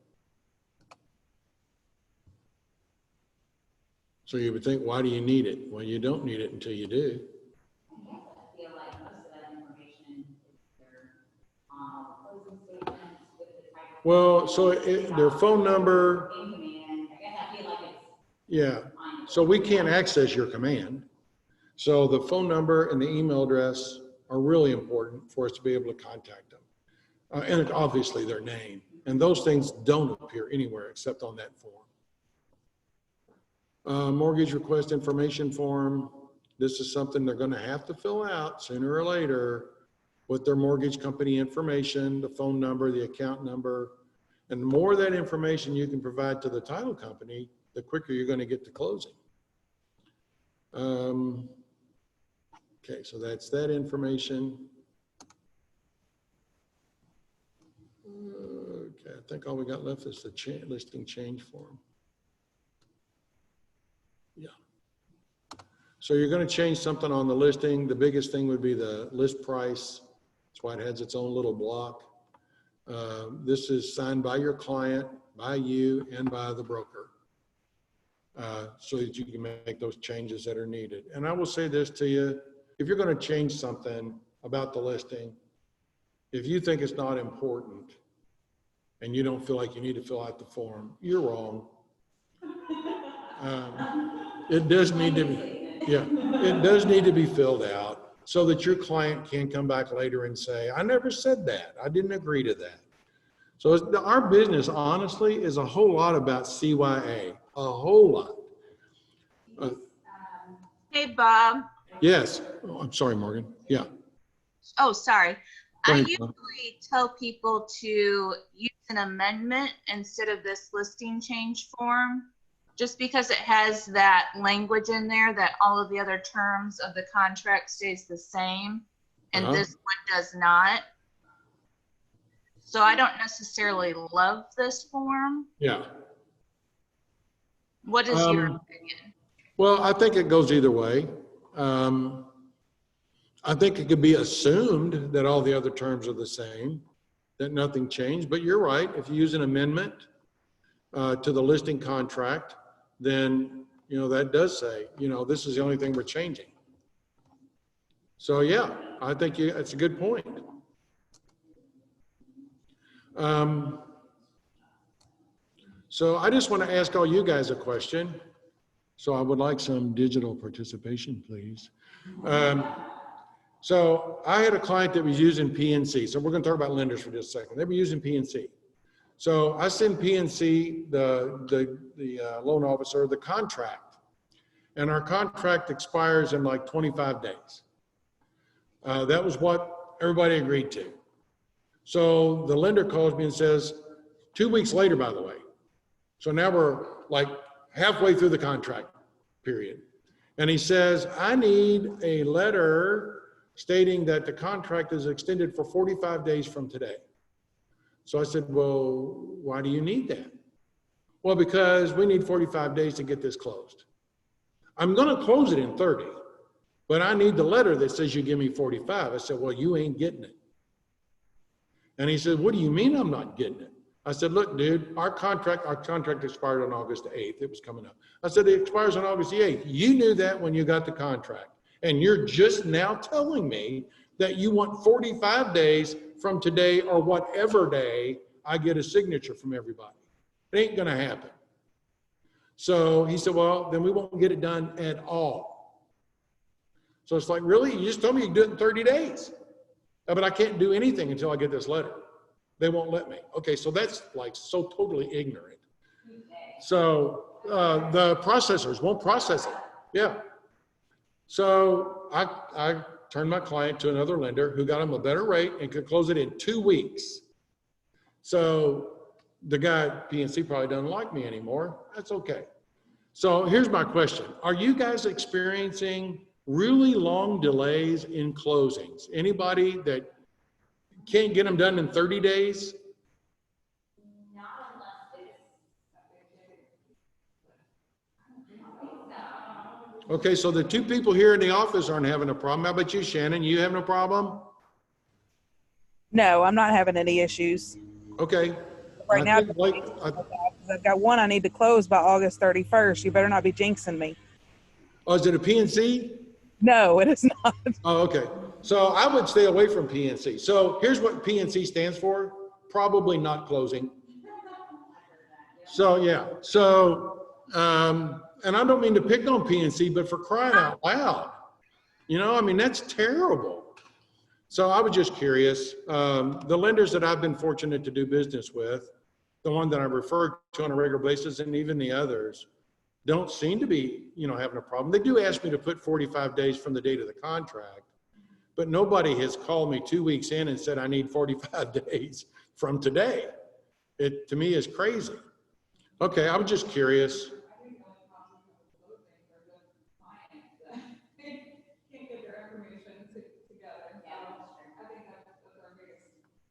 S1: So you would think, why do you need it? Well, you don't need it until you do.
S4: I feel like most of that information is their closing statements with the type of.
S1: Well, so their phone number,
S4: In command, I guess I feel like it's.
S1: yeah. So we can't access your command. So the phone number and the email address are really important for us to be able to contact them. And obviously their name. And those things don't appear anywhere except on that form. Mortgage request information form. This is something they're going to have to fill out sooner or later with their mortgage company information, the phone number, the account number. And the more of that information you can provide to the title company, the quicker you're going to get to closing. Okay, so that's that information. Okay, I think all we got left is the listing change form. Yeah. So you're going to change something on the listing. The biggest thing would be the list price. That's why it has its own little block. This is signed by your client, by you, and by the broker, so that you can make those changes that are needed. And I will say this to you, if you're going to change something about the listing, if you think it's not important and you don't feel like you need to fill out the form, you're wrong. It does need to be, yeah, it does need to be filled out so that your client can come back later and say, I never said that. I didn't agree to that. So our business, honestly, is a whole lot about CYA, a whole lot.
S3: Hey, Bob.
S1: Yes. Oh, I'm sorry, Morgan. Yeah.
S3: Oh, sorry.
S1: Go
S3: I
S1: ahead,
S3: usually tell people to use an amendment instead of this listing change form, just because it has that language in there that all of the other terms of the contract stays the same, and this one does not. So I don't necessarily love this form.
S1: Yeah.
S3: What is your opinion?
S1: Well, I think it goes either way. I think it could be assumed that all the other terms are the same, that nothing changed, but you're right. If you use an amendment to the listing contract, then, you know, that does say, you know, this is the only thing we're changing. So yeah, I think it's a good point. So I just want to ask all you guys a question. So I would like some digital participation, please. So I had a client that was using PNC. So we're going to talk about lenders for just a second. They were using PNC. So I send PNC, the loan officer, the contract. And our contract expires in like 25 days. That was what everybody agreed to. So the lender calls me and says, 2 weeks later, by the way. So now we're like halfway through the contract period. And he says, I need a letter stating that the contract is extended for 45 days from today. So I said, well, why do you need that? Well, because we need 45 days to get this closed. I'm going to close it in 30, but I need the letter that says you give me 45. I said, well, you ain't getting it. And he said, what do you mean I'm not getting it? I said, look, dude, our contract expired on August 8th. It was coming up. I said, it expires on August the 8th. You knew that when you got the contract. And you're just now telling me that you want 45 days from today or whatever day I get a signature from everybody. It ain't going to happen. So he said, well, then we won't get it done at all. So it's like, really? You just told me you can do it in 30 days. But I can't do anything until I get this letter. They won't let me. Okay, so that's like so totally ignorant. So the processors won't process it. Yeah. So I turned my client to another lender who got him a better rate and could close it in 2 weeks. So the guy at PNC probably doesn't like me anymore. That's okay. So here's my question. Are you guys experiencing really long delays in closings? Anybody that can't get them done in 30 days?
S4: Not unless it's.
S1: Okay, so the two people here in the office aren't having a problem. How about you, Shannon? You having a problem?
S6: No, I'm not having any issues.
S1: Okay.
S6: Right now,
S1: Like,
S6: I've got one I need to close by August 31st. You better not be jinxing me.
S1: oh, is it a PNC?
S6: No, it is not.
S1: Oh, okay. So I would stay away from PNC. So here's what PNC stands for. Probably not closing. So yeah. So, and I don't mean to pick on PNC, but for crying out loud, you know, I mean, that's terrible. So I was just curious, the lenders that I've been fortunate to do business with, the one that I referred to on a regular basis, and even the others, don't seem to be, having a problem. They do ask me to put 45 days from the date of the contract, but nobody has called me 2 weeks in and said, I need 45 days from today. It, to me, is crazy. Okay, I was just curious.
S5: I think the only problem with those things are the clients that can't get their information together. So I think that's our biggest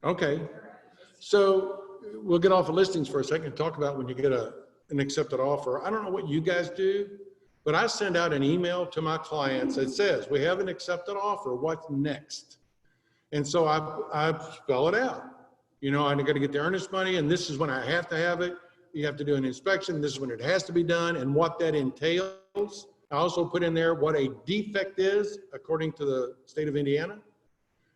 S1: Okay,
S5: concern is just
S1: so we'll get off of listings for a second and talk about when you get an accepted offer. I don't know what you guys do, but I send out an email to my clients that says, we have an accepted offer, what's next? And so I spell it out. I got to get the earnest money, and this is when I have to have it. You have to do an inspection. This is when it has to be done and what that entails. I also put in there what a defect is according to the state of Indiana,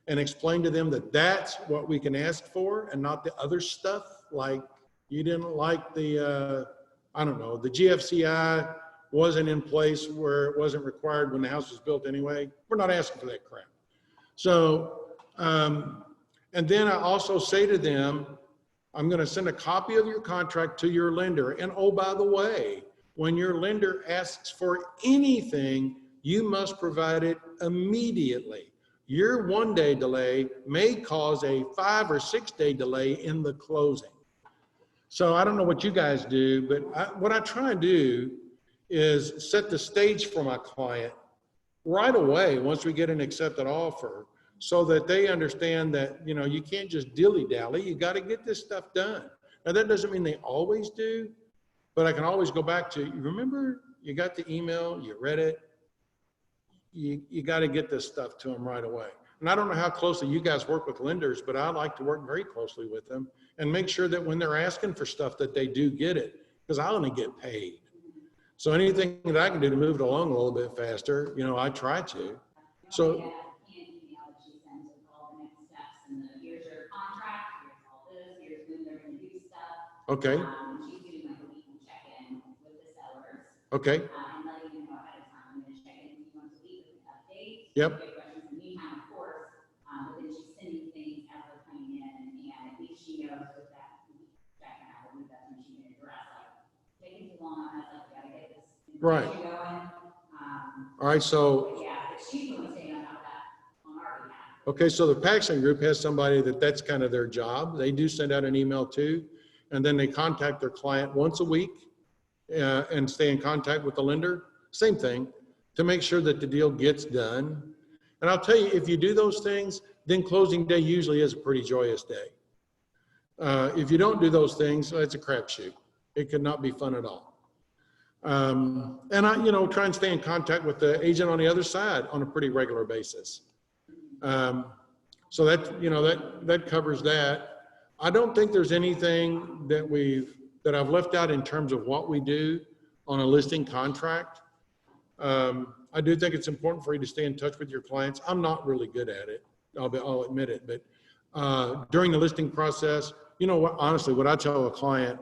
S1: and explain to them that that's what we can ask for and not the other stuff. Like you didn't like the, I don't know, the GFCI wasn't in place where it wasn't required when the house was built anyway. We're not asking for that crap. So, and then I also say to them, I'm going to send a copy of your contract to your lender. And oh, by the way, when your lender asks for anything, you must provide it immediately. Your 1 day delay may cause a 5 or 6 day delay in the closing. So I don't know what you guys do, but what I try and do is set the stage for my client right away once we get an accepted offer, so that they understand that, you can't just dilly-dally, you got to get this stuff done. Now that doesn't mean they always do, but I can always go back to, you remember you got the email, you read it, you got to get this stuff to them right away. And I don't know how closely you guys work with lenders, but I like to work very closely with them and make sure that when they're asking for stuff that they do get it, because I only get paid. So anything that I can do to move it along a little bit faster, I try to. So
S4: Email that she sends with all the next steps, and here's your contract, here's all this, here's when they're gonna do stuff.
S1: okay,
S4: She's doing like a weekly check-in with the sellers,
S1: okay,
S4: and letting them know ahead of time, and then checking if you want to leave with an update.
S1: Yep.
S4: If you have questions in the meantime, of course, but then she's sending things as they're coming in, and at least she knows with that check-in, I believe that's when she can address, like, taking too long, I was like, gotta get this
S1: right.
S4: information going.
S1: All right, so,
S4: But yeah, but she's really staying on top of that on our behalf.
S1: okay, so the Paxson Group has somebody that's kind of their job. They do send out an email too, and then they contact their client once a week and stay in contact with the lender. Same thing, to make sure that the deal gets done. And I'll tell you, if you do those things, then closing day usually is a pretty joyous day. If you don't do those things, it's a crapshoot. It could not be fun at all. And I, try and stay in contact with the agent on the other side on a pretty regular basis. So that, that covers that. I don't think there's anything that I've left out in terms of what we do on a listing contract. I do think it's important for you to stay in touch with your clients. I'm not really good at it. I'll admit it, but during the listing process, honestly, what I tell a client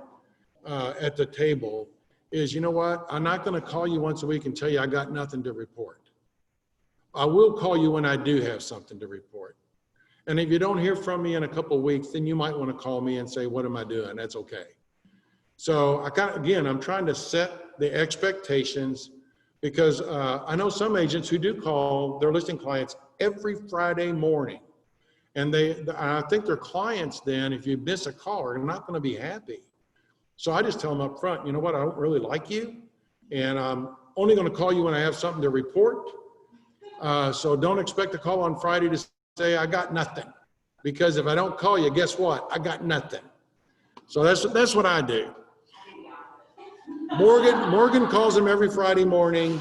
S1: at the table is, you know what, I'm not going to call you once a week and tell you I got nothing to report. I will call you when I do have something to report. And if you don't hear from me in a couple of weeks, then you might want to call me and say, what am I doing? That's okay. So I'm trying to set the expectations, because I know some agents who do call their listing clients every Friday morning. And I think their clients then, if you miss a call, are not going to be happy. So I just tell them up front, you know what, I don't really like you, and I'm only going to call you when I have something to report. So don't expect to call on Friday to say I got nothing, because if I don't call you, guess what? I got nothing. So that's what I do. Morgan calls them every Friday morning.
S4: I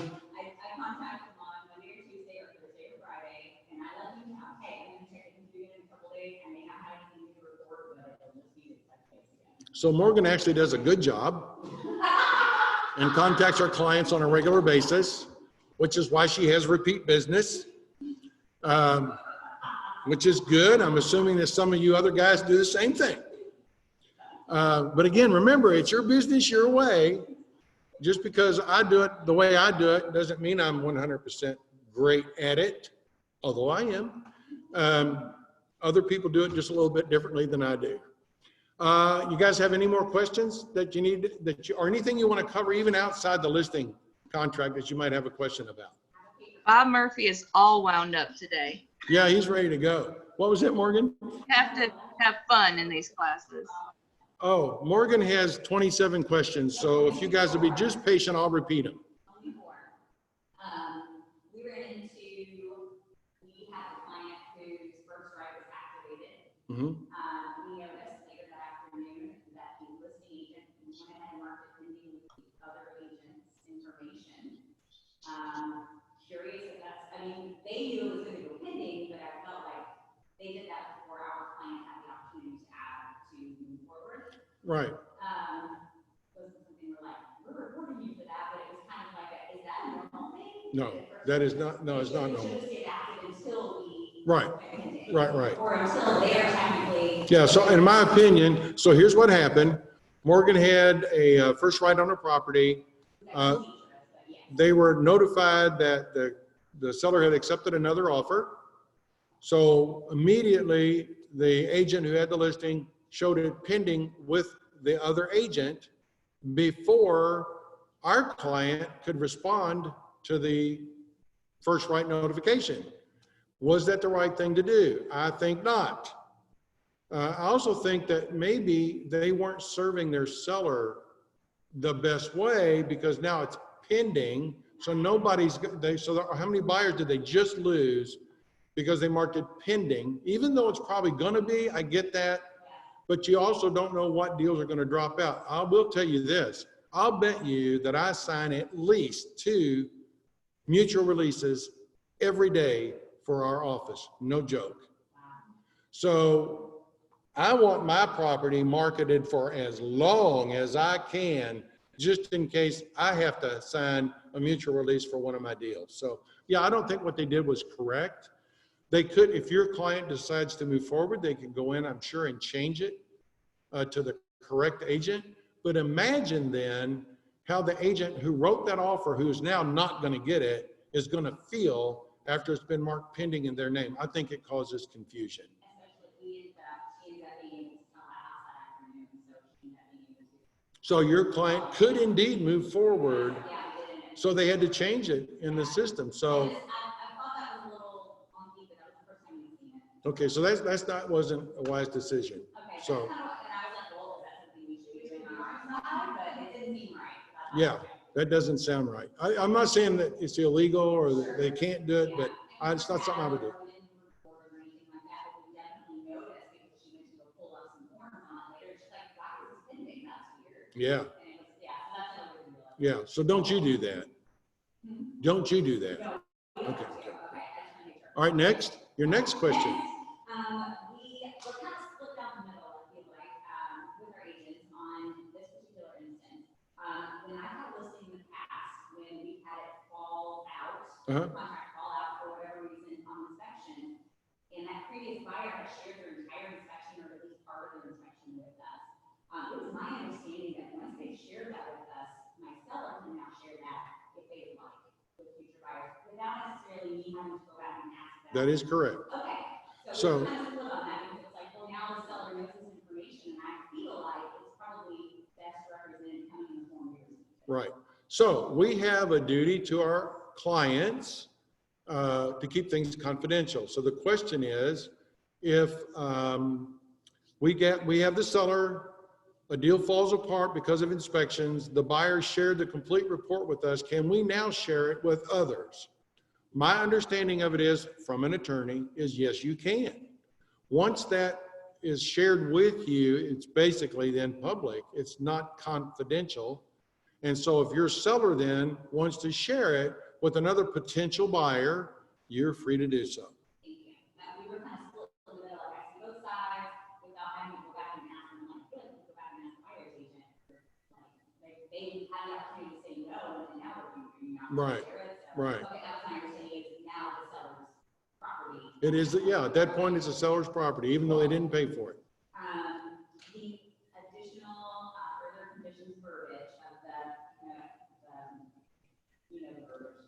S4: contact them on Monday or Tuesday or Thursday or Friday, and I let them know, hey, I'm gonna check into it in a couple days, I may not have anything to report, but it'll just be touch base again.
S1: So Morgan actually does a good job and contacts our clients on a regular basis, which is why she has repeat business, which is good. I'm assuming that some of you other guys do the same thing. But again, remember, it's your business your way. Just because I do it the way I do it doesn't mean I'm 100% great at it, although I am. Other people do it just a little bit differently than I do. You guys have any more questions that you need, or anything you want to cover even outside the listing contract that you might have a question about?
S3: Bob Murphy is all wound up today.
S1: Yeah, he's ready to go. What was it, Morgan?
S3: You have to have fun in these classes.
S1: Oh, Morgan has 27 questions, so if you guys will be just patient, I'll repeat them.
S4: Only four. We ran into, we had a client whose first right was activated.
S1: Mm-hmm.
S4: We noticed later that afternoon that the listing agent went ahead and marked it pending with the other agent's information. Curious if that's, I mean, they knew it was going to go pending, but I felt like they did that before our client had the opportunity to add to move forward.
S1: Right.
S4: Wasn't something we're like, we're reporting you for that, but it was kind of like, is that a normal thing?
S1: No, that is not, no, it's not normal.
S4: It should stay active until we.
S1: Right, right.
S4: Or until they're technically.
S1: Yeah, so in my opinion, so here's what happened. Morgan had a first right on her property. They were notified that the seller had accepted another offer. So immediately, the agent who had the listing showed it pending with the other agent before our client could respond to the first right notification. Was that the right thing to do? I think not. I also think that maybe they weren't serving their seller the best way because now it's pending. So how many buyers did they just lose because they marked it pending? Even though it's probably gonna be, I get that, but you also don't know what deals are gonna drop out. I will tell you this, I'll bet you that I sign at least 2 mutual releases every day for our office, no joke. So I want my property marketed for as long as I can, just in case I have to sign a mutual release for one of my deals. So yeah, I don't think what they did was correct. They could, if your client decides to move forward, they can go in, I'm sure, and change it to the correct agent. But imagine then how the agent who wrote that offer, who's now not going to get it, is going to feel after it's been marked pending in their name. I think it causes confusion. So your client could indeed move forward. So they had to change it in the system. So.
S4: I thought that was a little funky, but that was the first time we've seen it.
S1: Okay, so wasn't a wise decision.
S4: Okay,
S1: so.
S4: And I was like, well, is that something we should be doing on our side? But it didn't seem right.
S1: Yeah, that doesn't sound right. I'm not saying that it's illegal or that they can't do it, but it's not something I would do. Yeah. Yeah, so don't you do that. Don't you do that. Okay. All right, next. Your next question.
S4: We're kind of split down the middle, I feel like, with our agents on this particular instance. When I've had listing in the past, when we've had it fall out, contract fall out for whatever reason on inspection, and that previous buyer has shared their entire inspection or at least part of their inspection with us. It was my understanding that once they shared that with us, my seller can now share that if they like with future buyers without necessarily me having to go back and ask them.
S1: That is correct.
S4: Okay.
S1: So
S4: we're kind of split on that because it's like, well, now the seller knows this information, and I feel like it's probably best represented coming in the form of yours.
S1: Right. So we have a duty to our clients to keep things confidential. So the question is, if we have the seller, a deal falls apart because of inspections, the buyer shared the complete report with us, can we now share it with others? My understanding of it is, from an attorney, is yes, you can. Once that is shared with you, it's basically then public. It's not confidential. And so if your seller then wants to share it with another potential buyer, you're free to do so.
S4: Thank you. Now, we were kind of split in the middle, like I see both sides without having to go back and ask them, like, good, go back and ask the buyer's agent. Like, they had the opportunity to say no, and now you're not going to share it. So,
S1: right.
S4: Okay, that was my understanding, is now the seller's property.
S1: It is, yeah, at that point, it's a seller's property, even though they didn't pay for it.
S4: The additional further conditions verbiage of the verbiage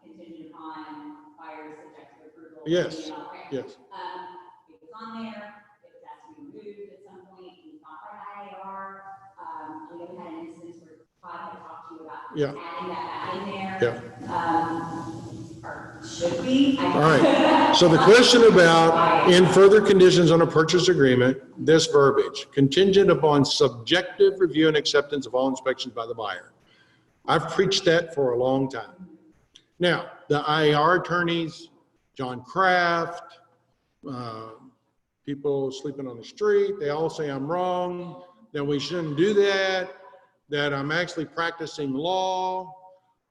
S4: contingent upon buyers subject to approval
S1: Yes,
S4: you know, okay.
S1: yes.
S4: It was on there, it was asked to be removed at some point, we thought by IAR, we even had an instance where Todd had talked to you about
S1: Yeah.
S4: adding that back in there.
S1: Yeah.
S4: Or should we?
S1: All right. So the question about in further conditions on a purchase agreement, this verbiage, contingent upon subjective review and acceptance of all inspections by the buyer. I've preached that for a long time. Now, the IAR attorneys, John Kraft, people sleeping on the street, they all say I'm wrong, that we shouldn't do that I'm actually practicing law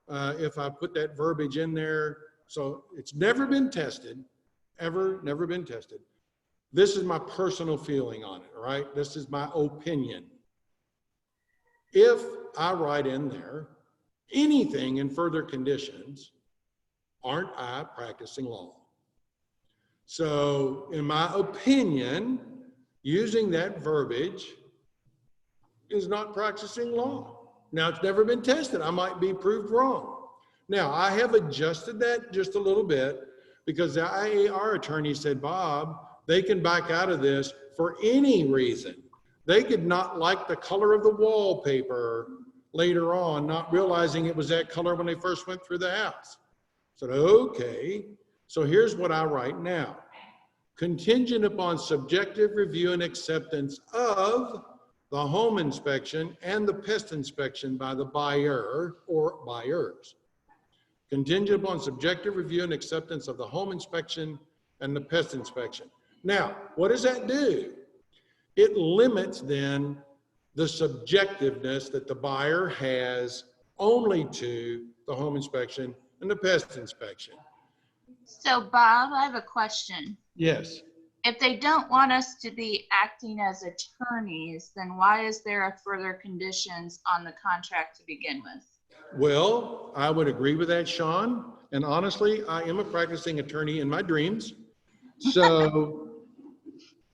S1: if I put that verbiage in there. So it's never been tested, never been tested. This is my personal feeling on it, right? This is my opinion. If I write in there anything in further conditions, aren't I practicing law? So in my opinion, using that verbiage is not practicing law. Now, it's never been tested. I might be proved wrong. Now, I have adjusted that just a little bit because the IAR attorney said, Bob, they can back out of this for any reason. They could not like the color of the wallpaper later on, not realizing it was that color when they first went through the house. I said, okay, so here's what I write now. Contingent upon subjective review and acceptance of the home inspection and the pest inspection by the buyer or buyers. Contingent upon subjective review and acceptance of the home inspection and the pest inspection. Now, what does that do? It limits then the subjectiveness that the buyer has only to the home inspection and the pest inspection.
S3: So Bob, I have a question.
S1: Yes.
S3: If they don't want us to be acting as attorneys, then why is there a further conditions on the contract to begin with?
S1: Well, I would agree with that, Sean. And honestly, I am a practicing attorney in my dreams. So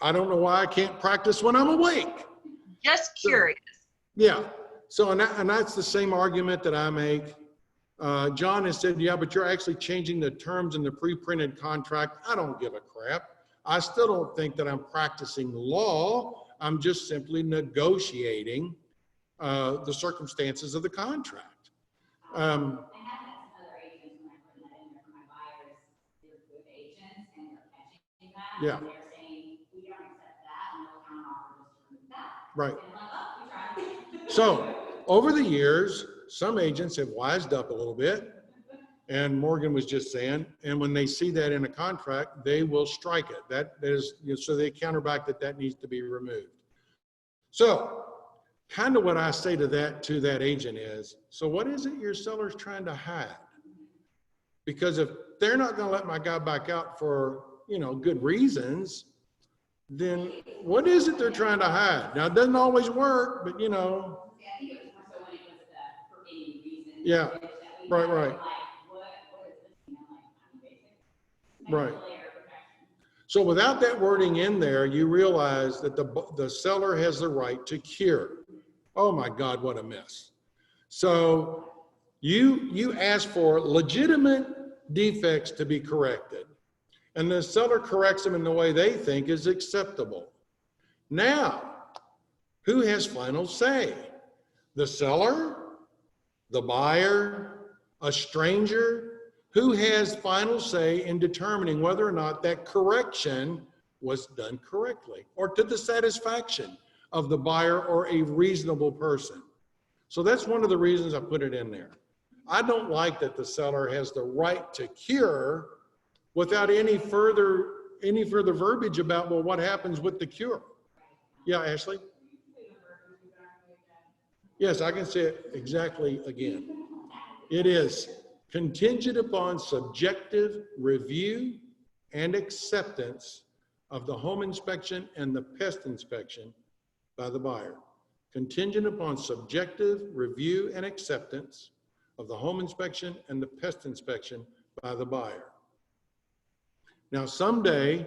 S1: I don't know why I can't practice when I'm awake.
S3: Just curious.
S1: Yeah. So, and that's the same argument that I make. John has said, yeah, but you're actually changing the terms in the pre-printed contract. I don't give a crap. I still don't think that I'm practicing law. I'm just simply negotiating the circumstances of the contract.
S4: I have had some other agents when I put that in there for my buyers, they're good agents and they're catching that.
S1: Yeah.
S4: And they're saying, we don't accept that and they'll counter offer just to remove that.
S1: Right.
S4: And I'm like, oh, we tried.
S1: So over the years, some agents have wised up a little bit. And Morgan was just saying, and when they see that in a contract, they will strike it. That is, you know, so they counterback that needs to be removed. So kind of what I say to that agent is, so what is it your seller's trying to hide? Because if they're not going to let my guy back out for, you know, good reasons, then what is it they're trying to hide? Now, it doesn't always work, but you know.
S4: Yeah, I think it was more so when it was the for any reason.
S1: Yeah, right, right.
S4: Like, what is this? You know, like, I'm basic.
S1: Right.
S4: Mental layer protection.
S1: So without that wording in there, you realize that the seller has the right to cure. Oh my God, what a mess. So you ask for legitimate defects to be corrected, and the seller corrects them in the way they think is acceptable. Now, who has final say? The seller, the buyer, a stranger? Who has final say in determining whether or not that correction was done correctly or to the satisfaction of the buyer or a reasonable person? So that's one of the reasons I put it in there. I don't like that the seller has the right to cure without any further verbiage about, well, what happens with the cure? Yeah, Ashley? Yes, I can say it exactly again. It is contingent upon subjective review and acceptance of the home inspection and the pest inspection by the buyer. Contingent upon subjective review and acceptance of the home inspection and the pest inspection by the buyer. Now, someday,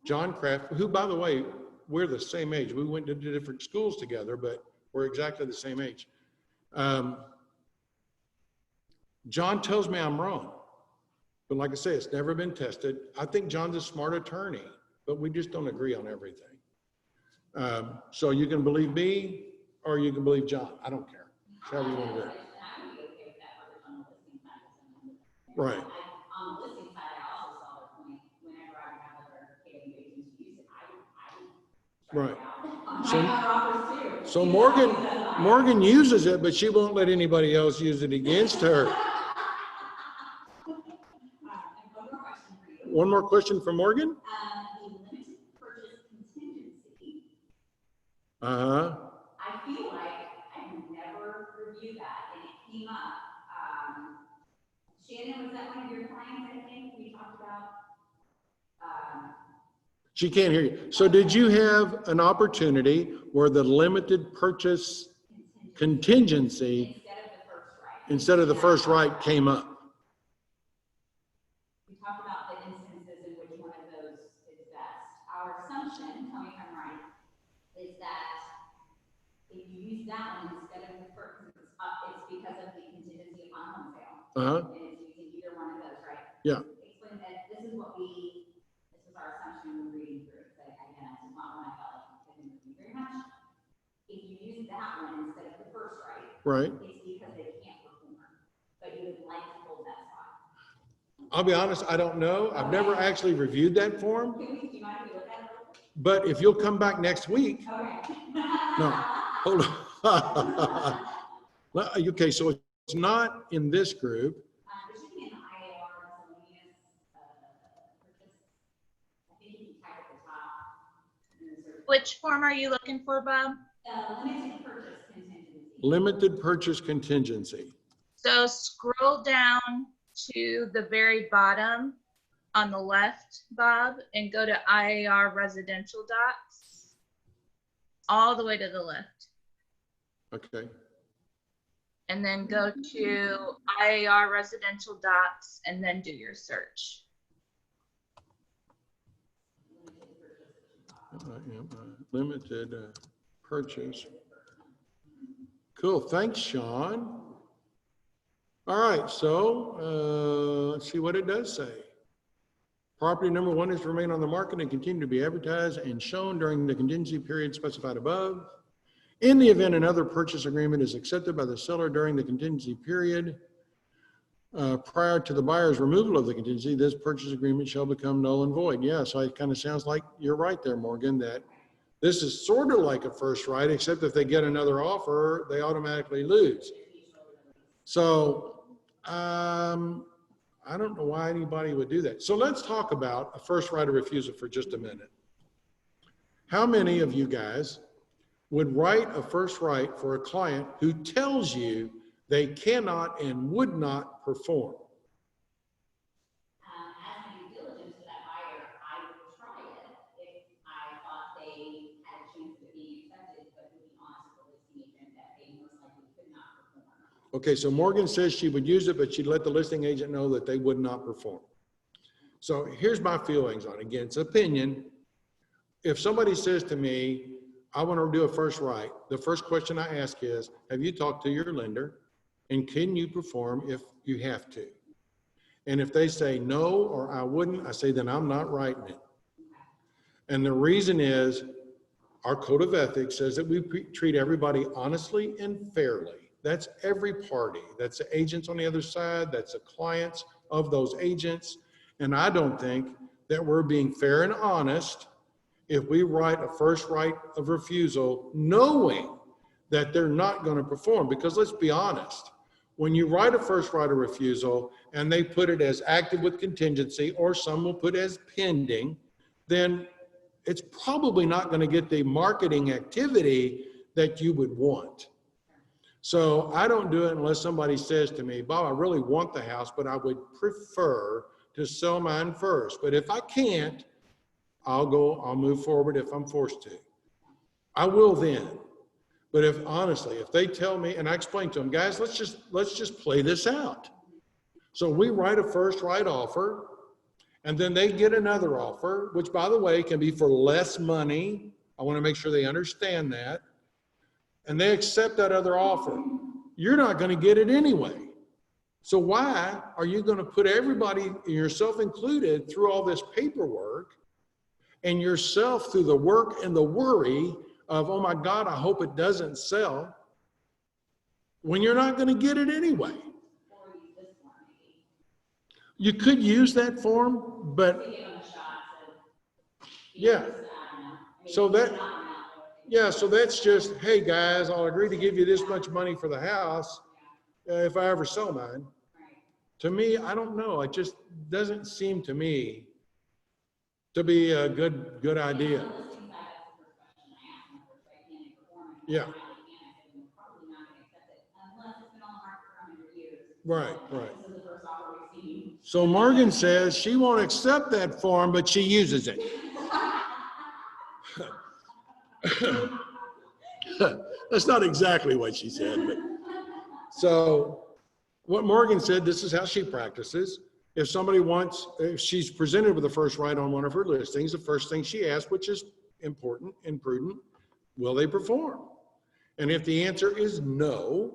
S1: John Kraft, who, by the way, we're the same age. We went to different schools together, but we're exactly the same age. John tells me I'm wrong. But like I say, it's never been tested. I think John's a smart attorney, but we just don't agree on everything. So you can believe me or you can believe John. I don't care. It's however you want to do it. Right.
S4: On the listing side, I also saw the point, whenever I have other getting agents use it, I try
S1: Right.
S4: it out.
S1: So-
S4: I have offers too.
S1: So
S4: You know,
S1: Morgan,
S4: because I-
S1: Morgan uses it, but she won't let anybody else use it against her.
S4: And one more question for you.
S1: One more question for Morgan?
S4: The limited purchase contingency,
S1: Uh-huh.
S4: I feel like I've never reviewed that, and it came up. Shannon, was that one of your clients, I think, we talked about?
S1: She can't hear you. So did you have an opportunity where the limited purchase contingency
S4: Instead of the first right.
S1: came up?
S4: We talked about the instances in which one of those is best. Our assumption, tell me if I'm right, is that if you use that one instead of the first, it's because of the contingency upon home sale.
S1: Uh-huh.
S4: And it's using either one of those, right?
S1: Yeah.
S4: Explain that, this was our assumption when reading through it. But again, this is not one I felt like I didn't review very much. If you use that one instead of the first right,
S1: Right.
S4: it's because they can't perform, but you would like to hold that spot.
S1: I'll be honest, I don't know. I've never actually reviewed that form,
S4: Do you mind if we look at it?
S1: but if you'll come back next week,
S4: Okay.
S1: no, hold on. Okay, so it's not in this group.
S4: There should be an IAR miscellaneous, purchase. I think you can type at the top. and then search.
S3: Which form are you looking for, Bob?
S4: Limited purchase contingency.
S1: Limited purchase contingency.
S3: So scroll down to the very bottom on the left, Bob, and go to IAR residential docs. All the way to the left.
S1: Okay.
S3: And then go to IAR residential docs and then do your search.
S1: Limited purchase. Cool. Thanks, Sean. All right. So let's see what it does say. Property number 1 is to remain on the market and continue to be advertised and shown during the contingency period specified above. In the event another purchase agreement is accepted by the seller during the contingency period, prior to the buyer's removal of the contingency, this purchase agreement shall become null and void. Yeah, so it kind of sounds like you're right there, Morgan, that this is sort of like a first right, except if they get another offer, they automatically lose. So I don't know why anybody would do that. So let's talk about a first right of refusal for just a minute. How many of you guys would write a first right for a client who tells you they cannot and would not perform?
S4: As my due diligence to that buyer, I would try it if I thought they had a chance of being accepted, but to be honest with the listing agent, that they most likely could not perform.
S1: Okay, so Morgan says she would use it, but she'd let the listing agent know that they would not perform. So here's my feelings on it. Again, it's opinion. If somebody says to me, I want to do a first right, the first question I ask is, have you talked to your lender? And can you perform if you have to? And if they say no, or I wouldn't, I say, then I'm not writing it. And the reason is our code of ethics says that we treat everybody honestly and fairly. That's every party. That's the agents on the other side. That's the clients of those agents. And I don't think that we're being fair and honest if we write a first right of refusal knowing that they're not going to perform. Because let's be honest, when you write a first right of refusal and they put it as active with contingency, or some will put as pending, then it's probably not going to get the marketing activity that you would want. So I don't do it unless somebody says to me, Bob, I really want the house, but I would prefer to sell mine first. But if I can't, I'll move forward if I'm forced to. I will then. But if honestly, if they tell me, and I explain to them, guys, let's just play this out. So we write a first right offer, and then they get another offer, which by the way, can be for less money. I want to make sure they understand that. And they accept that other offer. You're not going to get it anyway. So why are you going to put everybody, yourself included, through all this paperwork, and yourself through the work and the worry of, oh my God, I hope it doesn't sell, when you're not going to get it anyway?
S4: Or use this one maybe.
S1: You could use that form, but
S4: To give them a shot to.
S1: yeah.
S4: I don't know. I mean,
S1: So that,
S4: it's not enough.
S1: yeah, so that's just, hey guys, I'll agree to give you this much money for the house if I ever sell mine.
S4: Right.
S1: To me, I don't know. It just doesn't seem to me to be a good idea. Yeah. Right, right. So Morgan says she won't accept that form, but she uses it. That's not exactly what she said, but so what Morgan said, this is how she practices. If somebody wants, if she's presented with a first right on one of her listings, the first thing she asks, which is important and prudent, will they perform? And if the answer is no,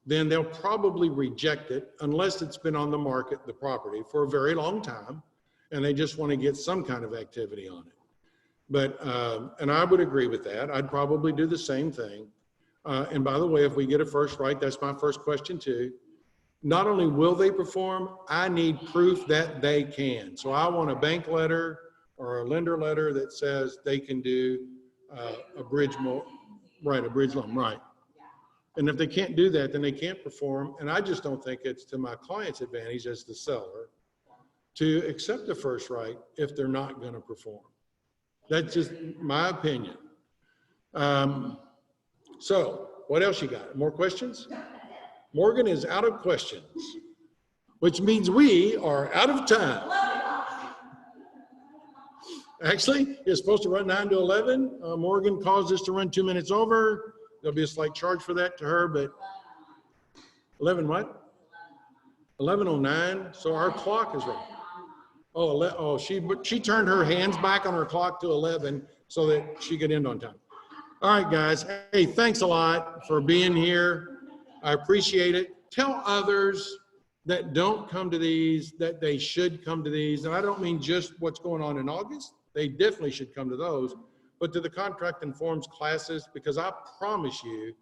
S1: then they'll probably reject it unless it's been on the market, the property, for a very long time, and they just want to get some kind of activity on it. But, and I would agree with that. I'd probably do the same thing. And by the way, if we get a first right, that's my first question too. Not only will they perform, I need proof that they can. So I want a bank letter or a lender letter that says they can do a bridge loan, right. And if they can't do that, then they can't perform. And I just don't think it's to my client's advantage as the seller to accept the first right if they're not going to perform. That's just my opinion. So what else you got? More questions? Morgan is out of questions, which means we are out of time. Actually, it's supposed to run 9 to 11. Morgan caused us to run 2 minutes over. There'll be a slight charge for that to her, but 11 what? 11:09. So our clock is right. Oh, she turned her hands back on her clock to 11 so that she could end on time. All right, guys. Hey, thanks a lot for being here. I appreciate it. Tell others that don't come to these that they should come to these. And I don't mean just what's going on in August. They definitely should come to those, but to the contract and forms classes, because I promise you,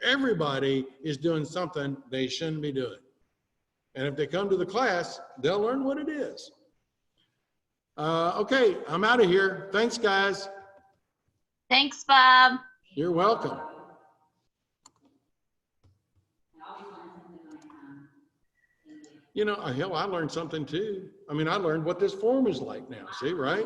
S1: everybody is doing something they shouldn't be doing. And if they come to the class, they'll learn what it is. Okay, I'm out of here. Thanks, guys.
S3: Thanks, Bob.
S1: You're welcome. You know, hell, I learned something too. I mean, I learned what this form is like now. See, right?